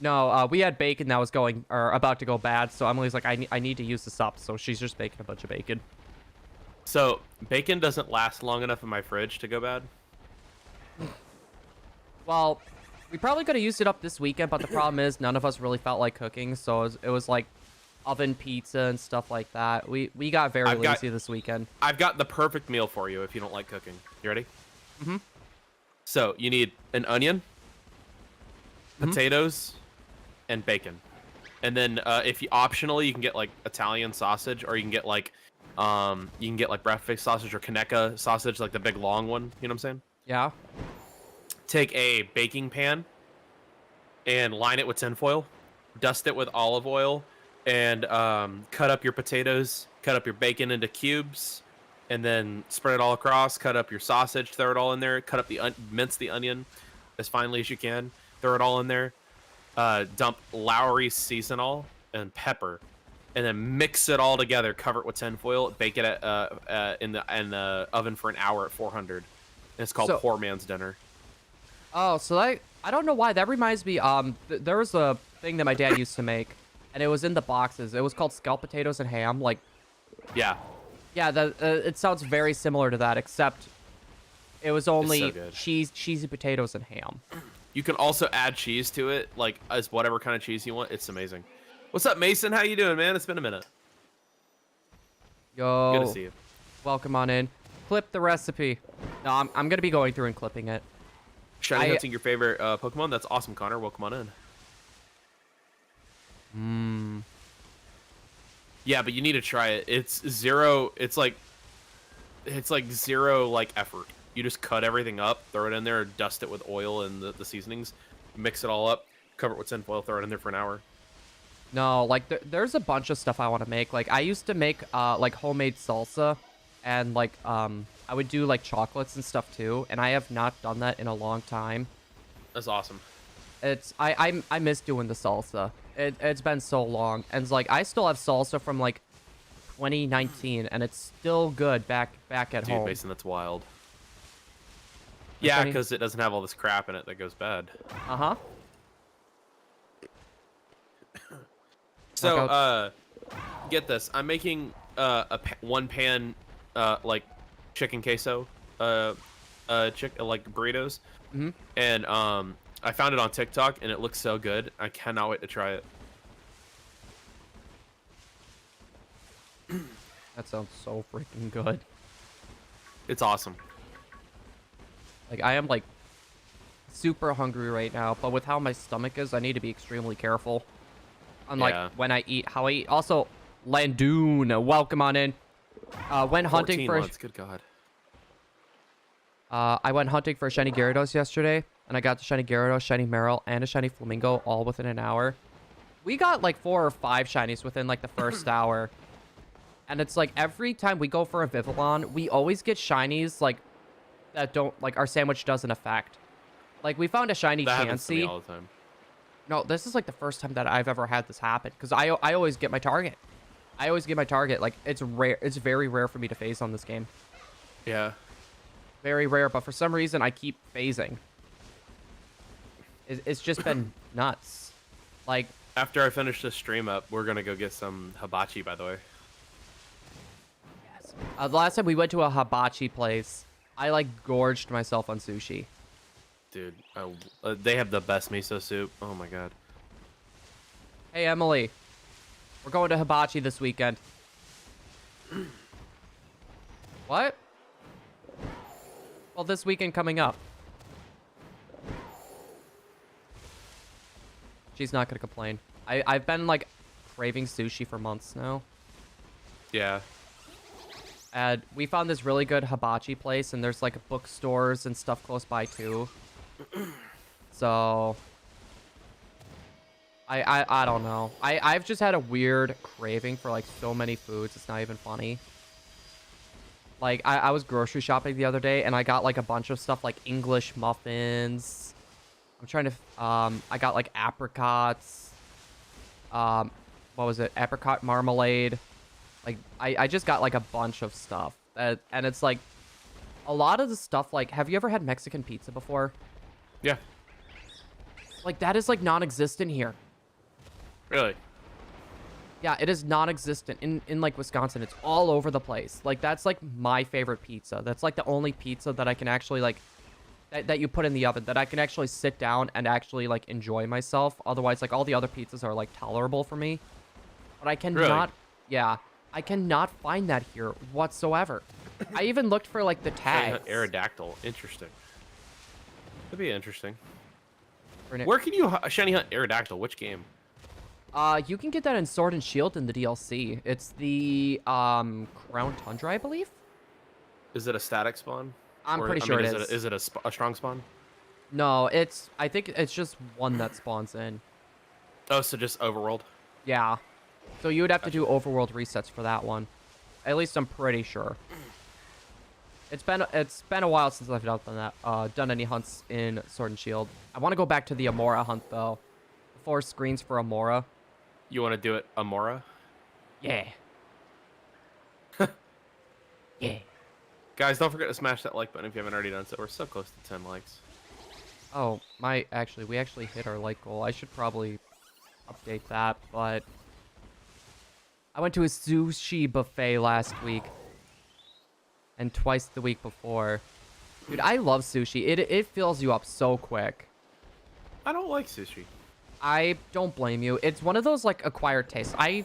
No, we had bacon that was going or about to go bad, so Emily's like, I need to use this up, so she's just baking a bunch of bacon. So bacon doesn't last long enough in my fridge to go bad. Well, we probably could have used it up this weekend, but the problem is none of us really felt like cooking, so it was like oven pizza and stuff like that. We got very lazy this weekend. I've got the perfect meal for you if you don't like cooking. You ready? Mm-hmm. So you need an onion, potatoes, and bacon. And then if you optionally, you can get like Italian sausage, or you can get like breakfast sausage or Kaneka sausage, like the big long one. You know what I'm saying? Yeah. Take a baking pan and line it with tinfoil, dust it with olive oil, and cut up your potatoes, cut up your bacon into cubes, and then spread it all across. Cut up your sausage, throw it all in there. Cut up mince the onion as finely as you can. Throw it all in there. Dump Lowry seasonal and pepper, and then mix it all together. Cover it with tinfoil. Bake it in the oven for an hour at 400. And it's called Poor Man's Dinner. Oh, so I don't know why. That reminds me, there was a thing that my dad used to make, and it was in the boxes. It was called scalloped potatoes and ham. Like, yeah. Yeah, it sounds very similar to that, except it was only so cheesy potatoes and ham. You can also add cheese to it, like as whatever kind of cheese you want. It's amazing. What's up, Mason? How you doing, man? It's been a minute. Yo. Good to see you. Welcome on in. Clip the recipe. No, I'm gonna be going through and clipping it. Shiny hunting your favorite Pokemon? That's awesome, Connor. Welcome on in. Yeah, but you need to try it. It's zero. It's like zero like effort. You just cut everything up, throw it in there, dust it with oil and the seasonings, mix it all up, cover it with tinfoil, throw it in there for an hour. No, like there's a bunch of stuff I want to make. Like I used to make like homemade salsa, and like I would do like chocolates and stuff too, and I have not done that in a long time. That's awesome. I miss doing the salsa. It's been so long, and it's like I still have salsa from like 2019, and it's still good back at home. Dude, Mason, that's wild. Yeah, because it doesn't have all this crap in it that goes bad. Uh-huh. So, get this. I'm making one pan like chicken queso, like burritos. Mm-hmm. And I found it on TikTok, and it looks so good. I cannot wait to try it. That sounds so freaking good. It's awesome. Like, I am, like, super hungry right now, but with how my stomach is, I need to be extremely careful. on like Yeah. when I eat, how I eat. Also, Landoon, welcome on in. Went hunting 14 for. months, good God. I went hunting for shiny Gyarados yesterday, and I got the shiny Gyarados, shiny Marill, and a shiny Flamingo all within an hour. We got like 4 or 5 shinies within like the first hour. And it's like every time we go for a Vivillon, we always get shinies like that don't like our sandwich doesn't affect. Like we found a shiny That happens to me Chansey. all the time. No, this is like the first time that I've ever had this happen because I always get my target. I always get my target. Like it's rare. It's very rare for me to phase on this game. Yeah. Very rare, but for some reason I keep phasing. It's just been nuts. Like After I finish this stream up, we're gonna go get some hibachi, by the way. the last time we went to a hibachi place, I like gorged myself on sushi. Dude, they have the best miso soup. Oh my God. Hey Emily, we're going to hibachi this weekend. What? Well, this weekend coming up. She's not gonna complain. I've been like craving sushi for months now. Yeah. And we found this really good hibachi place, and there's like bookstores and stuff close by too. So I don't know. I've just had a weird craving for like so many foods. It's not even funny. Like I was grocery shopping the other day, and I got like a bunch of stuff like English muffins. I'm trying to I got like apricots. What was it? Apricot marmalade. Like I just got like a bunch of stuff. And it's like a lot of the stuff, like, have you ever had Mexican pizza before? Yeah. Like that is like non-existent here. Really? Yeah, it is non-existent in like Wisconsin. It's all over the place. Like that's like my favorite pizza. That's like the only pizza that I can actually like that you put in the oven that I can actually sit down and actually like enjoy myself. Otherwise, like all the other pizzas are like tolerable for me. But I cannot yeah, I cannot find that here whatsoever. I even looked for like the Shiny tags. Hunt Aerodactyl. Interesting. Could be interesting. For an- Where can you shiny hunt Aerodactyl? Which game? You can get that in Sword and Shield in the DLC. It's the Crown Tundra, I believe. Is it a static spawn? I'm pretty sure it is. Is it a strong spawn? No, I think it's just one that spawns in. Oh, so just overworld? Yeah. So you would have to do overworld resets for that one. At least I'm pretty sure. It's been a while since I've done any hunts in Sword and Shield. I want to go back to the Amora hunt though. 4 screens for Amora. You want to do it Amora? Yeah. Yeah. Guys, don't forget to smash that like button if you haven't already done so. We're so close to 10 likes. Oh, we actually hit our like goal. I should probably update that, but I went to a sushi buffet last week and twice the week before. Dude, I love sushi. It fills you up so quick. I don't like sushi. I don't blame you. It's one of those like acquired tastes. I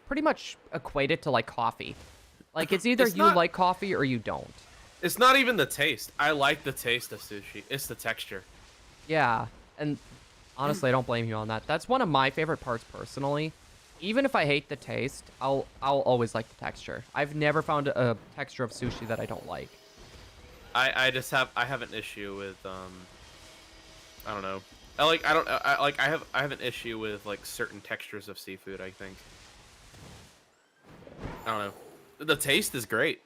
pretty much equate it to like coffee. Like it's either It's you not- like coffee or you don't. It's not even the taste. I like the taste of sushi. It's the texture. Yeah, and honestly, I don't blame you on that. That's one of my favorite parts personally. Even if I hate the taste, I'll always like the texture. I've never found a texture of sushi that I don't like. I have an issue with I don't know. I have an issue with like certain textures of seafood, I think. I don't know. The taste is great.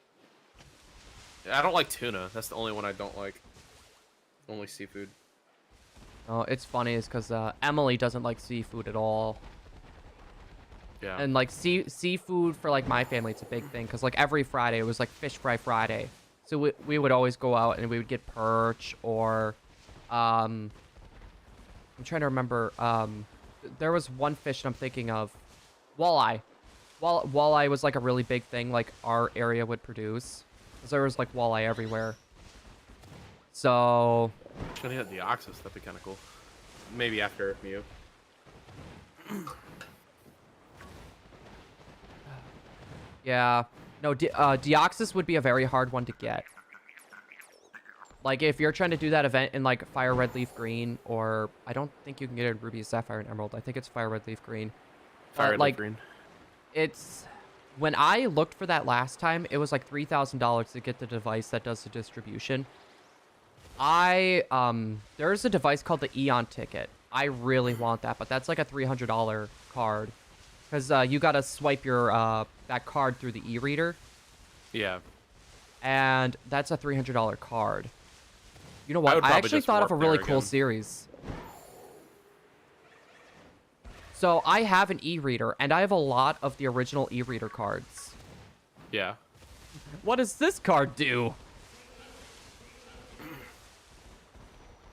I don't like tuna. That's the only one I don't like. Only seafood. Oh, it's funny is because Emily doesn't like seafood at all. Yeah. And like seafood for like my family, it's a big thing because like every Friday it was like fish fry Friday. So we would always go out and we would get perch or I'm trying to remember. There was one fish that I'm thinking of, walleye. Walleye was like a really big thing like our area would produce. Because there was like walleye everywhere. So Gonna hit the Deoxys. That'd be kind of cool. Maybe after Mew. yeah, no, Deoxys would be a very hard one to get. Like, if you're trying to do that event in, like, Fire Red Leaf Green, or I don't think you can get it in Ruby, Sapphire, and Emerald. I think it's Fire Red Leaf Green. Fire Red like, Leaf Green. It's... When I looked for that last time, it was like $3,000 to get the device that does the distribution. There's a device called the Eon Ticket. I really want that, but that's like a $300 card. Because you gotta swipe your that card through the e-reader. Yeah. And that's a $300 card. You know what? I actually thought of a really cool series. So I have an e-reader, and I have a lot of the original e-reader cards. Yeah. What does this card do?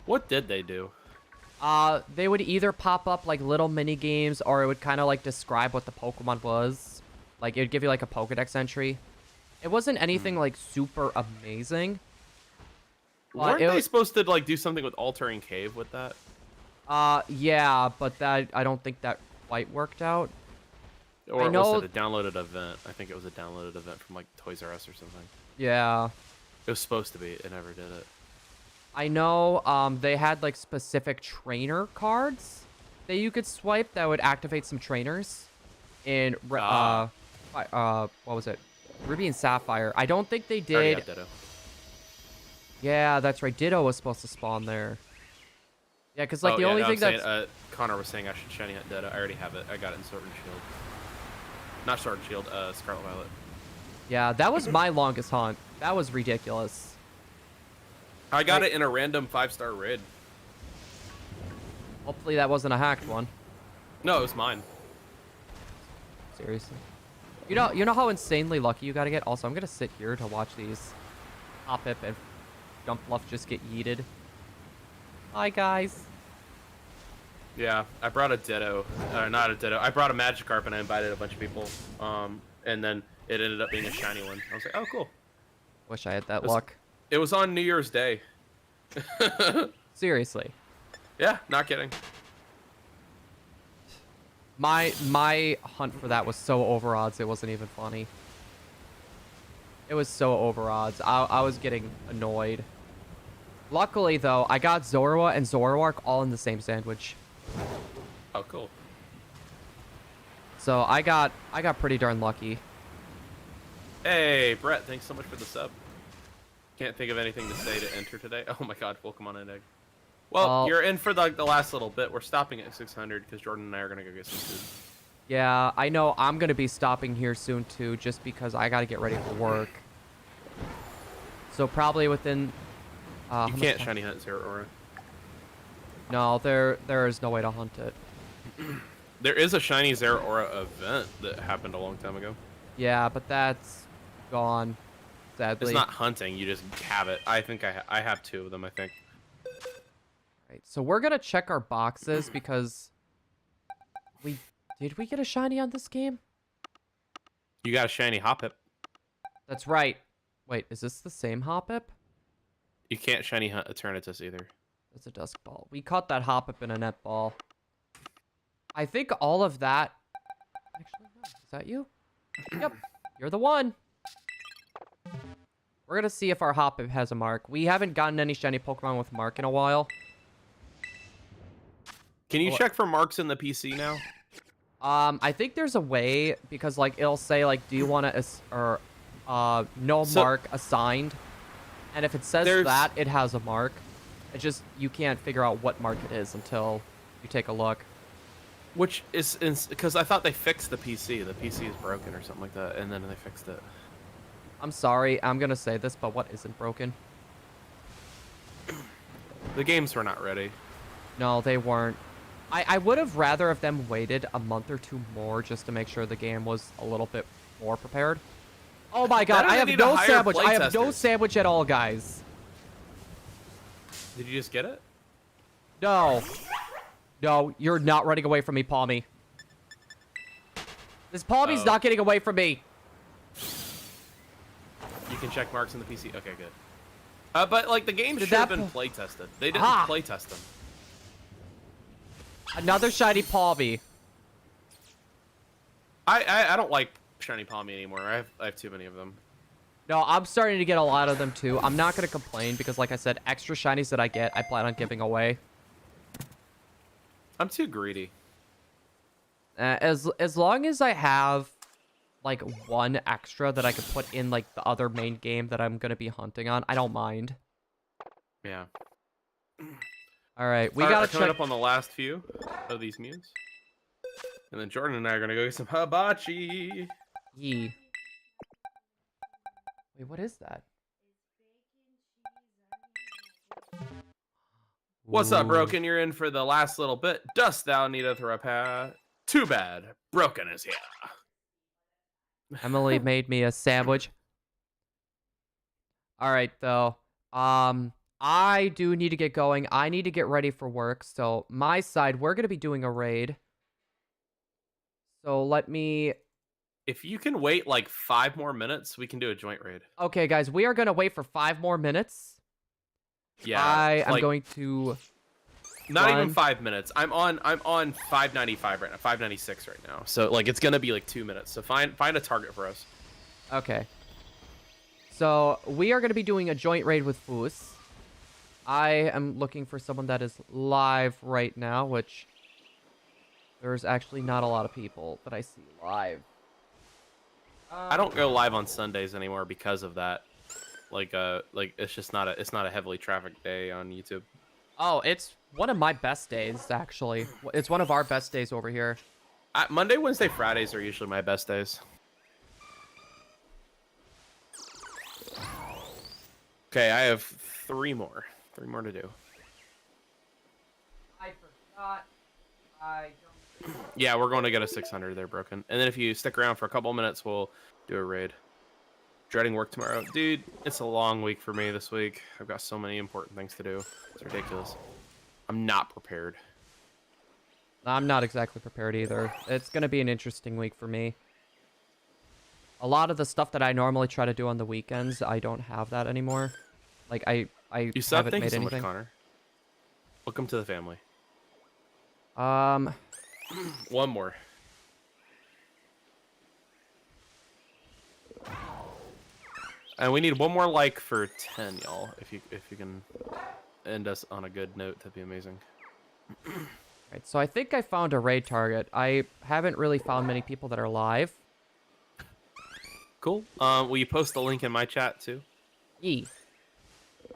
What did they do? They would either pop up like little mini games, or it would kind of like describe what the Pokemon was. Like, it would give you like a Pokedex entry. It wasn't anything like super amazing. Weren't they supposed to like do something with Altering Cave with that? Yeah, but that I don't think that quite worked out. Or was it a downloaded event? I think it was a downloaded event from like Toys R Us or something. Yeah. It was supposed to be. It never did it. I know they had like specific trainer cards that you could swipe that would activate some trainers in what was it? Ruby and Sapphire. I don't think they did. I already have Ditto. Yeah, that's right. Ditto was supposed to spawn there. Yeah, because like the only thing that's Connor was saying I should shiny hunt Ditto. I already have it. I got it in Sword and Shield. Not Sword and Shield. Scarlet Violet. Yeah, that was my longest hunt. That was ridiculous. I got it in a random 5-star raid. Hopefully that wasn't a hacked one. No, it was mine. Seriously. You know how insanely lucky you gotta get? Also, I'm gonna sit here to watch these Hoppip and Jumpluff just get yeeted. Hi, guys. Yeah, I brought a Ditto. Not a Ditto. I brought a Magikarp and I invited a bunch of people. And then it ended up being a shiny one. I was like, oh, cool. Wish I had that luck. It was on New Year's Day. Seriously. Yeah, not kidding. My hunt for that was so over odds, it wasn't even funny. It was so over odds. I was getting annoyed. Luckily, though, I got Zorua and Zoroark all in the same sandwich. Oh, cool. So I got pretty darn lucky. Hey, Brett, thanks so much for the sub. Can't think of anything to say to enter today. Oh my god, Pokemon and Egg. Well, you're in for the last little bit. We're stopping at 600 because Jordan and I are going to go get some food. Yeah, I know I'm going to be stopping here soon, too, just because I got to get ready for work. So probably within... you can't shiny hunt Zero Aura. No, there is no way to hunt it. There is a shiny Zero Aura event that happened a long time ago. Yeah, but that's gone, sadly. It's not hunting, you just have it. I think I have 2 of them, I think. Right, so we're going to check our boxes because... Did we get a shiny on this game? You got a shiny Hoppip. That's right. Wait, is this the same Hoppip? You can't shiny hunt Eternatus either. It's a Dusk Ball. We caught that Hoppip in a net ball. I think all of that... Actually, no. Is that you? Yep. You're the one. We're going to see if our Hoppip has a mark. We haven't gotten any shiny Pokemon with mark in a while. Can you check for marks in the PC now? I think there's a way, because, like, it'll say, like, do you want to... no mark assigned. And if it says that, it has a mark. It just, you can't figure out what mark it is until you take a look. Which is because I thought they fixed the PC. The PC is broken or something like that, and then they fixed it. I'm sorry, I'm gonna say this, but what isn't broken? The games were not ready. No, they weren't. I would have rather have them waited a month or 2 more just to make sure the game was a little bit more prepared. Oh my god, I have no sandwich. I have no sandwich at all, guys. Did you just get it? No. No, you're not running away from me, Palmy. This Palmy's not getting away from me. You can check marks in the PC. Okay, good. But, like, the game should have been play tested. They didn't play test them. Another shiny Palmy. I don't like shiny Palmy anymore. I have too many of them. No, I'm starting to get a lot of them too. I'm not going to complain because, like I said, extra shinies that I get, I plan on giving away. I'm too greedy. As long as I have like one extra that I could put in like the other main game that I'm going to be hunting on, I don't mind. Yeah. All right, we All got right, to coming check. up on the last few of these mews. And then Jordan and I are going to go get some hibachi. Yee. Wait, what is that? What's up, Ooh. Broken? You're in for the last little bit. Dost thou needeth repair? Too bad. Broken is here. Emily made me a sandwich. All right, though. I do need to get going. I need to get ready for work. So my side, we're gonna be doing a raid. So let me. If you can wait like 5 more minutes, we can do a joint raid. Okay, guys, we are gonna wait for 5 more minutes. Yeah, I am like, going to. not even run. 5 minutes. I'm on 595 right now, 596 right now. So like it's gonna be like 2 minutes. So find a target for us. Okay. So we are gonna be doing a joint raid with Foos. I am looking for someone that is live right now, which there's actually not a lot of people that I see live. I don't go live on Sundays anymore because of that. Like it's just not a heavily trafficked day on YouTube. Oh, it's one of my best days, actually. It's one of our best days over here. Monday, Wednesday, Fridays are usually my best days. Okay, I have 3 more. 3 more to do. I forgot. I don't... Yeah, we're going to get a 600 there, Broken. And then if you stick around for a couple minutes, we'll do a raid. Dreading work tomorrow. Dude, it's a long week for me this week. I've got so many important things to do. It's ridiculous. I'm not prepared. I'm not exactly prepared either. It's going to be an interesting week for me. A lot of the stuff that I normally try to do on the weekends, I don't have that anymore. Like, I You sub, haven't thank you made so anything. much, Connor. Welcome to the family. Um, One more. And we need one more like for 10, y'all. If you can end us on a good note, that'd be amazing. right, so I think I found a raid target. I haven't really found many people that are live. Cool. Will you post the link in my chat too? Yee.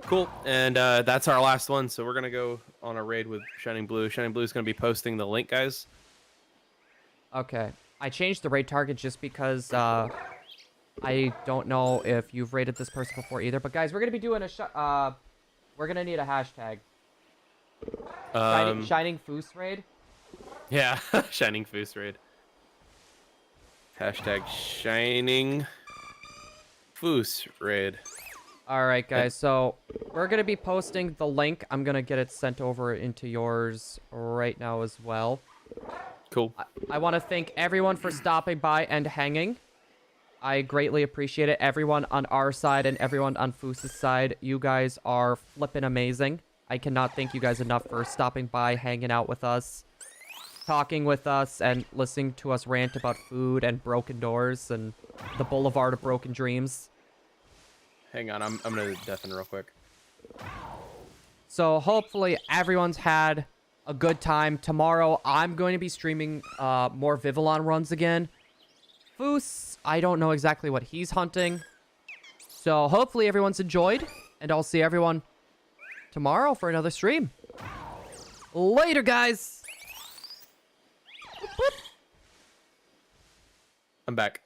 Cool. And that's our last one. So we're gonna go on a raid with Shining Blue. Shining Blue is gonna be posting the link, guys. Okay. I changed the raid target just because I don't know if you've raided this person before either. But guys, we're gonna be doing a we're gonna need a hashtag. Shining Foos raid. Yeah, Shining Foos raid. Hashtag Shining Foos raid. All right, guys. So we're gonna be posting the link. I'm gonna get it sent over into yours right now as well. Cool. I want to thank everyone for stopping by and hanging. I greatly appreciate it. Everyone on our side and everyone on Foos' side, you guys are flippin' amazing. I cannot thank you guys enough for stopping by, hanging out with us, talking with us, and listening to us rant about food and broken doors and the Boulevard of Broken Dreams. Hang on, I'm gonna deafen real quick. So hopefully everyone's had a good time. Tomorrow I'm going to be streaming more Vivillon runs again. Foos, I don't know exactly what he's hunting. So hopefully everyone's enjoyed, and I'll see everyone tomorrow for another stream. Later, guys! I'm back.